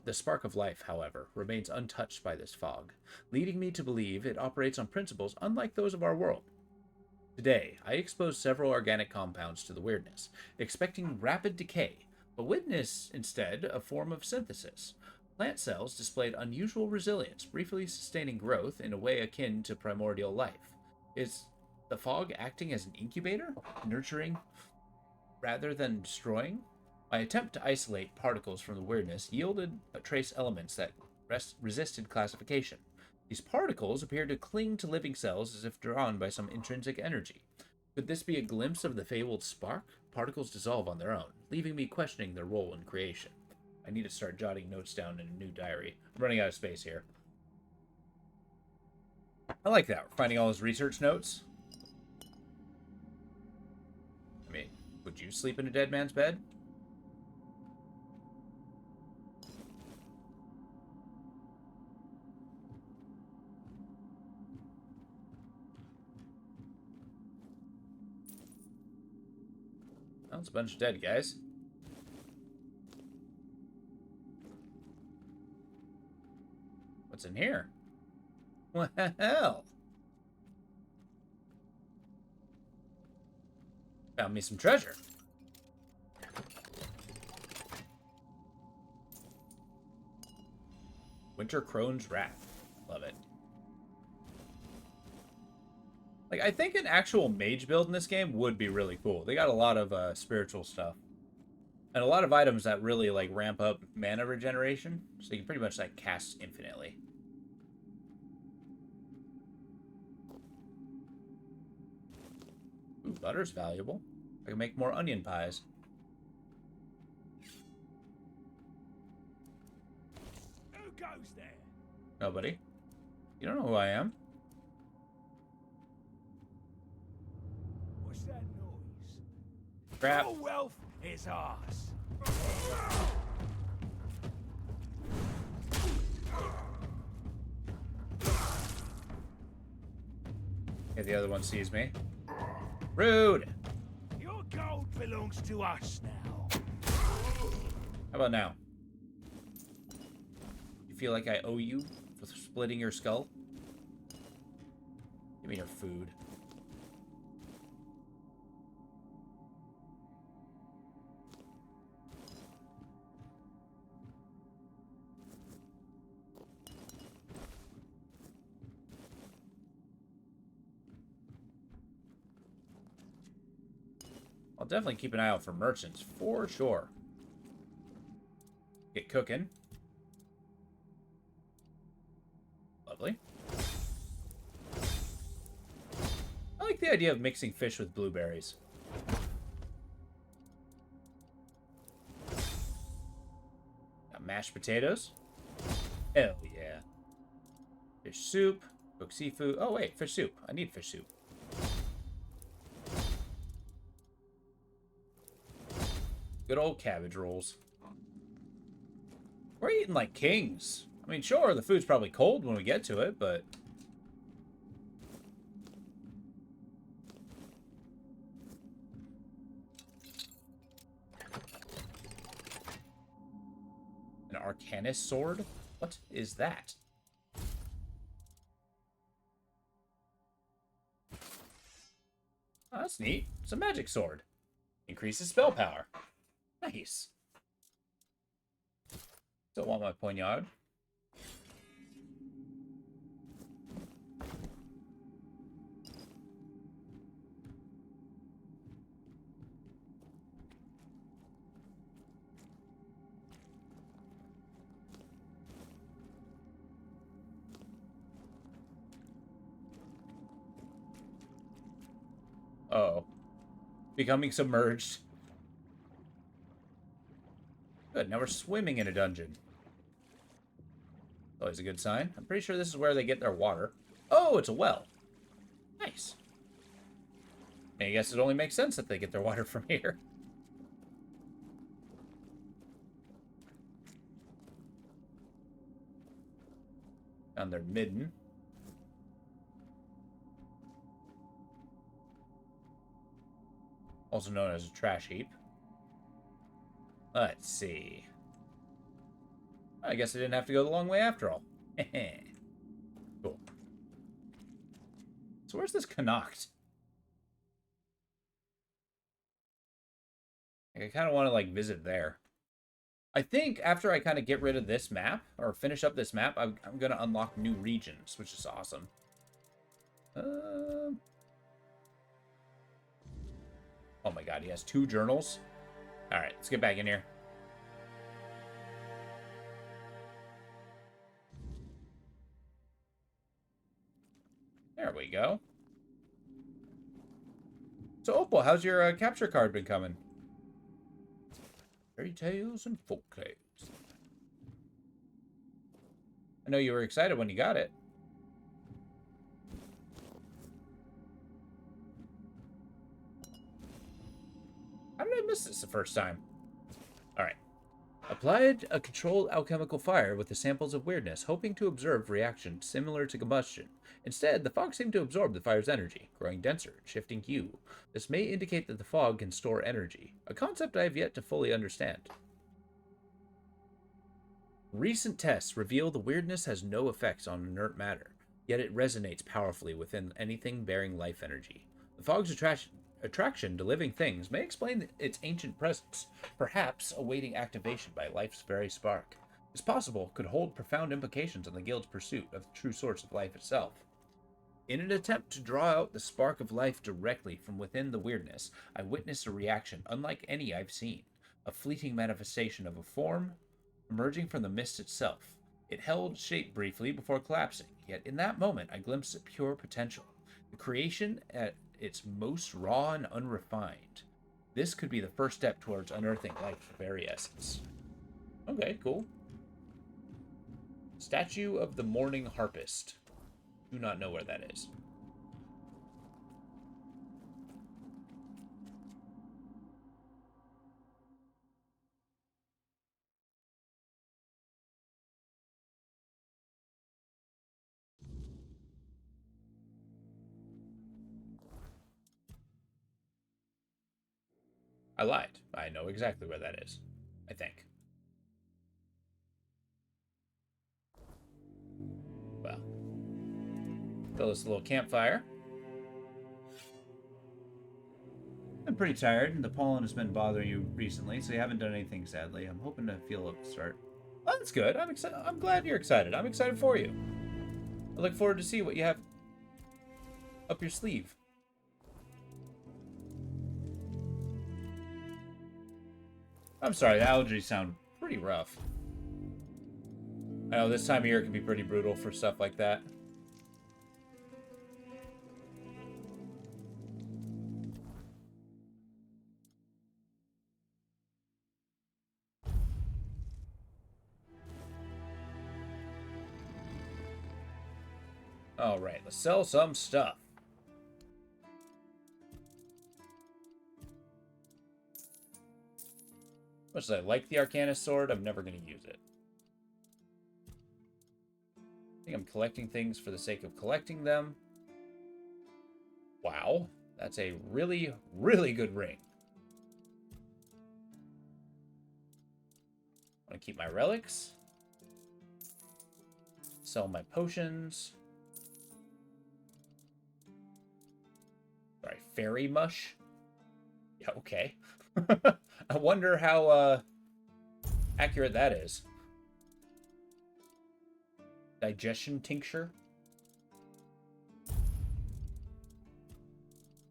The spark of life, however, remains untouched by this fog, leading me to believe it operates on principles unlike those of our world. Today, I exposed several organic compounds to the weirdness, expecting rapid decay, but witnessed instead a form of synthesis. Plant cells displayed unusual resilience, briefly sustaining growth in a way akin to primordial life. Is the fog acting as an incubator, nurturing rather than destroying? My attempt to isolate particles from the weirdness yielded trace elements that resisted classification. These particles appeared to cling to living cells as if drawn by some intrinsic energy. Could this be a glimpse of the fabled spark? Particles dissolve on their own, leaving me questioning their role in creation. I need to start jotting notes down in a new diary. I'm running out of space here. I like that. We're finding all his research notes. I mean, would you sleep in a dead man's bed? Well, it's a bunch of dead guys. What's in here? What the hell? Found me some treasure. Winter Crone's Wrath. Love it. Like, I think an actual mage build in this game would be really cool. They got a lot of spiritual stuff. And a lot of items that really, like, ramp up mana regeneration. So you can pretty much, like, cast infinitely. Ooh, butter's valuable. I can make more onion pies. Who goes there? Nobody. You don't know who I am. What's that noise? Crap. Your wealth is ours. Okay, the other one sees me. Rude! Your gold belongs to us now. How about now? You feel like I owe you for splitting your skull? Give me your food. I'll definitely keep an eye out for merchants, for sure. Get cooking. Lovely. I like the idea of mixing fish with blueberries. Got mashed potatoes. Hell yeah. Fish soup. Cooked seafood. Oh wait, fish soup. I need fish soup. Good old cabbage rolls. We're eating like kings. I mean, sure, the food's probably cold when we get to it, but... An Arcanist sword? What is that? Oh, that's neat. It's a magic sword. Increases spell power. Nice. Still want my poignard. Uh-oh. Becoming submerged. Good, now we're swimming in a dungeon. Always a good sign. I'm pretty sure this is where they get their water. Oh, it's a well. Nice. I guess it only makes sense that they get their water from here. Found their midden. Also known as a trash heap. Let's see. I guess I didn't have to go the long way after all. Cool. So where's this Connacht? I kind of want to, like, visit there. I think after I kind of get rid of this map, or finish up this map, I'm going to unlock new regions, which is awesome. Oh my god, he has 2 journals? Alright, let's get back in here. There we go. So, Opal, how's your capture card been coming? Fairy tales and folk tales. I know you were excited when you got it. How did I miss this the first time? Alright. Applied a controlled alchemical fire with the samples of weirdness, hoping to observe reactions similar to combustion. Instead, the fog seemed to absorb the fire's energy, growing denser, shifting hue. This may indicate that the fog can store energy, a concept I have yet to fully understand. Recent tests reveal the weirdness has no effects on inert matter, yet it resonates powerfully within anything bearing life energy. The fog's attraction to living things may explain its ancient presence, perhaps awaiting activation by life's very spark. It's possible could hold profound implications on the guild's pursuit of the true source of life itself. In an attempt to draw out the spark of life directly from within the weirdness, I witnessed a reaction unlike any I've seen, a fleeting manifestation of a form emerging from the mist itself. It held shape briefly before collapsing, yet in that moment I glimpsed at pure potential, the creation at its most raw and unrefined. This could be the first step towards unearthing life's very essence. Okay, cool. Statue of the Morning Harpist. Do not know where that is. I lied. I know exactly where that is. I think. Well. Fill this little campfire. I'm pretty tired, and the pollen has been bothering you recently, so you haven't done anything, sadly. I'm hoping to feel up to start. Oh, that's good. I'm excited. I'm glad you're excited. I'm excited for you. I look forward to see what you have up your sleeve. I'm sorry, the allergies sound pretty rough. I know this time of year can be pretty brutal for stuff like that. Alright, let's sell some stuff. Much as I like the Arcanist sword, I'm never going to use it. I think I'm collecting things for the sake of collecting them. Wow, that's a really, really good ring. I want to keep my relics. Sell my potions. Sorry, fairy mush? Yeah, okay. I wonder how accurate that is. Digestion tincture.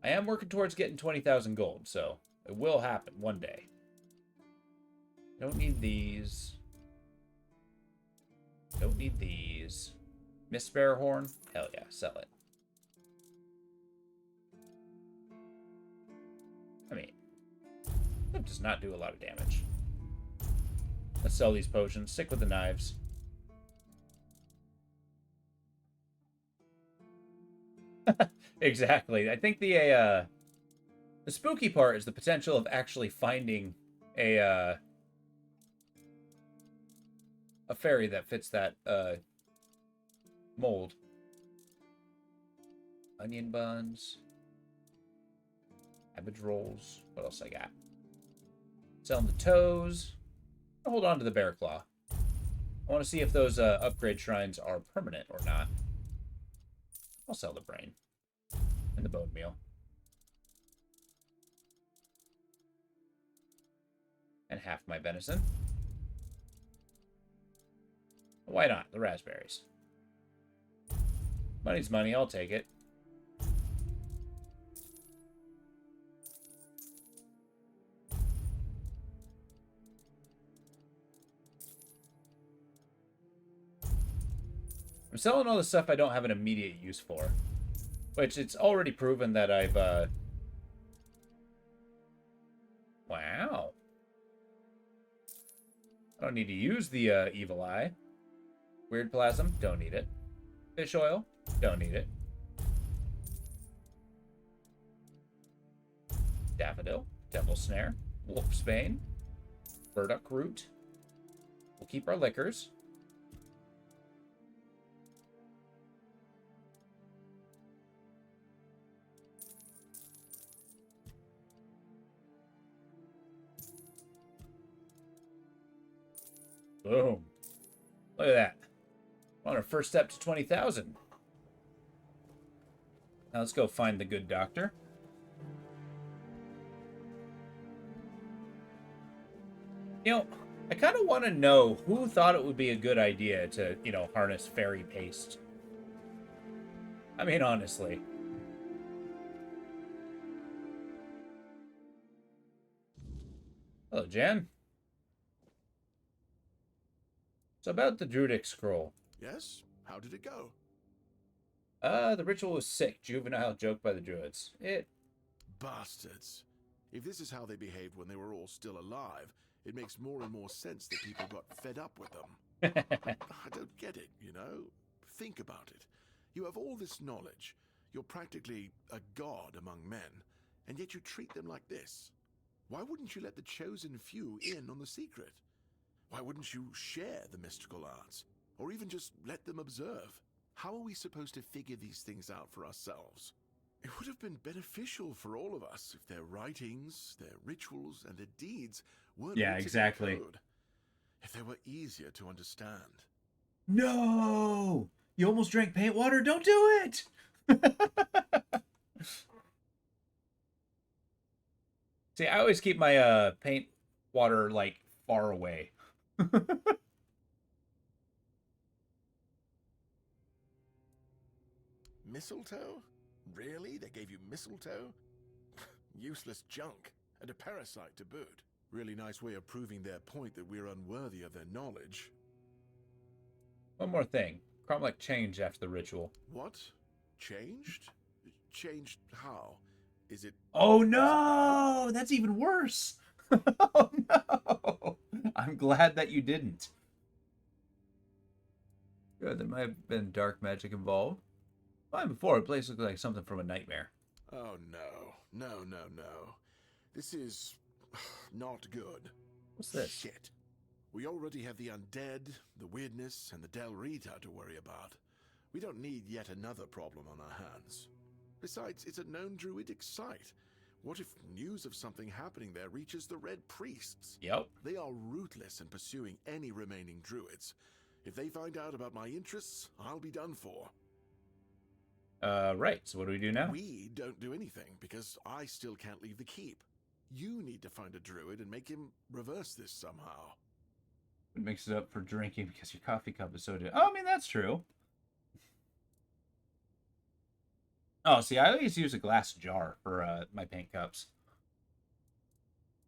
I am working towards getting 20,000 gold, so it will happen one day. Don't need these. Don't need these. Mistbearer horn? Hell yeah, sell it. I mean, it does not do a lot of damage. Let's sell these potions. Stick with the knives. Exactly. I think the spooky part is the potential of actually finding a fairy that fits that mold. Onion buns. Cabbage rolls. What else I got? Selling the toes. I'll hold on to the bear claw. I want to see if those upgrade shrines are permanent or not. I'll sell the brain. And the bone meal. And half my venison. Why not? The raspberries. Money's money, I'll take it. I'm selling all the stuff I don't have an immediate use for. Which, it's already proven that I've, Wow. I don't need to use the, evil eye. Weird plasm, don't need it. Fish oil, don't need it. Daffodil, devil snare, wolf's bane, burdock root. We'll keep our liquors. Boom. Look at that. We're on our first step to 20,000. Now let's go find the good doctor. You know, I kind of want to know who thought it would be a good idea to, you know, harness fairy paste. I mean, honestly. Hello, Jan. So about the Druidic Scroll. Yes? How did it go? The ritual was sick. Juvenile joke by the Druids. Bastards. If this is how they behaved when they were all still alive, it makes more and more sense that people got fed up with them. I don't get it, you know? Think about it. You have all this knowledge. You're practically a god among men, and yet you treat them like this. Why wouldn't you let the chosen few in on the secret? Why wouldn't you share the mystical arts? Or even just let them observe? How are we supposed to figure these things out for ourselves? It would have been beneficial for all of us if their writings, their rituals, and their deeds weren't Yeah, written in exactly. code. If they were easier to understand. No! You almost drank paint water? Don't do it! See, I always keep my paint water, like, far away. Mistletoe? Really? They gave you mistletoe? Useless junk. And a parasite to boot. Really nice way of proving their point that we're unworthy of their knowledge. One more thing. Cromlech changed after the ritual. What? Changed? Changed how? Is it... Oh no! That's even worse! Oh no! I'm glad that you didn't. Good, there might have been dark magic involved. Fine before, the place looked like something from a nightmare. Oh no. No. This is... not good. What's this? Shit. We already have the undead, the weirdness, and the Del Rita to worry about. We don't need yet another problem on our hands. Besides, it's a known druidic site. What if news of something happening there reaches the Red Priests? Yep. They are ruthless in pursuing any remaining druids. If they find out about my interests, I'll be done for. Right. So what do we do now? We don't do anything, because I still can't leave the keep. You need to find a druid and make him reverse this somehow. It mixes it up for drinking because your coffee cup is so... Oh, I mean, that's true. Oh, see, I always use a glass jar for my paint cups.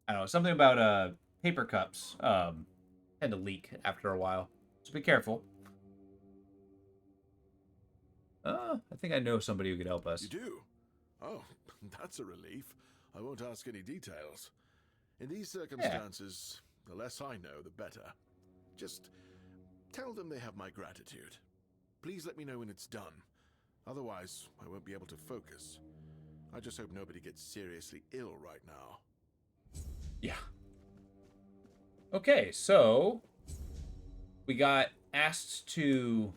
I don't know, something about paper cups tend to leak after a while. So be careful. I think I know somebody who could help us. You do? Oh, that's a relief. I won't ask any details. In these circumstances, the less I know, the better. Just tell them they have my gratitude. Please let me know when it's done. Otherwise, I won't be able to focus. I just hope nobody gets seriously ill right now. Yeah. Okay, so we got asked to...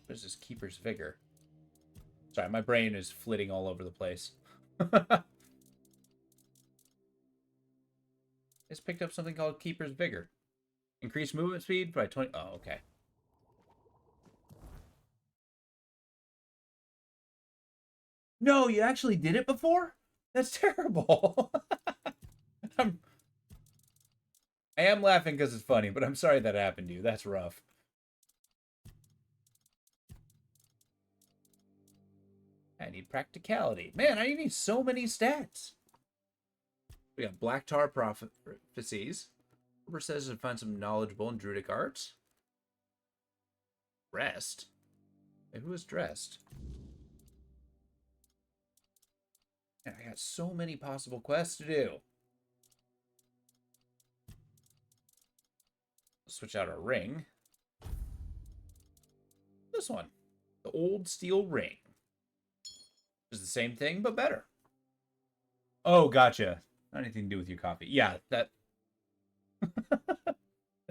What is this? Keeper's Vigor. Sorry, my brain is flitting all over the place. Just picked up something called Keeper's Vigor. Increase movement speed by 20... Oh, okay. No, you actually did it before? That's terrible. I am laughing because it's funny, but I'm sorry that happened to you. That's rough. I need practicality. Man, I need so many stats. We got Black Tar Prophecies. Robert says to find some knowledgeable in druidic arts. Rest? Wait, who is dressed? Man, I got so many possible quests to do. Switch out our ring. This one. The old steel ring. It's the same thing, but better. Oh, gotcha. Not anything to do with your coffee. Yeah, that... that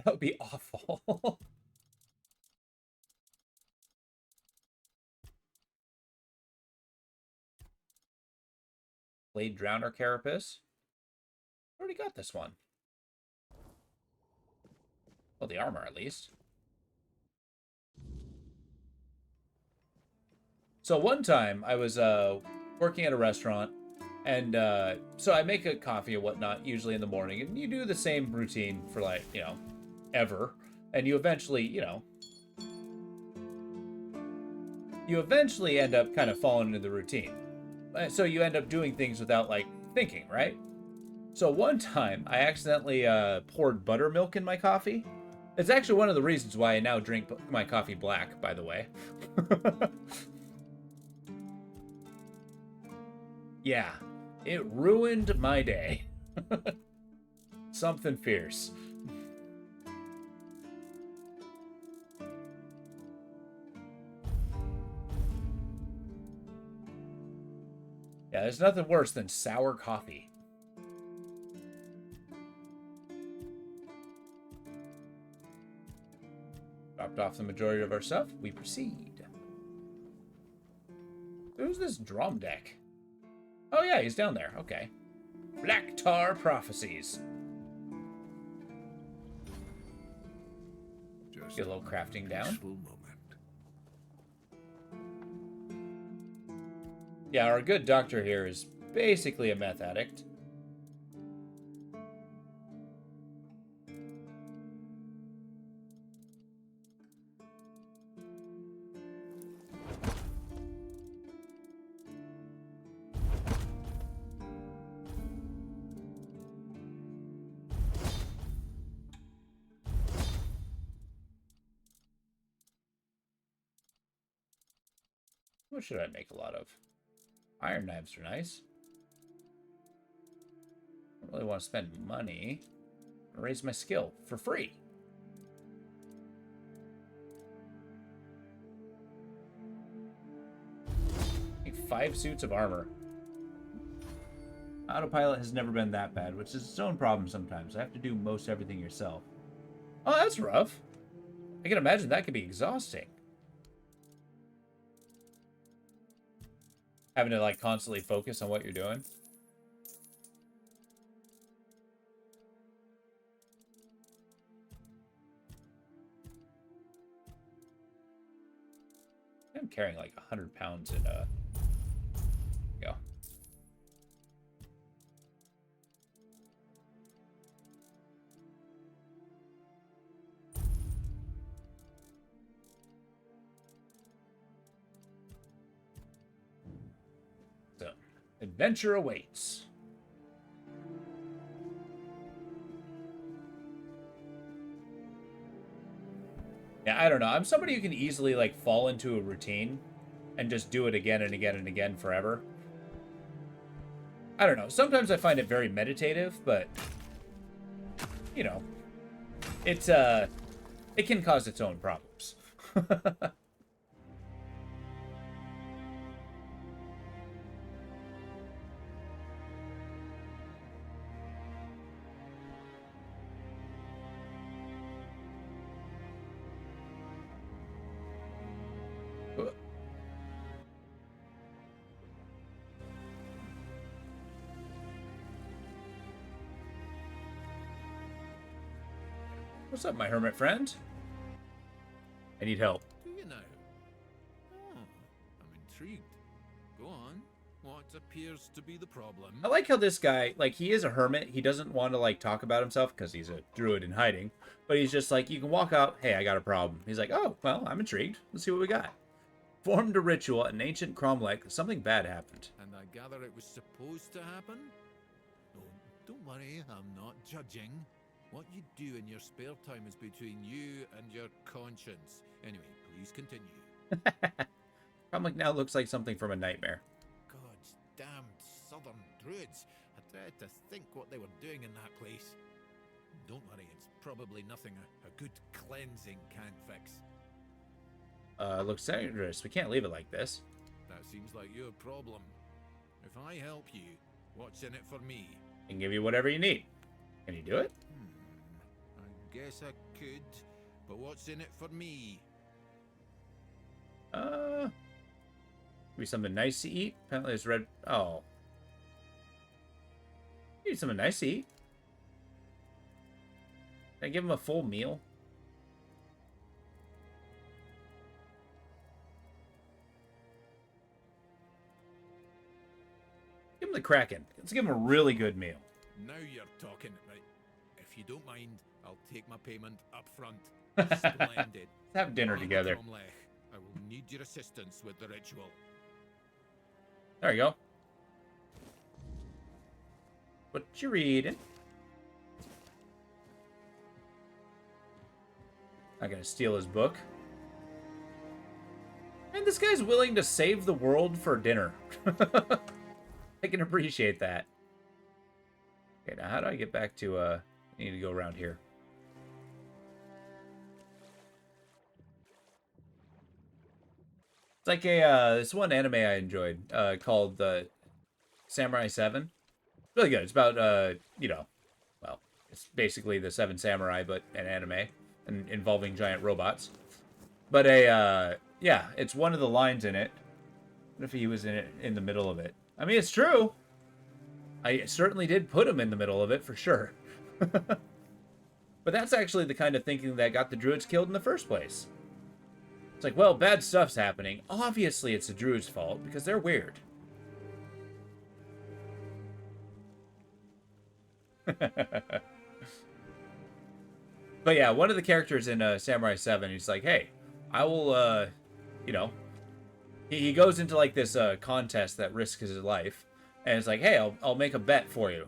would be awful. Blade drowned our carapace. Already got this one. Well, the armor, at least. So one time, I was working at a restaurant, and so I make a coffee and whatnot, usually in the morning, and you do the same routine for, like, you know, ever, and you eventually, you know, end up kind of falling into the routine. So you end up doing things without, like, thinking, right? So one time, I accidentally poured buttermilk in my coffee. It's actually one of the reasons why I now drink my coffee black, by the way. Yeah, it ruined my day. Something fierce. Yeah, there's nothing worse than sour coffee. Dropped off the majority of our stuff. We proceed. Who's this drum deck? Oh yeah, he's down there. Okay. Black Tar Prophecies. Just get a little crafting down. Yeah, our good doctor here is basically a meth addict. What should I make a lot of? Iron knives are nice. I don't really want to spend money. I'll raise my skill for free. I need 5 suits of armor. Autopilot has never been that bad, which is its own problem sometimes. I have to do most everything yourself. Oh, that's rough. I can imagine that could be exhausting. Having to, like, constantly focus on what you're doing. I'm carrying like 100 pounds in go. So, adventure awaits. Yeah, I don't know. I'm somebody who can easily, like, fall into a routine and just do it again and again and again forever. I don't know. Sometimes I find it very meditative, but, you know, it's, it can cause its own problems. What's up, my hermit friend? I need help. Do you know? Oh, I'm intrigued. Go on. What appears to be the problem? I like how this guy, like, he is a hermit. He doesn't want to, like, talk about himself because he's a druid in hiding. But he's just like, you can walk out, hey, I got a problem. He's like, oh, well, I'm intrigued. Let's see what we got. Formed a ritual at an ancient Cromlech. Something bad happened. And I gather it was supposed to happen? Oh, don't worry, I'm not judging. What you do in your spare time is between you and your conscience. Anyway, please continue. Cromlech now looks like something from a nightmare. God's damned southern druids. I dread to think what they were doing in that place. Don't worry, it's probably nothing a good cleansing can't fix. Looks dangerous. We can't leave it like this. That seems like your problem. If I help you, what's in it for me? I can give you whatever you need. Can you do it? I guess I could, but what's in it for me? Maybe something nice to eat. Apparently it's red. Oh. You need something nice to eat. Can I give him a full meal? Give him the Kraken. Let's give him a really good meal. Now you're talking. Right. If you don't mind, I'll take my payment up front. Splendid. Let's have dinner together. I will need your assistance with the ritual. There you go. What you reading? Not gonna steal his book. And this guy's willing to save the world for dinner. I can appreciate that. Okay, now how do I get back to, I need to go around here. It's like a, this one anime I enjoyed, called, Samurai 7. Really good. It's about, you know, well, it's basically the Seven Samurai, but an anime, and involving giant robots. But yeah, it's one of the lines in it. What if he was in it, in the middle of it? I mean, it's true. I certainly did put him in the middle of it, for sure. But that's actually the kind of thinking that got the druids killed in the first place. It's like, well, bad stuff's happening. Obviously, it's the druids' fault, because they're weird. But yeah, one of the characters in Samurai 7, he's like, hey, I will, you know, he goes into like this contest that risks his life, and it's like, hey, I'll make a bet for you,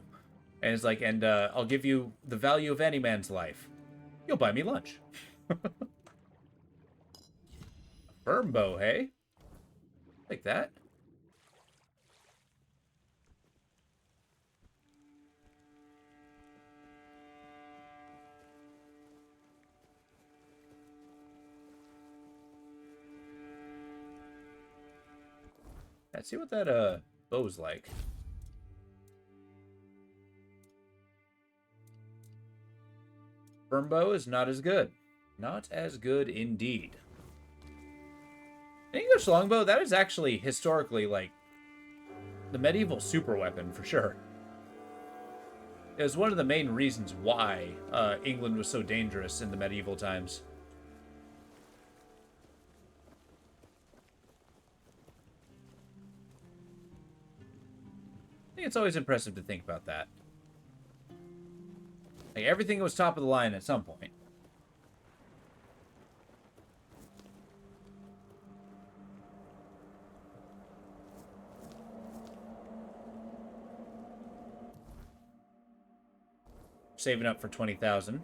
and it's like, and I'll give you the value of any man's life. You'll buy me lunch. Firm bow, hey? Like that. Let's see what that bow's like. Firm bow is not as good. Not as good indeed. An English longbow, that is actually historically like the medieval super weapon for sure. It was one of the main reasons why England was so dangerous in the medieval times. I think it's always impressive to think about that. Like, everything was top of the line at some point. Saving up for 20,000.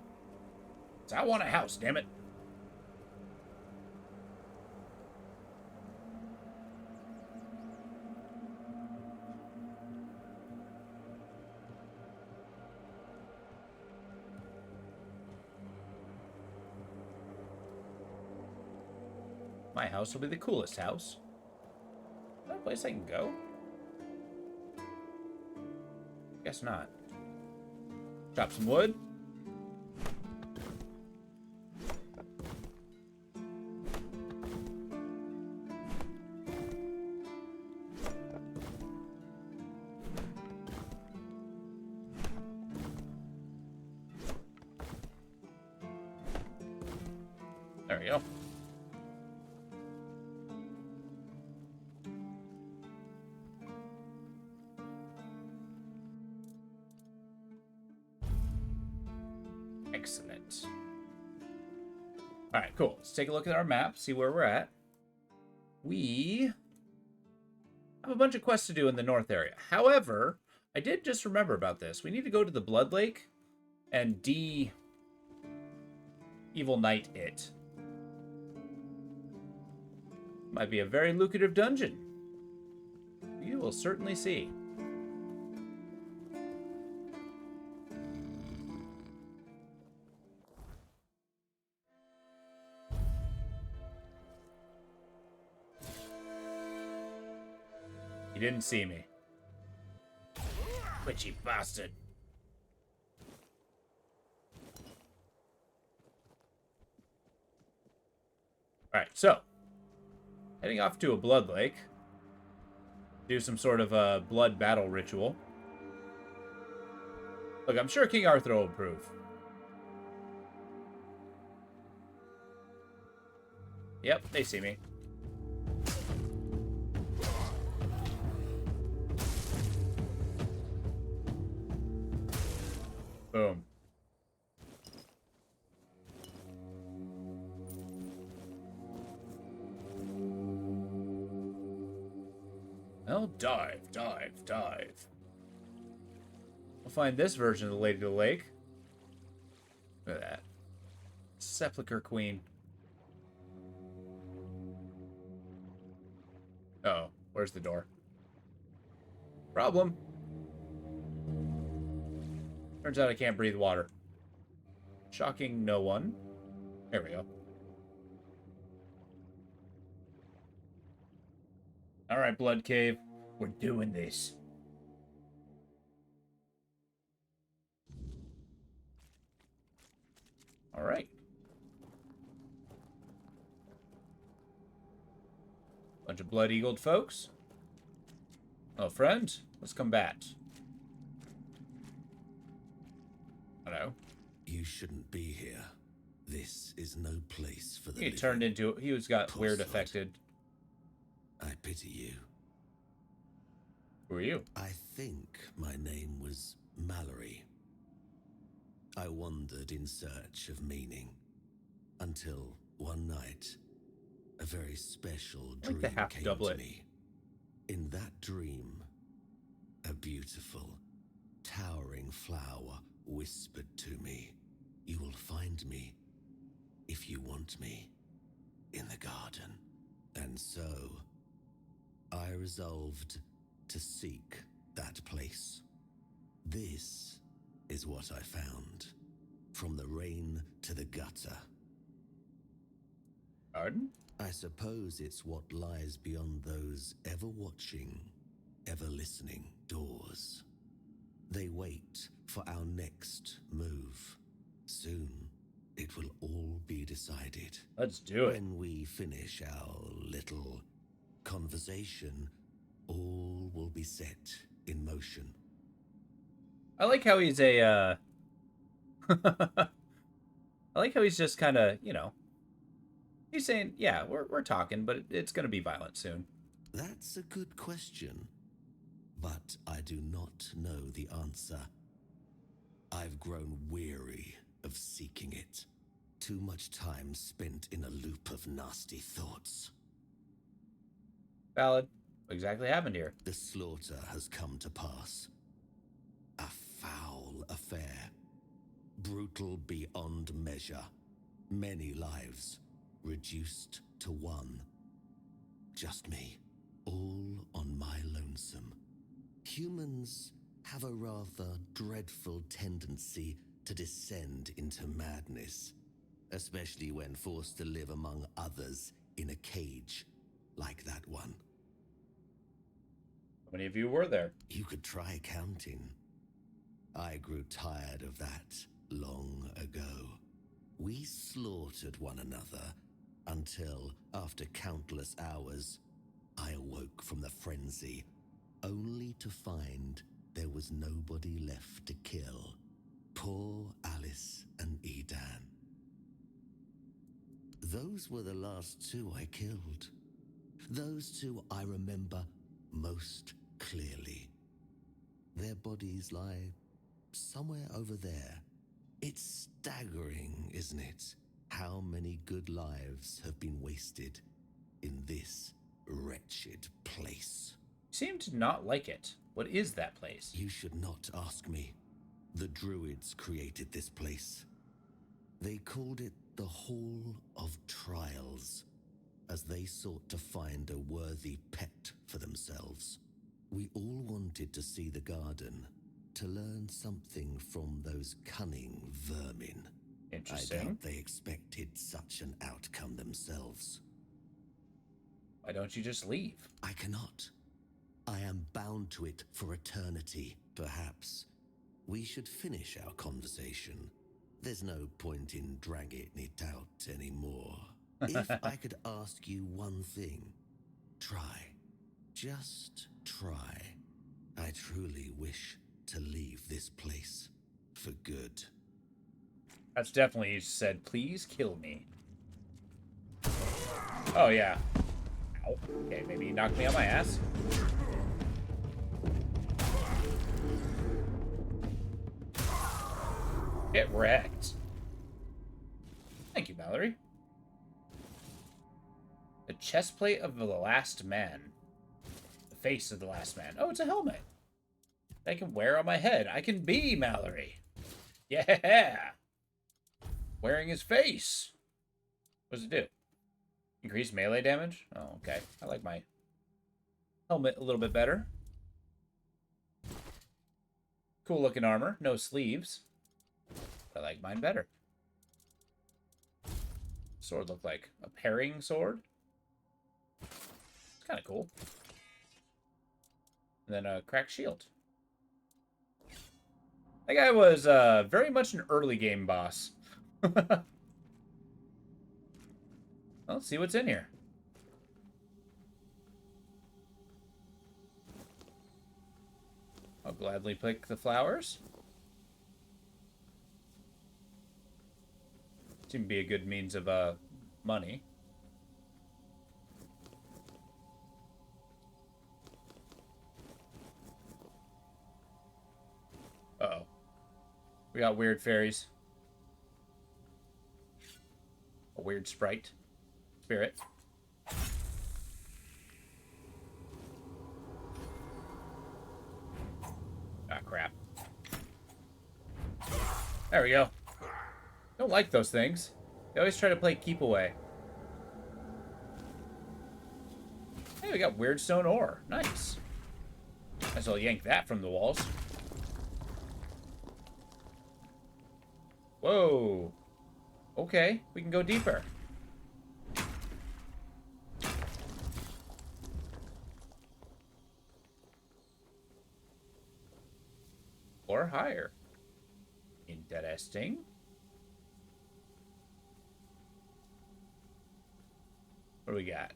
So I want a house, damn it. My house will be the coolest house. Is that a place I can go? Guess not. Chop some wood. There we go. Excellent. All right, cool. Let's take a look at our map, see where we're at. We have a bunch of quests to do in the north area. However, I did just remember about this. We need to go to the Blood Lake and Evil Knight it. Might be a very lucrative dungeon. You will certainly see. He didn't see me. Witchy bastard. Alright, so. Heading off to a blood lake. Do some sort of a blood battle ritual. Look, I'm sure King Arthur will approve. Yep, they see me. Boom. Well, dive. We'll find this version of the Lady of the Lake. Look at that. Sepulchre Queen. Oh, where's the door? Problem. Turns out I can't breathe water. Shocking no one. There we go. Alright, Blood Cave. We're doing this. Alright. Bunch of blood-eagled folks. Oh, friend, let's combat. Hello. You shouldn't be here. This is no place for the He living. turned into... He was got weird affected. I pity you. Who are you? I think my name was Mallory. I wandered in search of meaning. Until one night, a very special dream came to me. In that dream, a beautiful, towering flower whispered to me, "You will find me, if you want me, in the garden." And so, I resolved to seek that place. This is what I found. From the rain to the gutter. Garden? I suppose it's what lies beyond those ever watching, ever listening doors. They wait for our next move. Soon, it will all be decided. Let's do it. When we finish our little conversation, all will be set in motion. I like how he's a, I like how he's just kind of, you know, he's saying, yeah, we're talking, but it's going to be violent soon. That's a good question, but I do not know the answer. I've grown weary of seeking it. Too much time spent in a loop of nasty thoughts. Valid. What exactly happened here? The slaughter has come to pass. A foul affair. Brutal beyond measure. Many lives reduced to one. Just me. All on my lonesome. Humans have a rather dreadful tendency to descend into madness, especially when forced to live among others in a cage like that one. How many of you were there? You could try counting. I grew tired of that long ago. We slaughtered one another until, after countless hours, I awoke from the frenzy, only to find there was nobody left to kill. Poor Alice and Edan. Those were the last two I killed. Those two I remember most clearly. Their bodies lie somewhere over there. It's staggering, isn't it? How many good lives have been wasted in this wretched place. You seem to not like it. What is that place? You should not ask me. The Druids created this place. They called it the Hall of Trials, as they sought to find a worthy pet for themselves. We all wanted to see the garden, to learn something from those cunning vermin. Interesting. I doubt they expected such an outcome themselves. Why don't you just leave? I cannot. I am bound to it for eternity. Perhaps we should finish our conversation. There's no point in dragging it out anymore. If I could ask you one thing, try. Just try. I truly wish to leave this place for good. That's definitely said, please kill me. Oh, yeah. Ow. Okay, maybe he knocked me on my ass. Get wrecked. Thank you, Mallory. The chest plate of the last man. The face of the last man. Oh, it's a helmet. I can wear on my head. I can be Mallory. Yeah. Wearing his face. What does it do? Increase melee damage? Oh, okay. I like my helmet a little bit better. Cool looking armor. No sleeves. I like mine better. Sword looked like a parrying sword. It's kind of cool. And then a cracked shield. That guy was very much an early game boss. Well, let's see what's in here. I'll gladly pick the flowers. Seem to be a good means of money. Uh-oh. We got weird fairies. A weird sprite. Spirit. Ah, crap. There we go. Don't like those things. They always try to play keep away. Hey, we got weird stone ore. Nice. Might as well yank that from the walls. Whoa. Okay, we can go deeper. Or higher. Interesting. What do we got?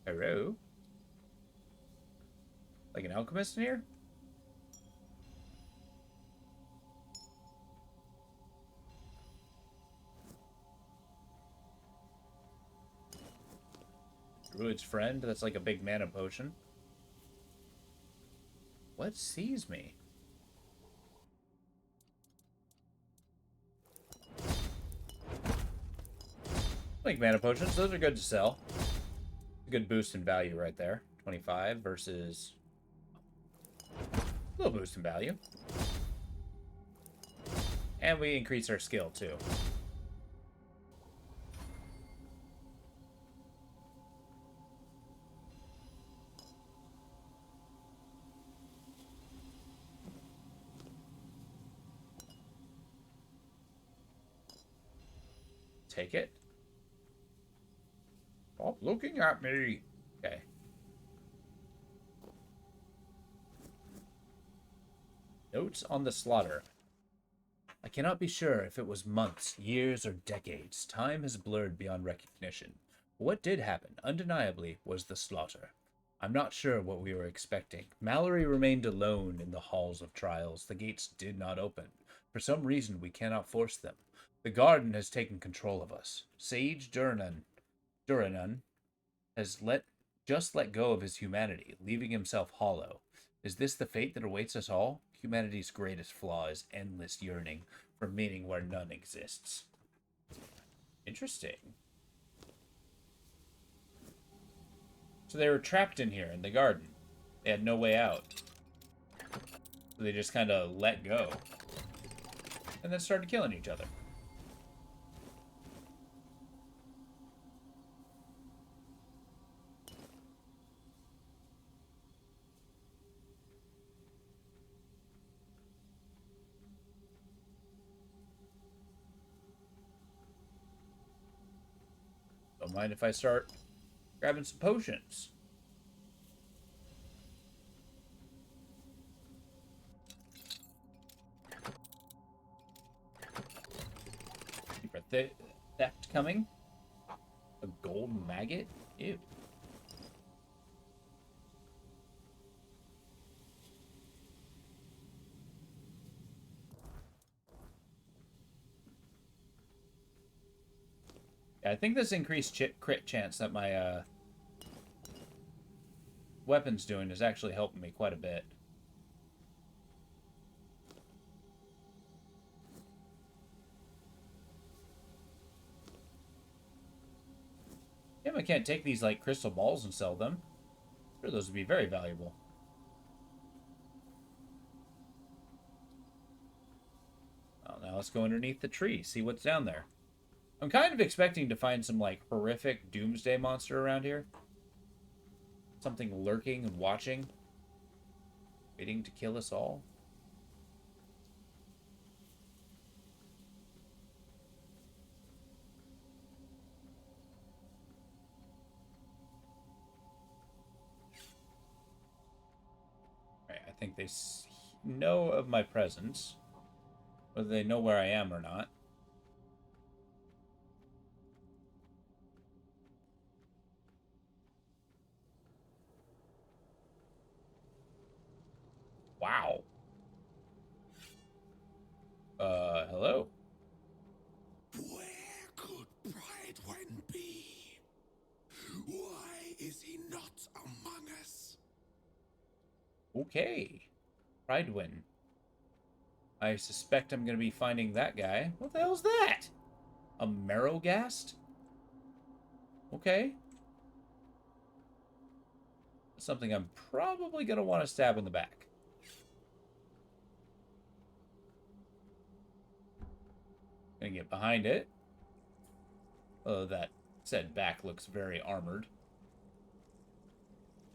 Hello? Like an alchemist in here? Druid's friend? That's like a big mana potion. What sees me? Like mana potions, those are good to sell. A good boost in value right there. 25 versus a little boost in value. And we increase our skill too. Take it. Stop looking at me. Okay. Notes on the slaughter. I cannot be sure if it was months, years, or decades. Time has blurred beyond recognition. What did happen, undeniably, was the slaughter. I'm not sure what we were expecting. Mallory remained alone in the halls of trials. The gates did not open. For some reason, we cannot force them. The garden has taken control of us. Sage Duranan has just let go of his humanity, leaving himself hollow. Is this the fate that awaits us all? Humanity's greatest flaw is endless yearning for meaning where none exists. Interesting. So they were trapped in here in the garden. They had no way out. So they just kind of let go. And then started killing each other. Don't mind if I start grabbing some potions. theft coming. A gold maggot? Ew. Yeah, I think this increased crit chance that my weapon's doing is actually helping me quite a bit. Damn, I can't take these, like, crystal balls and sell them. I'm sure those would be very valuable. Well, now let's go underneath the tree, see what's down there. I'm kind of expecting to find some, like, horrific doomsday monster around here. Something lurking and watching. Waiting to kill us all. Alright, I think they know of my presence. Whether they know where I am or not. Wow. Hello? Where could Bridewin be? Why is he not among us? Okay. Bridewin. I suspect I'm going to be finding that guy. What the hell's that? A Marrowghast? Okay. Something I'm probably going to want to stab in the back. Gonna get behind it. Oh, that said back looks very armored.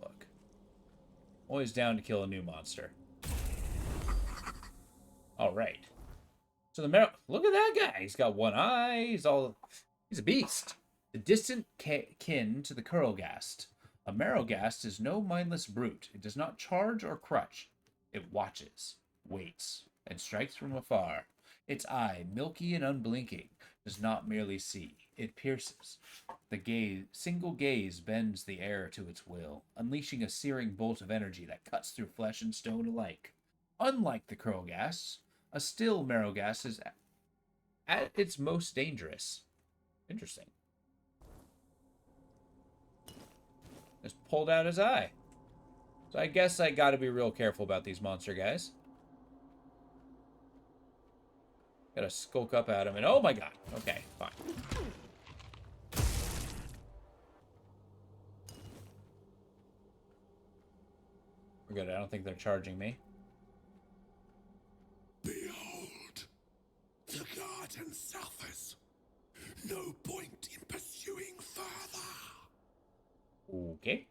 Look. Always down to kill a new monster. Alright. So the look at that guy. He's got one eye. He's a beast. The distant kin to the Kurlghast. A Marrowghast is no mindless brute. It does not charge or crutch. It watches, waits, and strikes from afar. Its eye, milky and unblinking, does not merely see. It pierces. The single gaze bends the air to its will, unleashing a searing bolt of energy that cuts through flesh and stone alike. Unlike the Kurlghasts, a still Marrowghast is at its most dangerous. Interesting. Just pulled out his eye. So I guess I gotta be real careful about these monster guys. Gotta skulk up at him and oh my god. Okay, fine. We're good. I don't think they're charging me. Behold, the garden suffers. No point in pursuing further. Okay.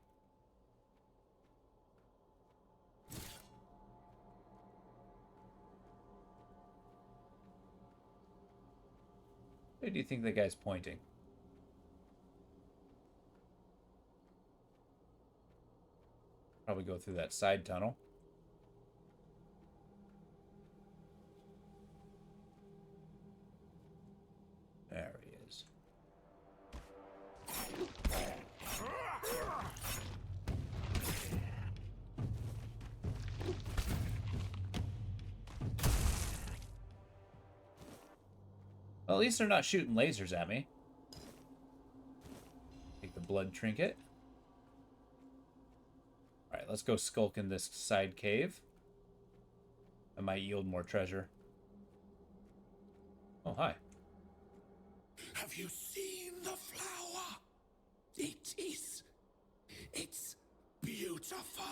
Where do you think the guy's pointing? Probably go through that side tunnel. There he is. Well, at least they're not shooting lasers at me. Take the blood trinket. Alright, let's go skulk in this side cave. I might yield more treasure. Oh, hi. Have you seen the flower? It's beautiful.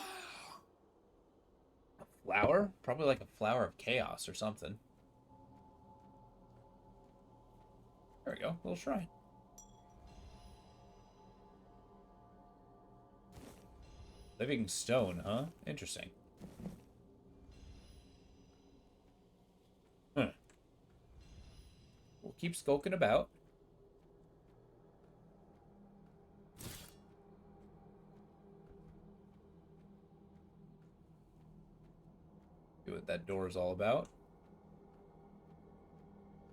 A flower? Probably like a flower of chaos or something. There we go, little shrine. Living stone, huh? Interesting. We'll keep skulking about. See what that door is all about.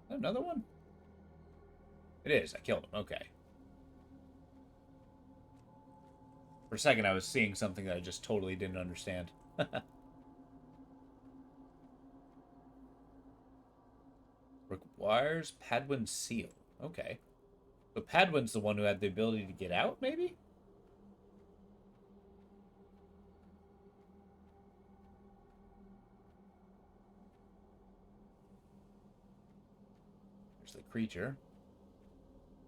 Another one? It is. I killed him. Okay. For a second, I was seeing something that I just totally didn't understand. Requires Padwin's seal. Okay. So Padwin's the one who had the ability to get out, maybe? There's the creature.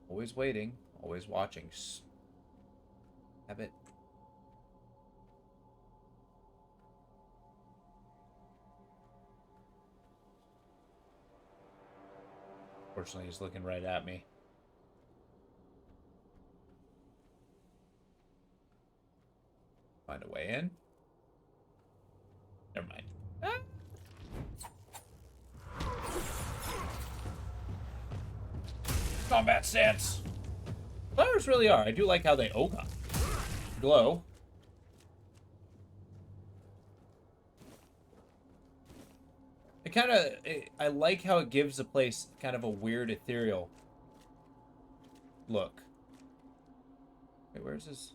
Always waiting. Always watching. Have it. Fortunately, he's looking right at me. Find a way in. Never mind. Ah! Combat stance. Flowers really are. I do like how they glow. I like how it gives the place kind of a weird ethereal look. Wait, where's his...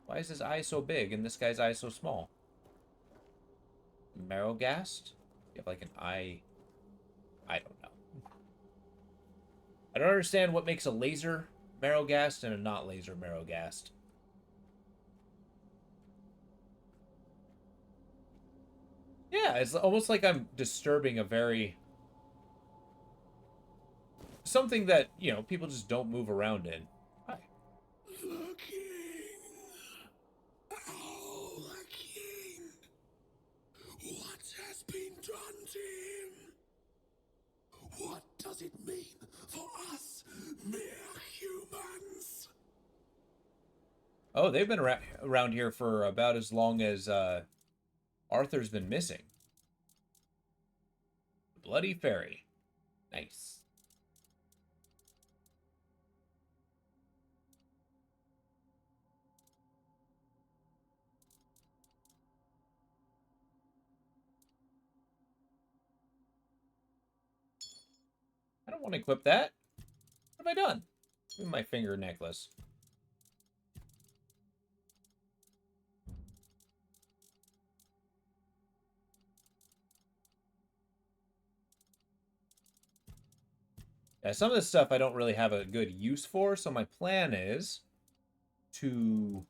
Why is his eye so big and this guy's eye so small? Marrowghast? You have like an eye... I don't know. I don't understand what makes a laser Marrowghast and a not laser Marrowghast. Yeah, it's almost like I'm disturbing a very... something that, you know, people just don't move around in. Hi. The king. Oh, the king. What has been done to him? What does it mean for us mere humans? Oh, they've been around here for about as long as Arthur's been missing. Bloody Fairy. Nice. I don't want to equip that. What have I done? With my finger necklace. Yeah, some of this stuff I don't really have a good use for, so my plan is to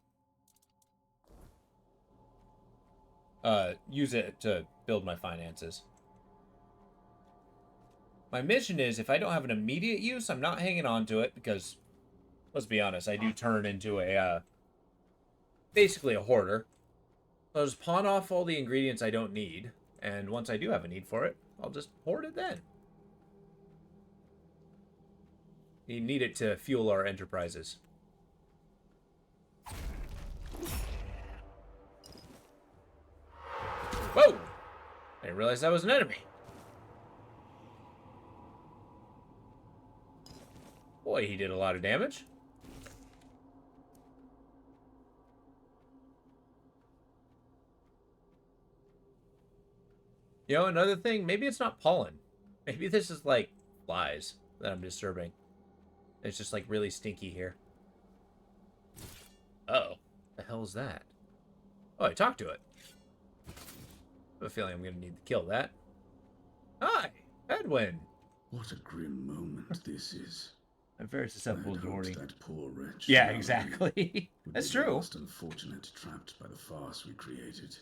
use it to build my finances. My mission is, if I don't have an immediate use, I'm not hanging on to it, because, let's be honest, I do turn into a, basically a hoarder. So I'll just pawn off all the ingredients I don't need, and once I do have a need for it, I'll just hoard it then. You need it to fuel our enterprises. Whoa! I didn't realize that was an enemy. Boy, he did a lot of damage. You know, another thing, maybe it's not pollen. Maybe this is like flies that I'm disturbing. It's just like really stinky here. Uh-oh. The hell is that? Oh, I talked to it. I have a feeling I'm gonna need to kill that. Hi, Edwin. What a grim moment this is. I'm very susceptible to hoarding. That poor wretch. Yeah, exactly. That's true. Most unfortunate, trapped by the farce we created.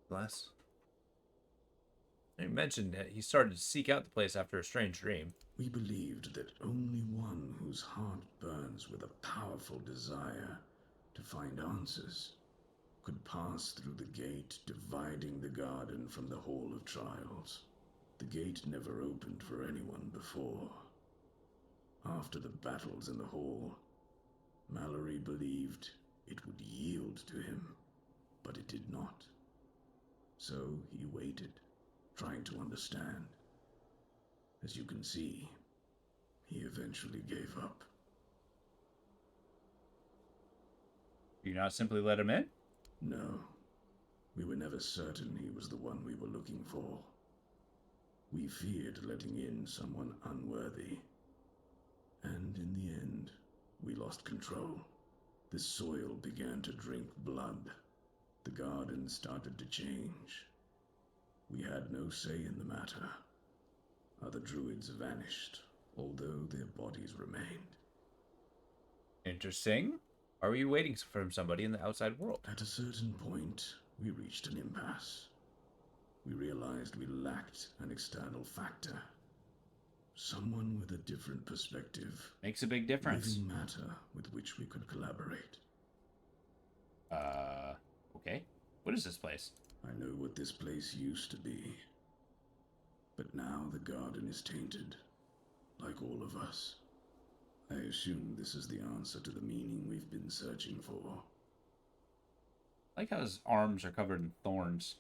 Bless. He mentioned that he started to seek out the place after a strange dream. We believed that only one whose heart burns with a powerful desire to find answers could pass through the gate dividing the garden from the Hall of Trials. The gate never opened for anyone before. After the battles in the hall, Mallory believed it would yield to him, but it did not. So he waited, trying to understand. As you can see, he eventually gave up. You not simply let him in? No. We were never certain he was the one we were looking for. We feared letting in someone unworthy. And in the end, we lost control. The soil began to drink blood. The garden started to change. We had no say in the matter. Other druids vanished, although their bodies remained. Interesting. Are we waiting for somebody in the outside world? At a certain point, we reached an impasse. We realized we lacked an external factor. Someone with a different perspective. Makes a big difference. Living matter with which we could collaborate. Okay. What is this place? I know what this place used to be. But now the garden is tainted, like all of us. I assume this is the answer to the meaning we've been searching for. I like how his arms are covered in thorns.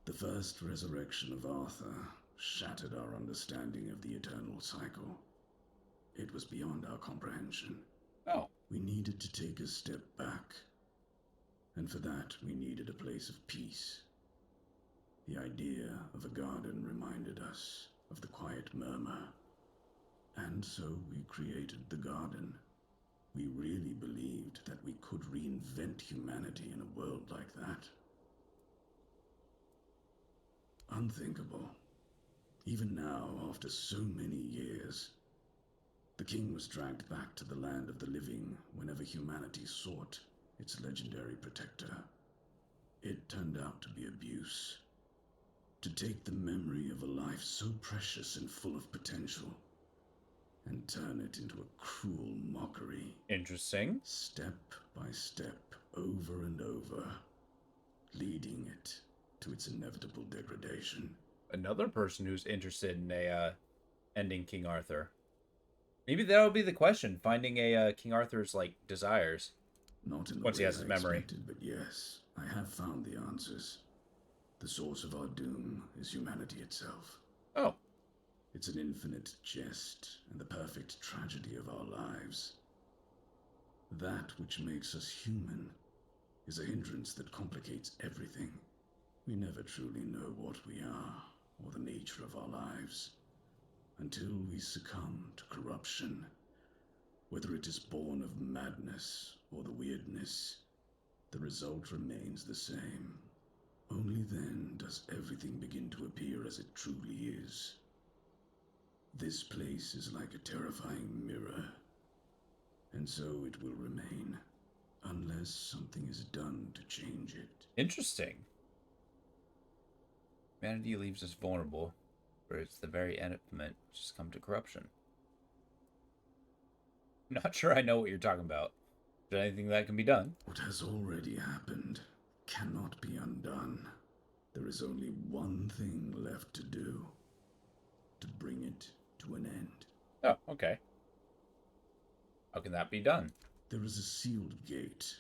The first resurrection of Arthur shattered our understanding of the eternal cycle. It was beyond our comprehension. Oh. We needed to take a step back. And for that, we needed a place of peace. The idea of a garden reminded us of the quiet murmur. And so we created the garden. We really believed that we could reinvent humanity in a world like that. Unthinkable. Even now, after so many years, the king was dragged back to the land of the living whenever humanity sought its legendary protector. It turned out to be abuse. To take the memory of a life so precious and full of potential and turn it into a cruel mockery. Interesting. Step by step, over and over, leading it to its inevitable degradation. Another person who's interested in ending King Arthur. Maybe that'll be the question, finding a King Arthur's like desires. Not in the once he way has his I memory. expected, but yes, I have found the answers. The source of our doom is humanity itself. Oh. It's an infinite jest and the perfect tragedy of our lives. That which makes us human is a hindrance that complicates everything. We never truly know what we are or the nature of our lives until we succumb to corruption. Whether it is born of madness or the weirdness, the result remains the same. Only then does everything begin to appear as it truly is. This place is like a terrifying mirror, and so it will remain, unless something is done to change it. Interesting. Humanity leaves us vulnerable, but it's the very end of it, just come to corruption. I'm not sure I know what you're talking about. Is there anything that can be done? What has already happened cannot be undone. There is only one thing left to do. To bring it to an end. Oh, okay. How can that be done? There is a sealed gate.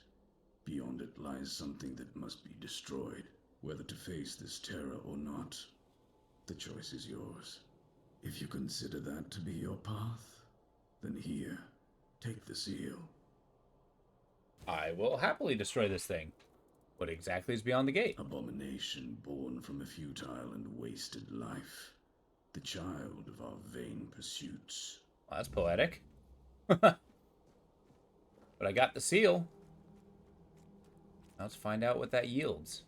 Beyond it lies something that must be destroyed. Whether to face this terror or not, the choice is yours. If you consider that to be your path, then here, take the seal. I will happily destroy this thing. What exactly is beyond the gate? Abomination born from a futile and wasted life. The child of our vain pursuits. Well, that's poetic. But I got the seal. Now let's find out what that yields.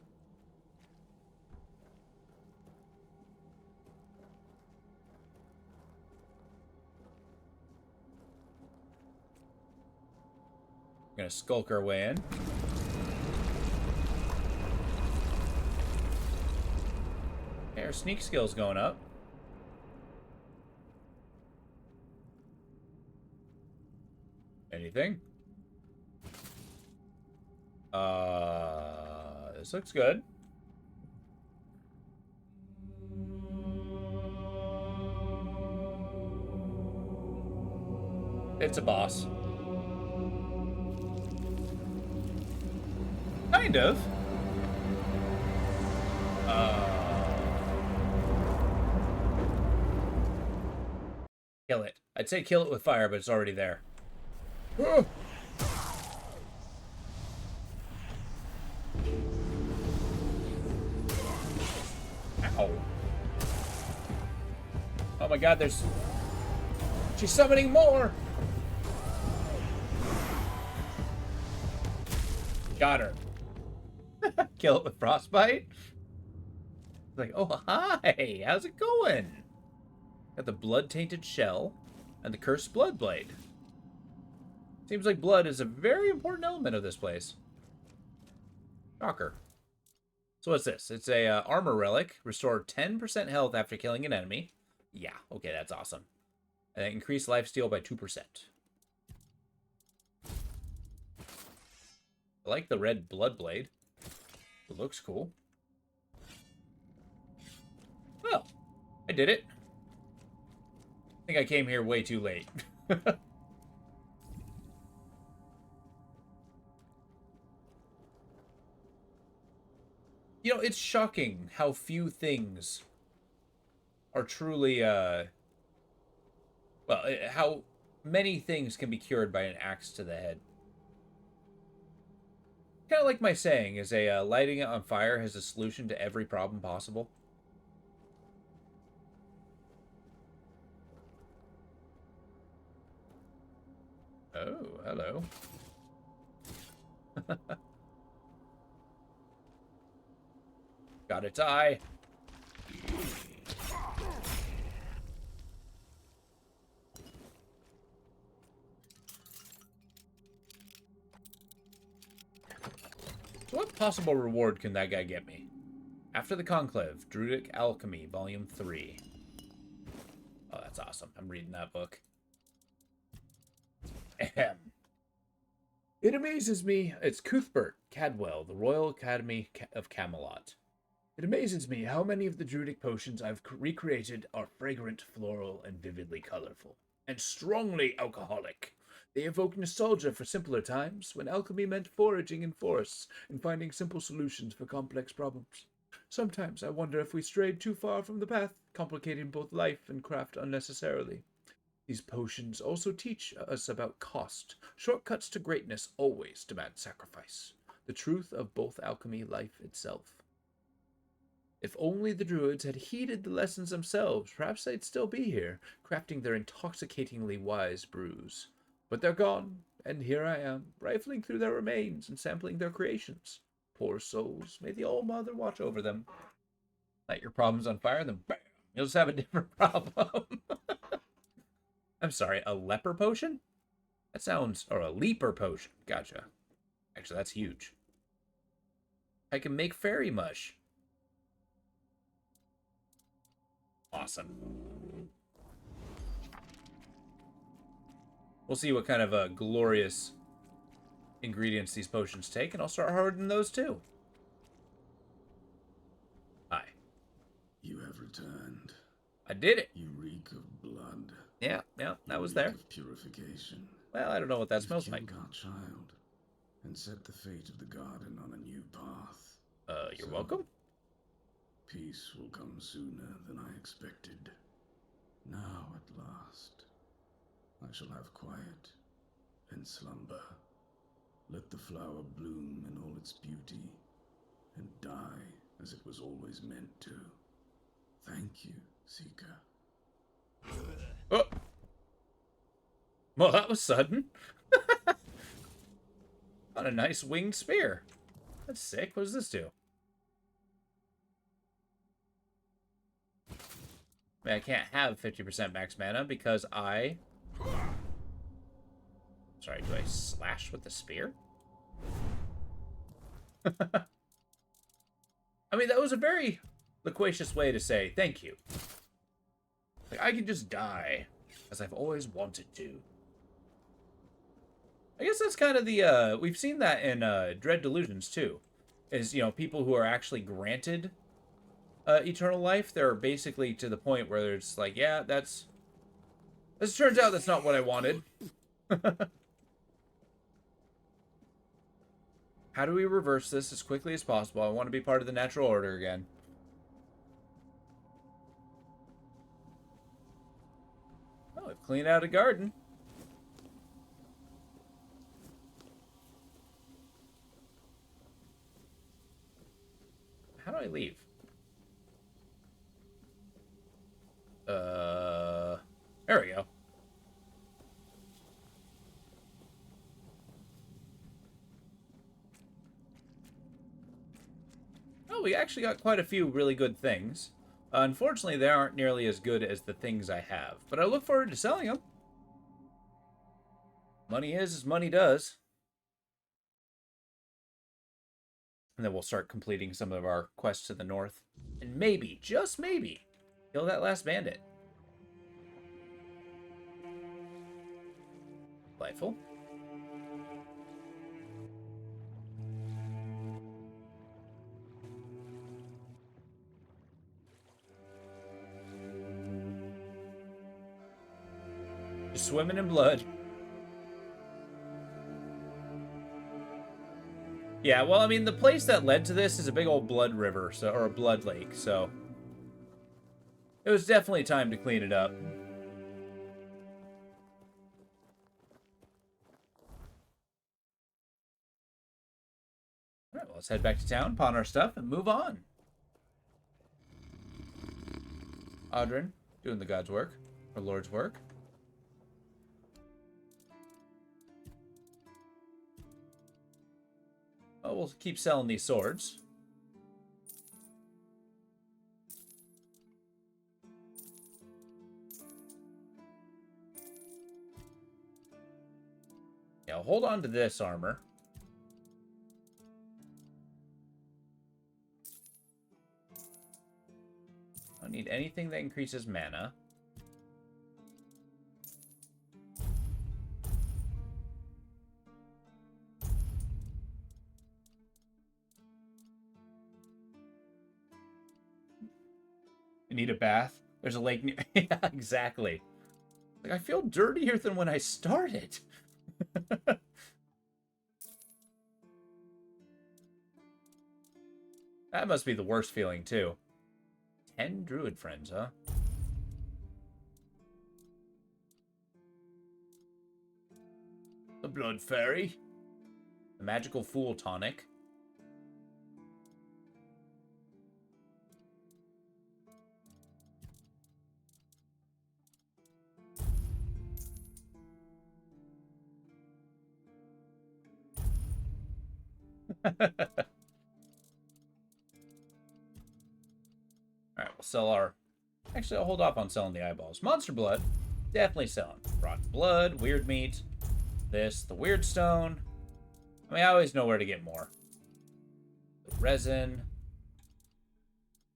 We're gonna skulk our way in. Okay, our sneak skill's going up. Anything? This looks good. It's a boss. Kind of. Kill it. I'd say kill it with fire, but it's already there. Ow. my god, there's... She's summoning more! Got her. Kill it with frostbite? Like, oh, hi! How's it going? Got the blood-tainted shell and the cursed blood blade. Seems like blood is a very important element of this place. Shocker. So what's this? It's a armor relic. Restore 10% health after killing an enemy. Yeah, okay, that's awesome. And increase lifesteal by 2%. I like the red blood blade. It looks cool. Well, I did it. I think I came here way too late. You know, it's shocking how few things are truly, well, how many things can be cured by an axe to the head. Kind of like my saying, is lighting it on fire has a solution to every problem possible. Oh, hello. Gotta die. So what possible reward can that guy get me? After the Conclave, Druidic Alchemy, Volume 3. Oh, that's awesome. I'm reading that book. Ahem. It amazes me. It's Cuthbert Cadwell, the Royal Academy of Camelot. It amazes me how many of the Druidic potions I've recreated are fragrant, floral, and vividly colorful. And strongly alcoholic. They evoke nostalgia for simpler times, when alchemy meant foraging in forests and finding simple solutions for complex problems. Sometimes I wonder if we strayed too far from the path, complicating both life and craft unnecessarily. These potions also teach us about cost. Shortcuts to greatness always demand sacrifice. The truth of both alchemy, life itself. If only the druids had heeded the lessons themselves, perhaps they'd still be here, crafting their intoxicatingly wise brews. But they're gone, and here I am, rifling through their remains and sampling their creations. Poor souls, may the All-Mother watch over them. Light your problems on fire, then bam, you'll just have a different problem. I'm sorry, a leper potion? That sounds... or a leaper potion. Gotcha. Actually, that's huge. I can make fairy mush. Awesome. We'll see what kind of glorious ingredients these potions take, and I'll start hardening those too. Hi. You have returned. I did it. You reek of blood. Yeah, that was there. Of purification. Well, I don't know what that smells like. Our child, and set the fate of the garden on a new path. You're welcome. Peace will come sooner than I expected. Now, at last, I shall have quiet and slumber. Let the flower bloom in all its beauty, and die as it was always meant to. Thank you, Seeker. Oh! Well, that was sudden. Got a nice winged spear. That's sick. What does this do? I mean, I can't have 50% max mana because I... Sorry, do I slash with the spear? I mean, that was a very loquacious way to say thank you. Like, I can just die, as I've always wanted to. I guess that's kind of the, we've seen that in Dread Delusions, too. Is, you know, people who are actually granted eternal life, they're basically to the point where it's like, yeah, that's... This turns out that's not what I wanted. How do we reverse this as quickly as possible? I want to be part of the natural order again. Oh, we've cleaned out a garden. How do I leave? we actually got quite a few really good things. Unfortunately, they aren't nearly as good as the things I have, but I look forward to selling them. Money is as money does. And then we'll start completing some of our quests to the north. And maybe, just maybe, kill that last bandit. Delightful. Just swimming in blood. Yeah, well, I mean, the place that led to this is a big old blood river, so, or a blood lake, so it was definitely time to clean it up. All right, well, let's head back to town, pawn our stuff, and move on. Audrin, doing the God's work, or Lord's work. Oh, we'll keep selling these swords. Yeah, hold on to this armor. I don't need anything that increases mana. Need a bath. There's a lake near. Yeah, exactly. Like, I feel dirtier than when I started. That must be the worst feeling, too. 10 druid friends, huh? The Blood Fairy. The Magical Fool Tonic. Alright, we'll sell our... Actually, I'll hold off on selling the eyeballs. Monster blood, definitely selling. Rotten blood, weird meat, this, the weird stone. I mean, I always know where to get more. The resin.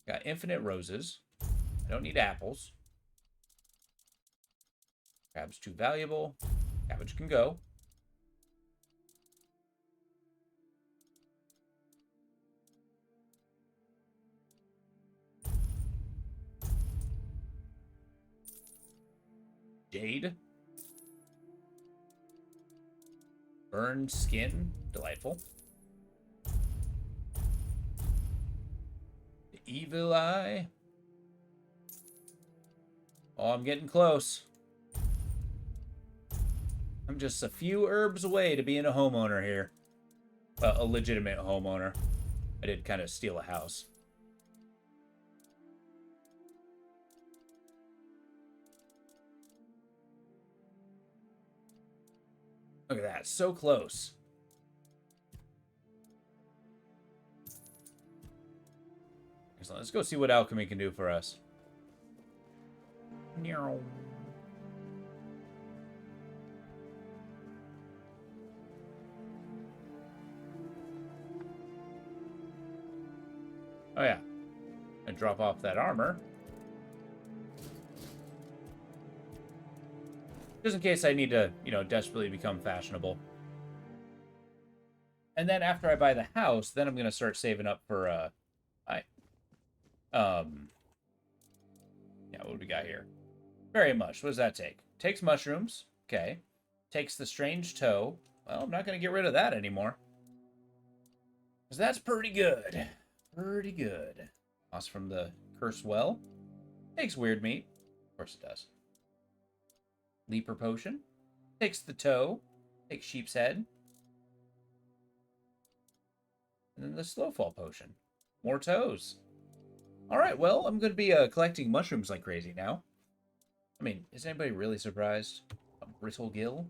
Got infinite roses. I don't need apples. Crab's too valuable. Cabbage can go. Jade. Burned skin. Delightful. The evil eye. Oh, I'm getting close. I'm just a few herbs away to being a homeowner here. A legitimate homeowner. I did kind of steal a house. Look at that, so close. Excellent. Let's go see what alchemy can do for us. Oh yeah. And drop off that armor. Just in case I need to, you know, desperately become fashionable. And then after I buy the house, then I'm going to start saving up for, yeah, what do we got here? Very much. What does that take? Takes mushrooms. Okay. Takes the strange toe. Well, I'm not going to get rid of that anymore. Because that's pretty good. Pretty good. Moss from the Cursed Well. Takes weird meat. Of course it does. Leaper potion. Takes the toe. Takes sheep's head. And then the Slowfall potion. More toes. Alright, well, I'm going to be collecting mushrooms like crazy now. I mean, is anybody really surprised? A brittle gill?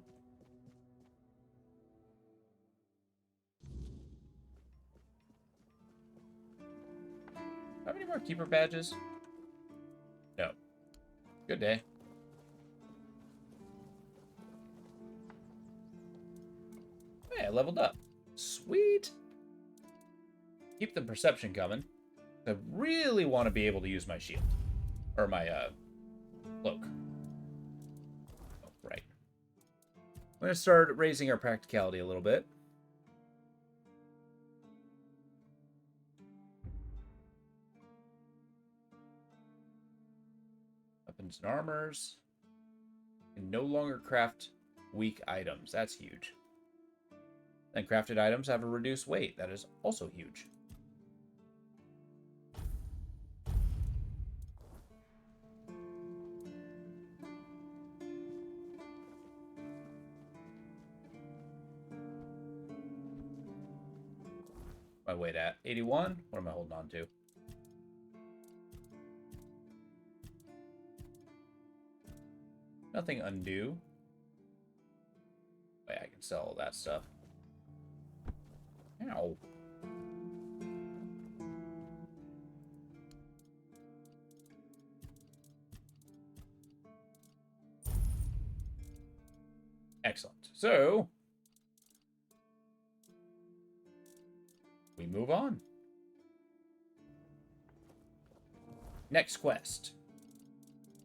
more keeper badges? No. Good day. Hey, I leveled up. Sweet. Keep the perception coming. I really want to be able to use my shield. Or my, cloak. Oh, right. I'm going to start raising our practicality a little bit. Weapons and armors. Can no longer craft weak items. That's huge. And crafted items have a reduced weight. That is also huge. My weight at 81. What am I holding on to? Nothing undue. Oh, yeah, I can sell all that stuff. Ow. Excellent. So, we move on. Next quest.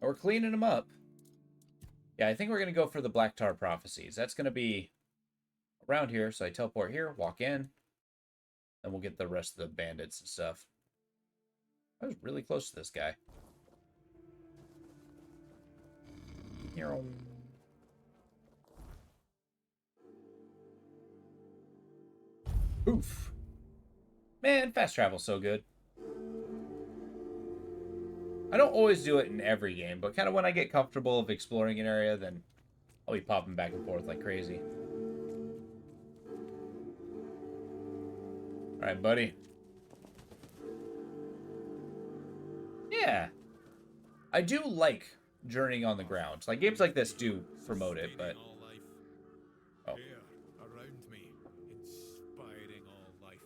We're cleaning them up. Yeah, I think we're going to go for the Black Tar Prophecies. That's going to be around here. So I teleport here, walk in, and we'll get the rest of the bandits and stuff. I was really close to this guy. Here. Oof. Man, fast travel's so good. I don't always do it in every game, but kind of when I get comfortable of exploring an area, then I'll be popping back and forth like crazy. Alright, buddy. Yeah. I do like journeying on the ground. Like, games like this do promote it, but... Oh. Here, around me, inspiring all life.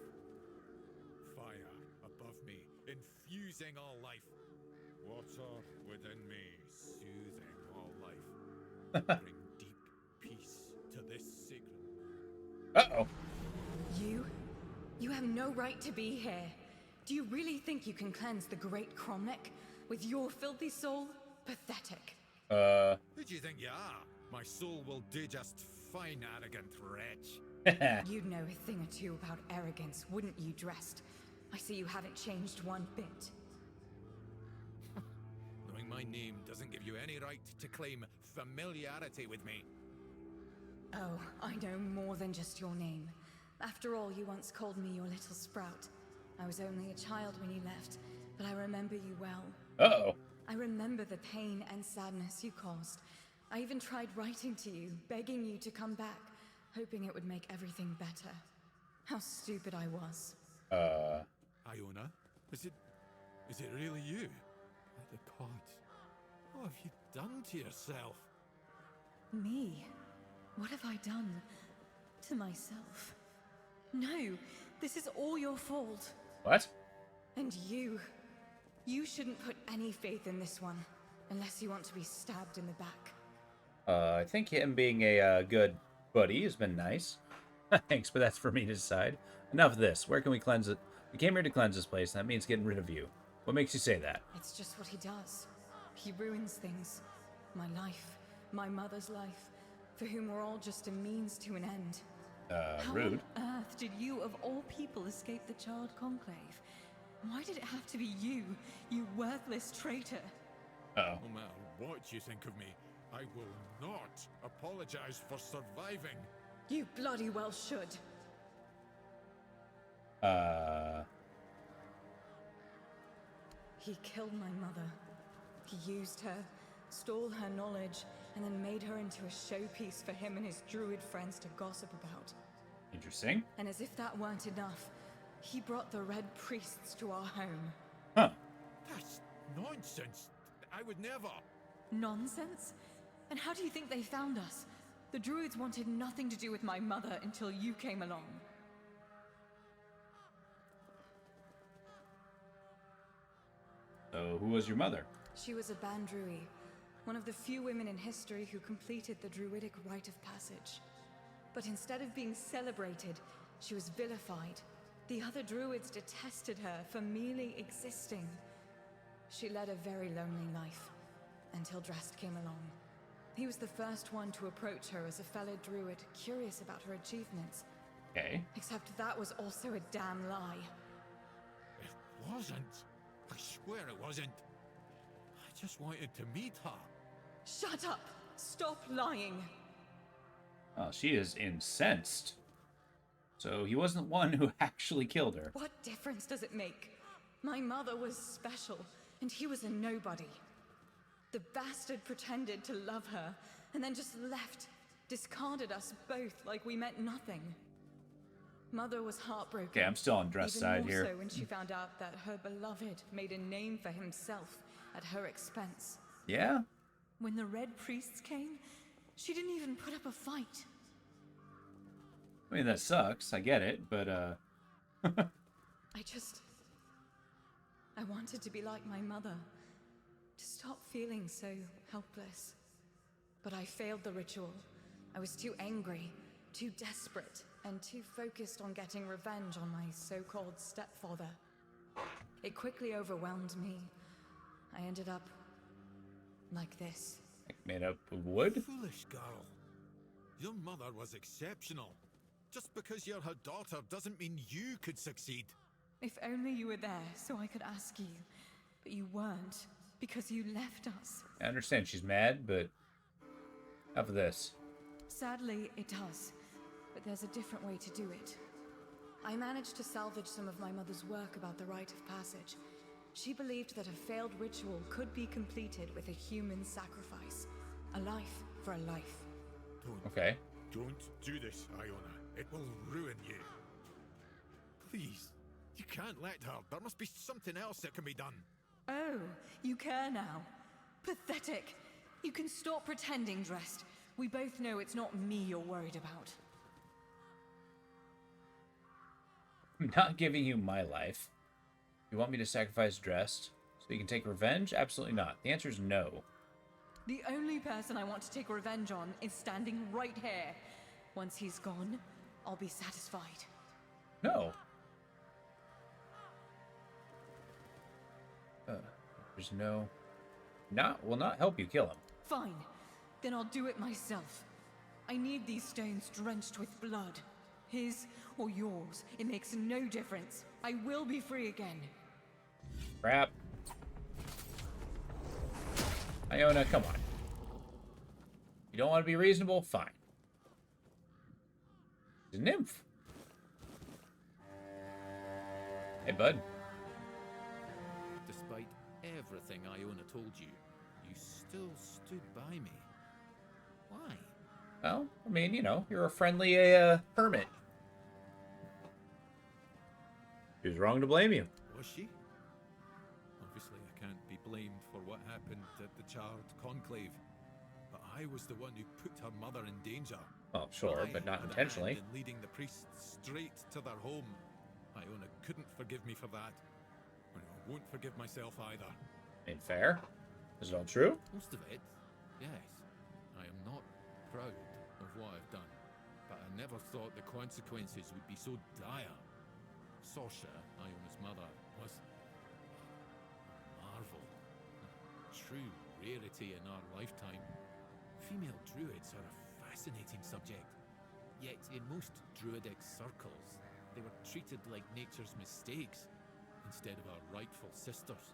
Fire above me, infusing all life. Water within me, soothing all life. Bring deep peace to this secret. Uh-oh. You have no right to be here. Do you really think you can cleanse the great Cromlech with your filthy soul? Pathetic. Who do you think you are? My soul will do just fine, arrogant wretch. You'd know a thing or two about arrogance, wouldn't you, Drest? I see you haven't changed one bit. Knowing my name doesn't give you any right to claim familiarity with me. Oh, I know more than just your name. After all, you once called me your little sprout. I was only a child when you left, but I remember you well. Uh-oh. I remember the pain and sadness you caused. I even tried writing to you, begging you to come back, hoping it would make everything better. How stupid I was. Iona? Is it really you? By the gods. What have you done to yourself? Me? What have I done to myself? No, this is all your fault. What? And you shouldn't put any faith in this one, unless you want to be stabbed in the back. I think him being a good buddy has been nice. Thanks, but that's for me to decide. Enough of this. Where can we cleanse it? We came here to cleanse this place, and that means getting rid of you. What makes you say that? It's just what he does. He ruins things. My life, my mother's life, for whom we're all just a means to an end. Rude. How on earth did you, of all people, escape the Child Conclave? Why did it have to be you worthless traitor? Uh-oh. No matter what you think of me, I will not apologize for surviving. You bloody well should. He killed my mother. He used her, stole her knowledge, and then made her into a showpiece for him and his druid friends to gossip about. Interesting. And as if that weren't enough, he brought the Red Priests to our home. Huh. That's nonsense. I would never. Nonsense? And how do you think they found us? The druids wanted nothing to do with my mother until you came along. So, who was your mother? She was a Bandrui, one of the few women in history who completed the druidic rite of passage. But instead of being celebrated, she was vilified. The other druids detested her for merely existing. She led a very lonely life, until Drast came along. He was the first one to approach her as a fellow druid, curious about her achievements. Okay. Except that was also a damn lie. It wasn't. I swear it wasn't. I just wanted to meet her. Shut up! Stop lying! Oh, she is incensed. So he wasn't one who actually killed her. What difference does it make? My mother was special, and he was a nobody. The bastard pretended to love her, and then just left, discarded us both like we meant nothing. Mother was heartbroken. Okay, I'm still on Dress side here. Even more so when she found out that her beloved made a name for himself at her expense. Yeah? When the Red Priests came, she didn't even put up a fight. I mean, that sucks. I get it, but, I wanted to be like my mother. To stop feeling so helpless. But I failed the ritual. I was too angry, too desperate, and too focused on getting revenge on my so-called stepfather. It quickly overwhelmed me. I ended up like this. Made up of wood? Foolish girl. Your mother was exceptional. Just because you're her daughter doesn't mean you could succeed. If only you were there so I could ask you. But you weren't, because you left us. I understand she's mad, but enough of this. Sadly, it does. But there's a different way to do it. I managed to salvage some of my mother's work about the rite of passage. She believed that a failed ritual could be completed with a human sacrifice. A life for a life. Okay. Don't do this, Iona. It will ruin you. Please. You can't let her. There must be something else that can be done. Oh, you care now. Pathetic. You can stop pretending, Drest. We both know it's not me you're worried about. I'm not giving you my life. You want me to sacrifice Drest so you can take revenge? Absolutely not. The answer is no. The only person I want to take revenge on is standing right here. Once he's gone, I'll be satisfied. No. There's no... will not help you kill him. Fine. Then I'll do it myself. I need these stones drenched with blood. His or yours, it makes no difference. I will be free again. Crap. Iona, come on. You don't want to be reasonable? Fine. She's a nymph. Hey, bud. Despite everything Iona told you, you still stood by me. Why? Well, I mean, you know, you're a friendly hermit. She was wrong to blame you. Was she? Obviously, I can't be blamed for what happened at the Charred Conclave. But I was the one who put her mother in danger. Oh, sure, but not intentionally. In leading the priests straight to their home. Iona couldn't forgive me for that. And I won't forgive myself either. I mean, fair. Is it all true? Most of it, yes. I am not proud of what I've done. But I never thought the consequences would be so dire. Sorsha, Iona's mother, was a marvel. A true rarity in our lifetime. Female druids are a fascinating subject. Yet in most druidic circles, they were treated like nature's mistakes instead of our rightful sisters.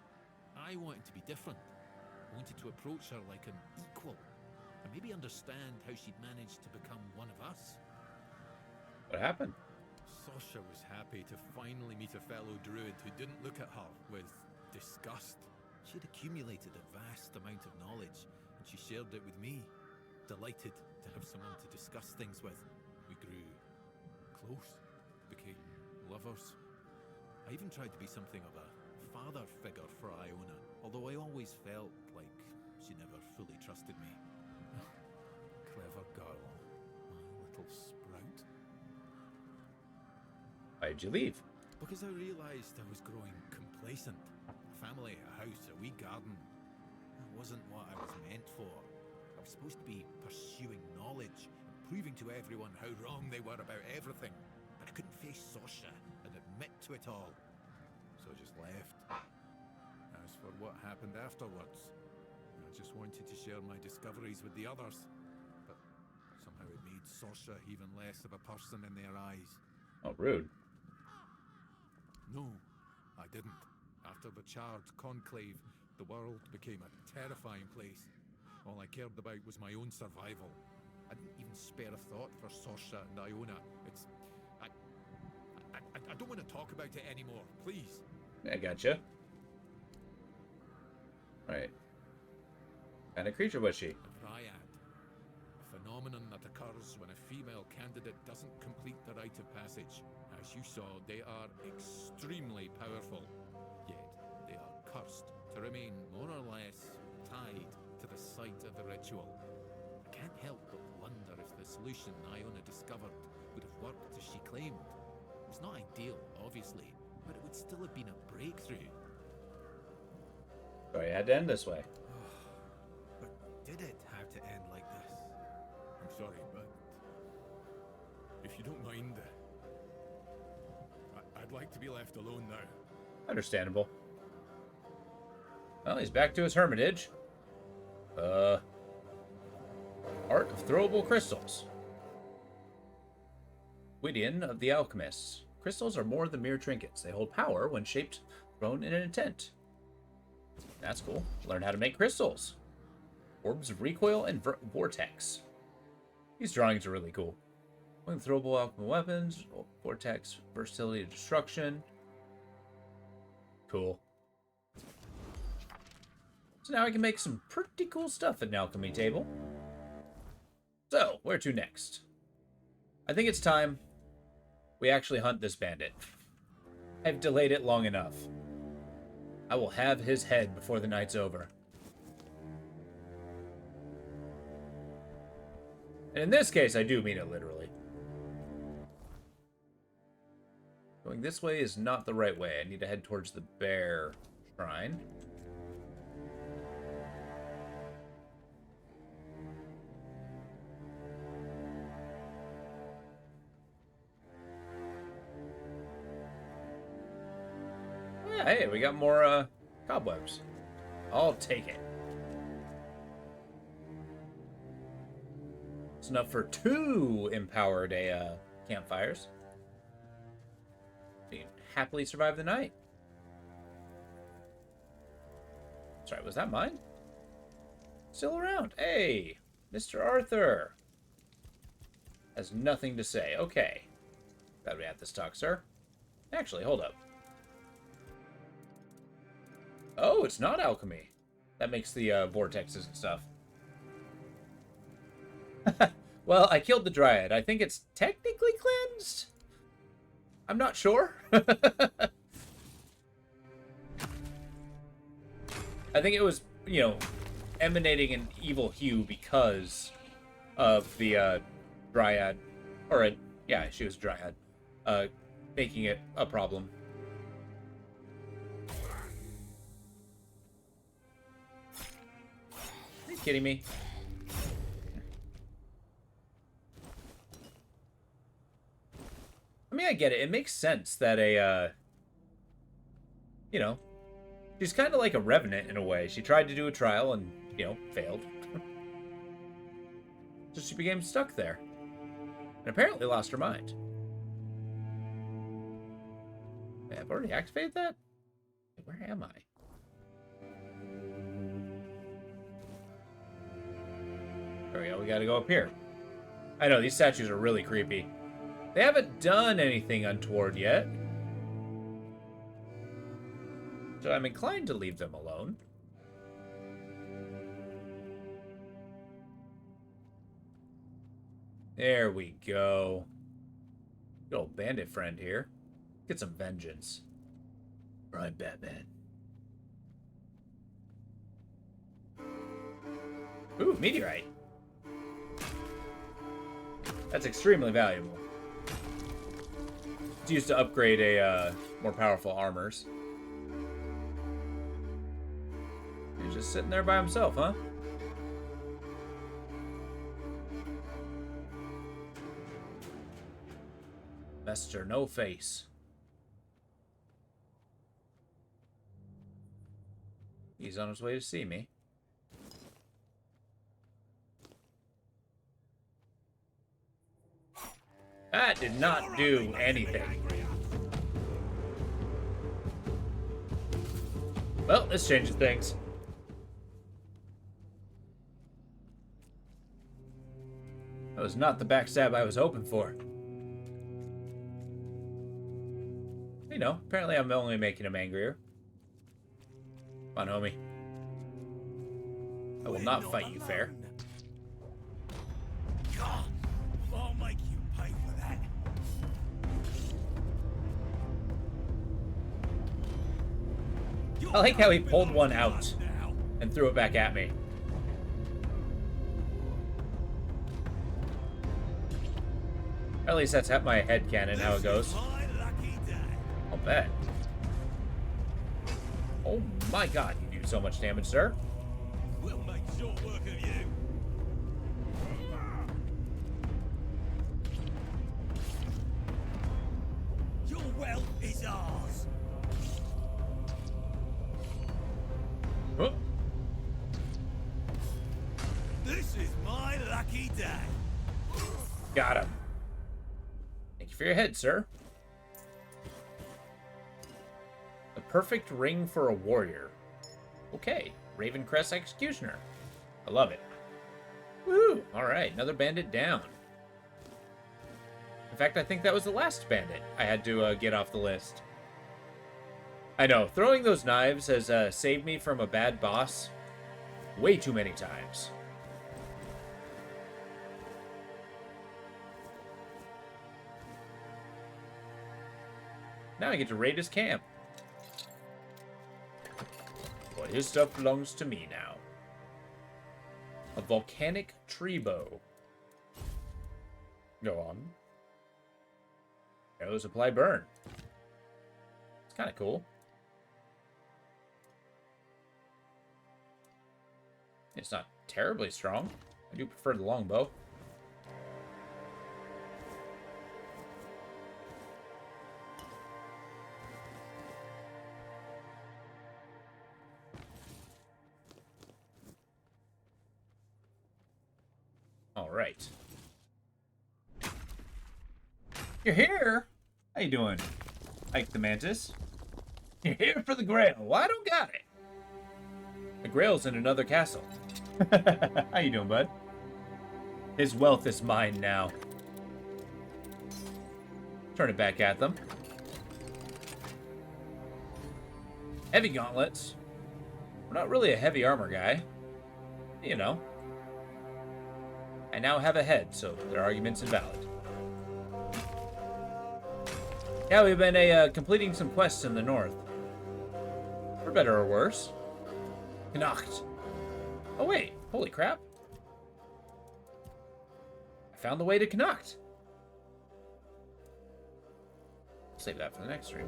I wanted to be different. I wanted to approach her like an equal, and maybe understand how she'd managed to become one of us. What happened? Sorsha was happy to finally meet a fellow druid who didn't look at her with disgust. She'd accumulated a vast amount of knowledge, and she shared it with me. Delighted to have someone to discuss things with. We grew close, became lovers. I even tried to be something of a father figure for Iona, although I always felt like she never fully trusted me. Clever girl, my little sprout. Why did you leave? Because I realized I was growing complacent. I family, a house, a wee garden. That wasn't what I was meant for. I was supposed to be pursuing knowledge and proving to everyone how wrong they were about everything. But I couldn't face Sasha and admit to it all. So I just left. As for what happened afterwards, I just wanted to share my discoveries with the others. But somehow it made Sasha even less of a person in their eyes. Oh, rude. No, I didn't. After the charred conclave, the world became a terrifying place. All I cared about was my own survival. I didn't even spare a thought for Sasha and Iona. It's... I don't want to talk about it anymore, please. I gotcha. Right. What kind of creature was she? A dryad. A phenomenon that occurs when a female candidate doesn't complete the rite of passage. As you saw, they are extremely powerful. Yet, they are cursed to remain more or less tied to the site of the ritual. I can't help but wonder if the solution Iona discovered would have worked as she claimed. It was not ideal, obviously, but it would still have been a breakthrough. Sorry, it had to end this way. But did it have to end like this? I'm sorry, but if you don't mind, I'd like to be left alone now. Understandable. Well, he's back to his hermitage. Art of Throwable Crystals. Gwydion of the Alchemists. Crystals are more than mere trinkets. They hold power when shaped, thrown in an intent. That's cool. Learn how to make crystals. Orbs of Recoil and Vortex. These drawings are really cool. When throwable alchemy weapons, Vortex, versatility of destruction. Cool. So now I can make some pretty cool stuff at an alchemy table. So, where to next? I think it's time we actually hunt this bandit. I've delayed it long enough. I will have his head before the night's over. And in this case, I do mean it literally. Going this way is not the right way. I need to head towards the bear shrine. Yeah, hey, we got more cobwebs. I'll take it. It's enough for 2 empowered campfires. You can happily survive the night. Sorry, was that mine? Still around. Hey, Mr. Arthur. Has nothing to say. Okay. Glad we had this talk, sir. Actually, hold up. Oh, it's not alchemy. That makes the vortexes and stuff. Well, I killed the dryad. I think it's technically cleansed. I'm not sure. I think it was, you know, emanating an evil hue because of the dryad. Or, yeah, she was dryad. Making it a problem. Are you kidding me? I mean, I get it. It makes sense that you know, she's kind of like a revenant in a way. She tried to do a trial and, you know, failed. So she became stuck there. And apparently lost her mind. Wait, I've already activated that? Where am I? There we go. We gotta go up here. I know, these statues are really creepy. They haven't done anything untoward yet. So I'm inclined to leave them alone. There we go. Good old bandit friend here. Get some vengeance. Right, Batman. Ooh, meteorite. That's extremely valuable. It's used to upgrade a more powerful armors. Just sitting there by himself, huh? Mr. No Face. He's on his way to see me. That did not do anything. Well, this changes things. That was not the backstab I was hoping for. You know, apparently I'm only making him angrier. Come on, homie. I will not fight you fair. God, I'll make you pay for that. I like how he pulled one out and threw it back at me. At least that's my headcanon how it goes. I'll bet. Oh my god, you do so much damage, sir. We'll make short work of you. Your wealth is ours. Oh. This is my lucky day. Got him. Thank you for your head, sir. The perfect ring for a warrior. Okay, Ravencrest Executioner. I love it. Woo! Alright, another bandit down. In fact, I think that was the last bandit I had to get off the list. I know, throwing those knives has saved me from a bad boss way too many times. Now I get to raid his camp. But his stuff belongs to me now. A volcanic tree bow. Go on. Arrows apply burn. It's kind of cool. It's not terribly strong. I do prefer the longbow. All right. You're here? How you doing, Ike the Mantis? You're here for the Grail. Well, I don't got it. The Grail's in another castle. How you doing, bud? His wealth is mine now. Turn it back at them. Heavy gauntlets. We're not really a heavy armor guy. You know. I now have a head, so their argument's invalid. Yeah, we've been completing some quests in the north. For better or worse. Connacht. Oh wait, holy crap. I found the way to Connacht. Save that for the next stream.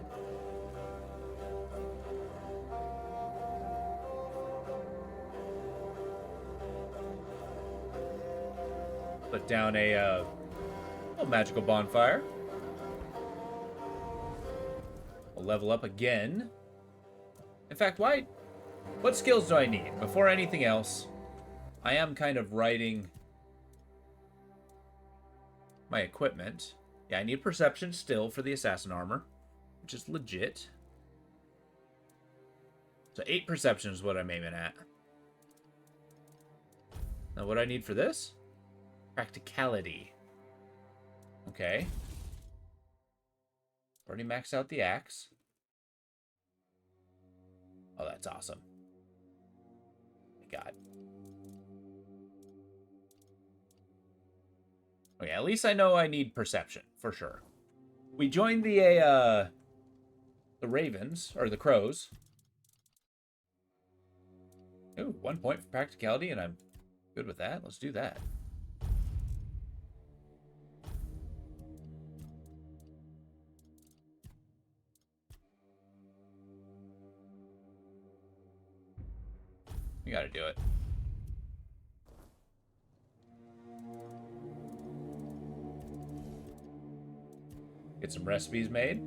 Put down a little magical bonfire. We'll level up again. In fact, what skills do I need? Before anything else, I am kind of writing my equipment. Yeah, I need perception still for the assassin armor, which is legit. So 8 perception is what I'm aiming at. Now what do I need for this? Practicality. Okay. Already maxed out the axe. Oh, that's awesome. My God. Okay, at least I know I need perception, for sure. We joined the Ravens, or the Crows. Ooh, 1 point for practicality, and I'm good with that. Let's do that. You gotta do it. Get some recipes made.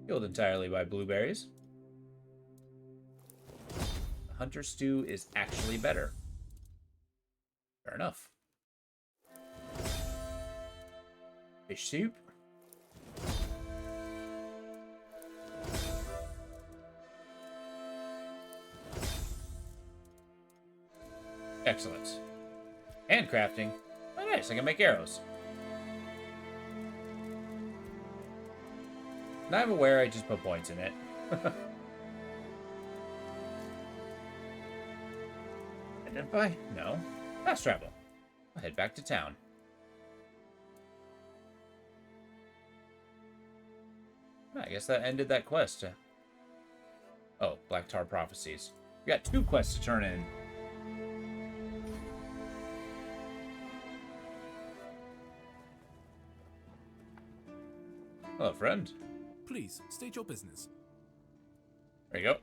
Fueled entirely by blueberries. The hunter stew is actually better. Fair enough. Fish soup. Excellent. Handcrafting. Oh, nice. I can make arrows. And I'm aware I just put points in it. Identify? No. Fast travel. I'll head back to town. I guess that ended that quest. Oh, Black Tar Prophecies. We got 2 quests to turn in. Hello, friend. Please, state your business. There you go.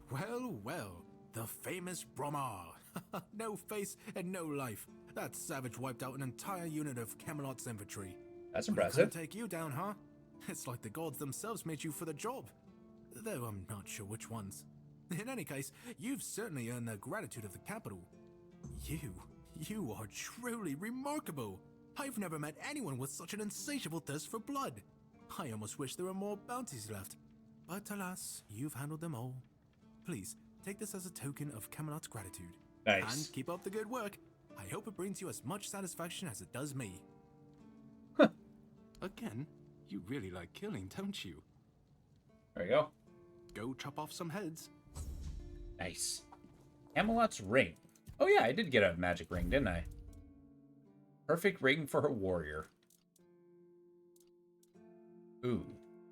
Well, well, the famous Bromar. No face and no life. That savage wiped out an entire unit of Camelot's infantry. That's But I impressive. couldn't take you down, huh? It's like the gods themselves made you for the job. Though I'm not sure which ones. In any case, you've certainly earned the gratitude of the capital. You are truly remarkable. I've never met anyone with such an insatiable thirst for blood. I almost wish there were more bounties left. But alas, you've handled them all. Please, take this as a token of Camelot's gratitude. Nice. And keep up the good work. I hope it brings you as much satisfaction as it does me. Again, you really like killing, don't you? There you go. Go chop off some heads. Nice. Camelot's ring. Oh yeah, I did get a magic ring, didn't I? Perfect ring for a warrior. Ooh.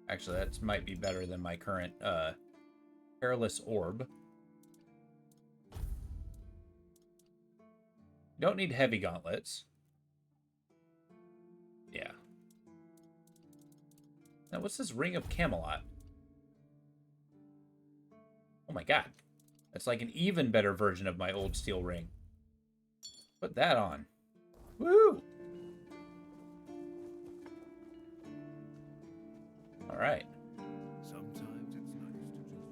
Actually, that might be better than my current, Perilous Orb. You don't need heavy gauntlets. Yeah. Now, what's this Ring of Camelot? Oh my god. That's like an even better version of my old steel ring. Put that on. Woo! Alright. Sometimes it's nice to just...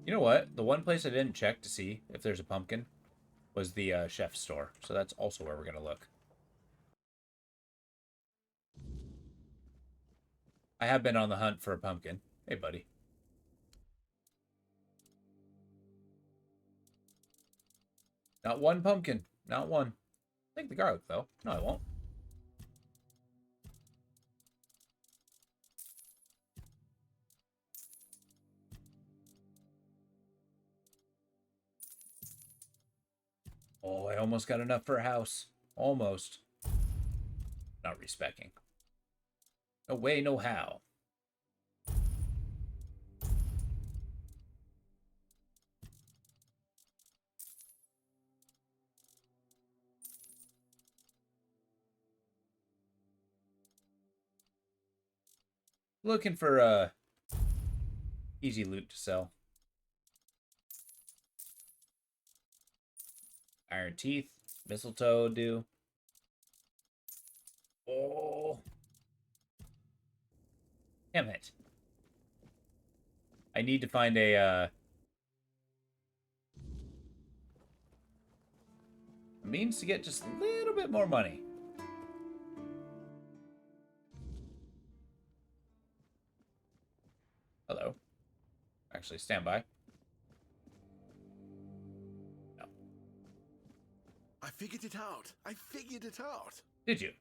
You know what? The one place I didn't check to see if there's a pumpkin was the chef's store. So that's also where we're going to look. I have been on the hunt for a pumpkin. Hey, buddy. Not one pumpkin. Not one. Take the garlic, though. No, I won't. Oh, I almost got enough for a house. Almost. Not respecking. No way, no how. Looking for easy loot to sell. Iron teeth, mistletoe do. Oh. Damn it. I need to find a means to get just a little bit more money. Hello. Actually, stand by. No. I figured it out. Did you?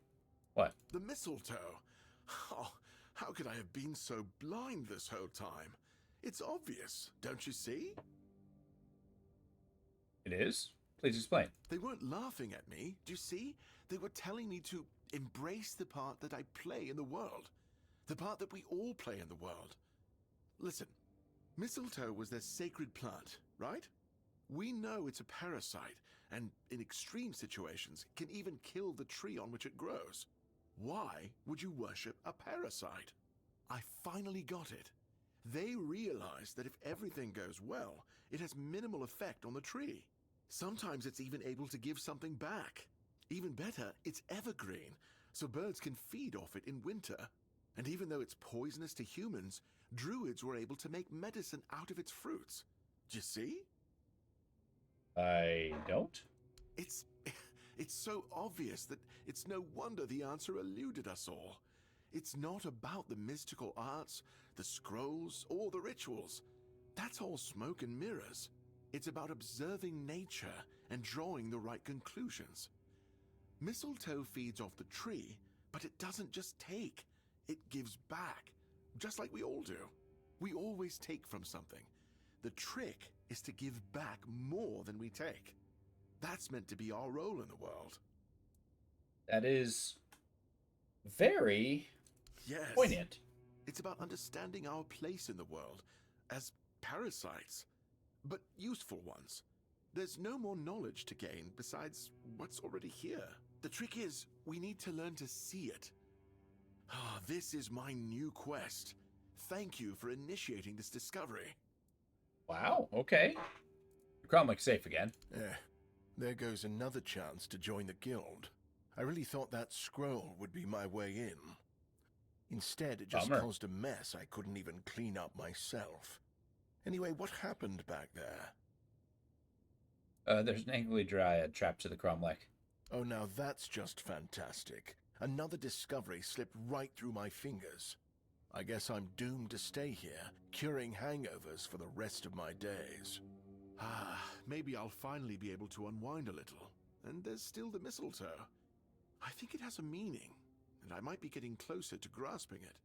What? The mistletoe. Oh, how could I have been so blind this whole time? It's obvious, don't you see? It is? Please explain. They weren't laughing at me, do you see? They were telling me to embrace the part that I play in the world. The part that we all play in the world. Listen, mistletoe was their sacred plant, right? We know it's a parasite, and in extreme situations, can even kill the tree on which it grows. Why would you worship a parasite? I finally got it. They realize that if everything goes well, it has minimal effect on the tree. Sometimes it's even able to give something back. Even better, it's evergreen, so birds can feed off it in winter. And even though it's poisonous to humans, druids were able to make medicine out of its fruits. Do you see? I don't. It's so obvious that it's no wonder the answer eluded us all. It's not about the mystical arts, the scrolls, or the rituals. That's all smoke and mirrors. It's about observing nature and drawing the right conclusions. Mistletoe feeds off the tree, but it doesn't just take. It gives back, just like we all do. We always take from something. The trick is to give back more than we take. That's meant to be our role in the world. That is very poignant. It's about understanding our place in the world as parasites, but useful ones. There's no more knowledge to gain besides what's already here. The trick is, we need to learn to see it. Ah, this is my new quest. Thank you for initiating this discovery. Wow, okay. Cromlech's safe again. There goes another chance to join the guild. I really thought that scroll would be my way in. Instead, it just caused a mess I couldn't even clean up myself. Anyway, what happened back there? There's an angry dryad trapped to the Cromlech. Oh, now that's just fantastic. Another discovery slipped right through my fingers. I guess I'm doomed to stay here, curing hangovers for the rest of my days. Maybe I'll finally be able to unwind a little. And there's still the mistletoe. I think it has a meaning, and I might be getting closer to grasping it.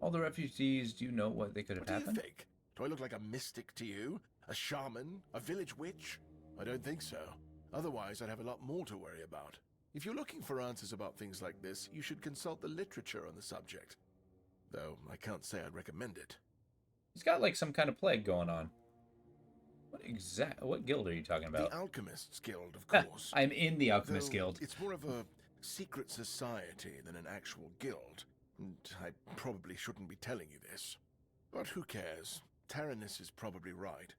All the refugees, do you know what they could have happened? What do you think? Do I look like a mystic to you? A shaman? A village witch? I don't think so. Otherwise, I'd have a lot more to worry about. If you're looking for answers about things like this, you should consult the literature on the subject. Though, I can't say I'd recommend it. He's got like some kind of plague going on. What guild are you talking about? The Alchemists Guild, of course. I'm in the Alchemist Guild. It's more of a secret society than an actual guild. And I probably shouldn't be telling you this. But who cares? Taranis is probably right.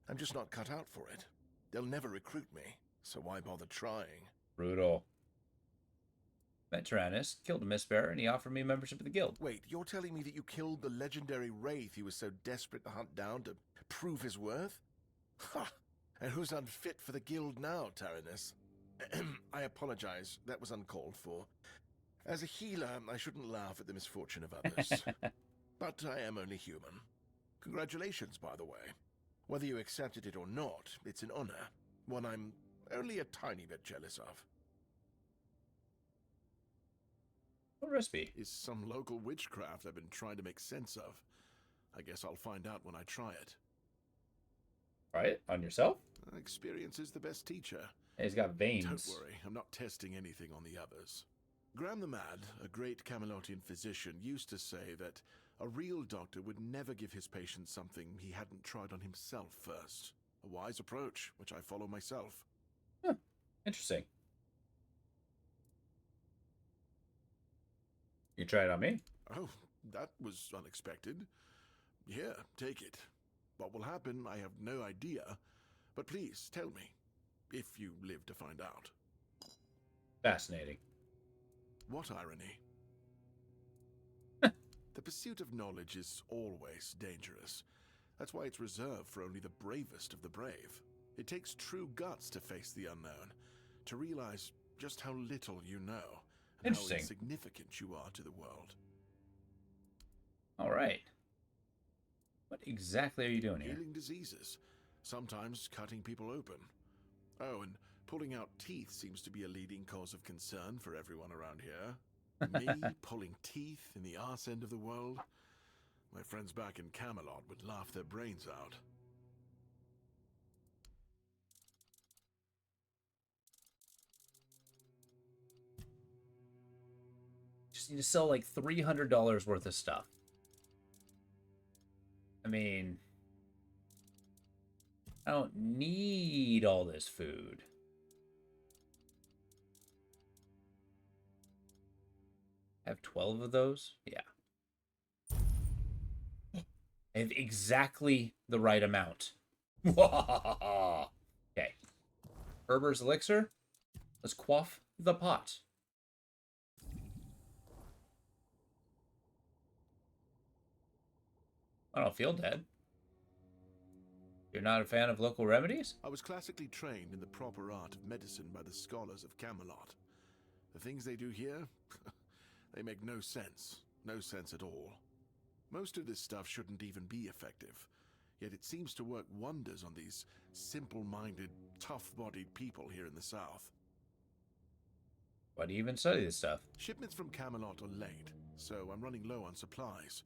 I'm just not cut out for it. They'll never recruit me, so why bother trying? Brutal. Met Taranis, killed a Mistbearer, and he offered me membership of the guild. Wait, you're telling me that you killed the legendary Wraith he was so desperate to hunt down to prove his worth? Ha! And who's unfit for the guild now, Taranis? I apologize, that was uncalled for. As a healer, I shouldn't laugh at the misfortune of others. But I am only human. Congratulations, by the way. Whether you accepted it or not, it's an honor. One I'm only a tiny bit jealous of. What recipe? Is some local witchcraft I've been trying to make sense of. I guess I'll find out when I try it. Try it? On yourself? Experience is the best teacher. Hey, he's got veins. Don't worry, I'm not testing anything on the others. Graham the Mad, a great Camelotian physician, used to say that a real doctor would never give his patient something he hadn't tried on himself first. A wise approach, which I follow myself. Huh. Interesting. You try it on me? Oh, that was unexpected. Here, take it. What will happen, I have no idea. But please, tell me, if you live to find out. Fascinating. What irony. The pursuit of knowledge is always dangerous. That's why it's reserved for only the bravest of the brave. It takes true guts to face the unknown, to realize just how little you know, and how insignificant you are to the world. All right. What exactly are you doing here? Healing diseases, sometimes cutting people open. Oh, and pulling out teeth seems to be a leading cause of concern for everyone around here. Me pulling teeth in the arse end of the world? My friends back in Camelot would laugh their brains out. Just need to sell like $300 worth of stuff. I mean, I don't need all this food. I have 12 of those? Yeah. I have exactly the right amount. Okay. Herber's Elixir. Let's quaff the pot. I don't feel dead. You're not a fan of local remedies? I was classically trained in the proper art of medicine by the scholars of Camelot. The things they do here, they make no sense. No sense at all. Most of this stuff shouldn't even be effective, yet it seems to work wonders on these simple-minded, tough-bodied people here in the South. Why do you even study this stuff? Shipments from Camelot are late, so I'm running low on supplies.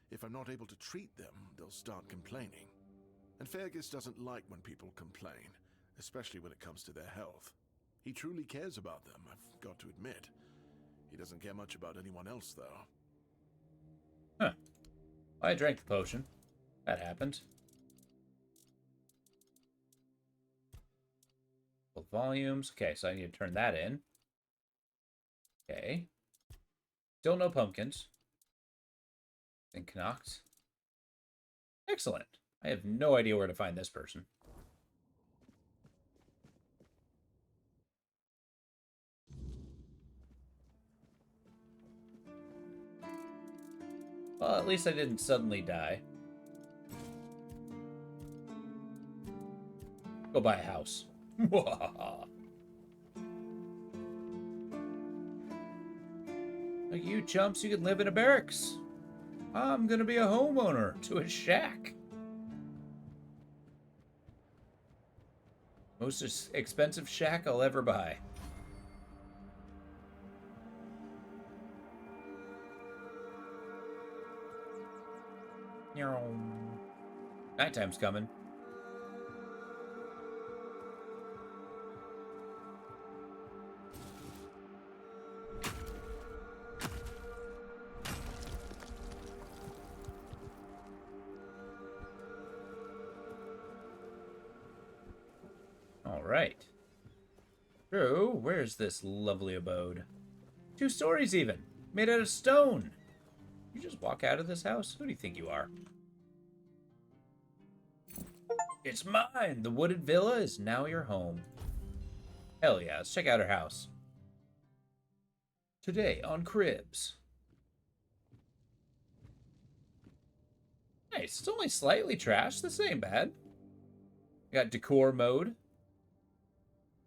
If I'm not able to treat them, they'll start complaining. And Fergus doesn't like when people complain, especially when it comes to their health. He truly cares about them, I've got to admit. He doesn't care much about anyone else, though. Huh. I drank the potion. That happened. Full volumes. Okay, so I need to turn that in. Okay. Still no pumpkins. And Knocked. Excellent. I have no idea where to find this person. Well, at least I didn't suddenly die. Go buy a house. Like you chumps, you can live in a barracks. I'm gonna be a homeowner to a shack. Most expensive shack I'll ever buy. Nighttime's coming. All right. Drew, where's this lovely abode? 2 stories even, made out of stone. You just walk out of this house? Who do you think you are? It's mine! The wooded villa is now your home. Hell yeah, let's check out her house. Today on Cribs. Nice, it's only slightly trashed. This ain't bad. We got decor mode.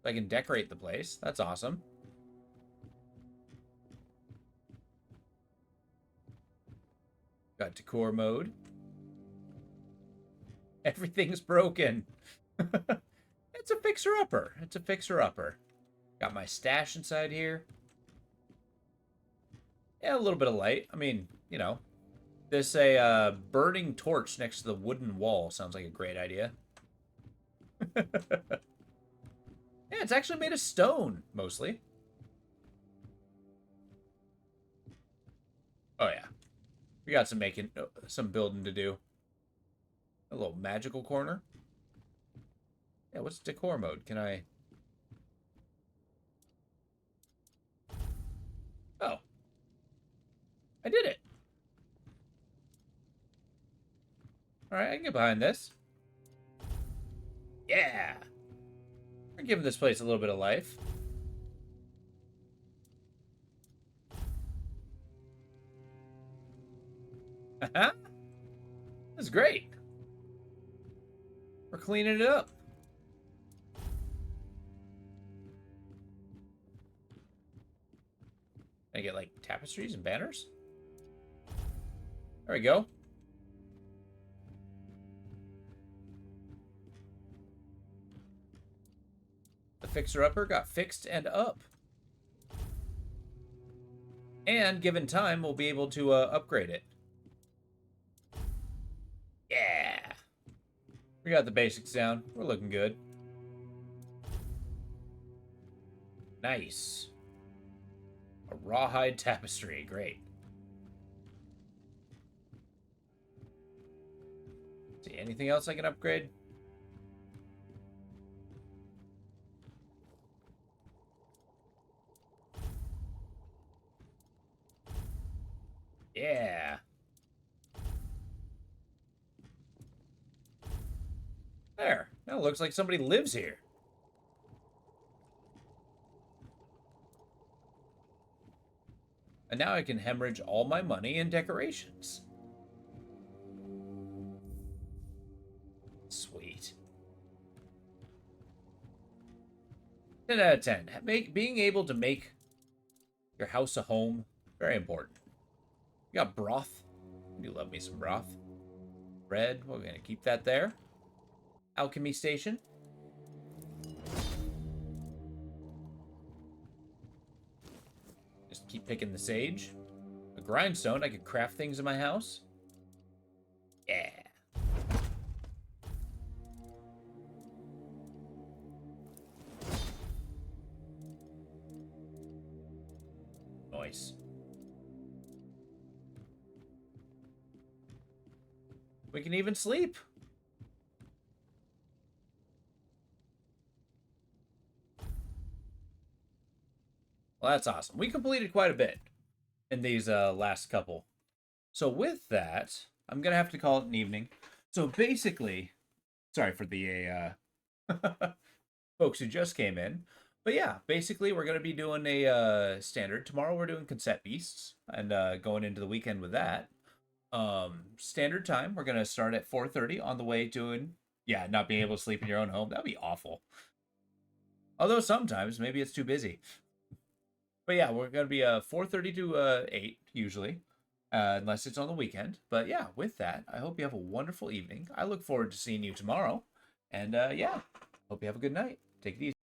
I can decorate the place. That's awesome. Got decor mode. Everything's broken. It's a fixer-upper. It's a fixer-upper. Got my stash inside here. Yeah, a little bit of light. I mean, you know. This burning torch next to the wooden wall sounds like a great idea. Yeah, it's actually made of stone, mostly. Oh, yeah. We got some building to do. A little magical corner. Yeah, what's decor mode? Can I... Oh. I did it. Alright, I can get behind this. Yeah! We're giving this place a little bit of life. This is great. We're cleaning it up. Can I get, like, tapestries and banners? There we go. The fixer-upper got fixed and up. And, given time, we'll be able to upgrade it. Yeah! We got the basics down. We're looking good. Nice. A rawhide tapestry. Great. See, anything else I can upgrade? Yeah. There. Now it looks like somebody lives here. And now I can hemorrhage all my money in decorations. Sweet. 10 out of 10. Being able to make your house a home, very important. You got broth. I do love me some broth. Bread, we're going to keep that there. Alchemy station. Just keep picking the sage. A grindstone, I could craft things in my house. Yeah. Nice. We can even sleep. Well, that's awesome. We completed quite a bit in these last couple. So with that, I'm going to have to call it an evening. So basically, sorry for the folks who just came in. But yeah, basically we're going to be doing a standard. Tomorrow we're doing Consent Beasts and going into the weekend with that. Standard time, we're going to start at 4:30 on the way doing, yeah, not being able to sleep in your own home. That'd be awful. Although sometimes maybe it's too busy. But yeah, we're going to be 4:30 to 8 usually, unless it's on the weekend. But yeah, with that, I hope you have a wonderful evening. I look forward to seeing you tomorrow. And yeah, hope you have a good night. Take it easy.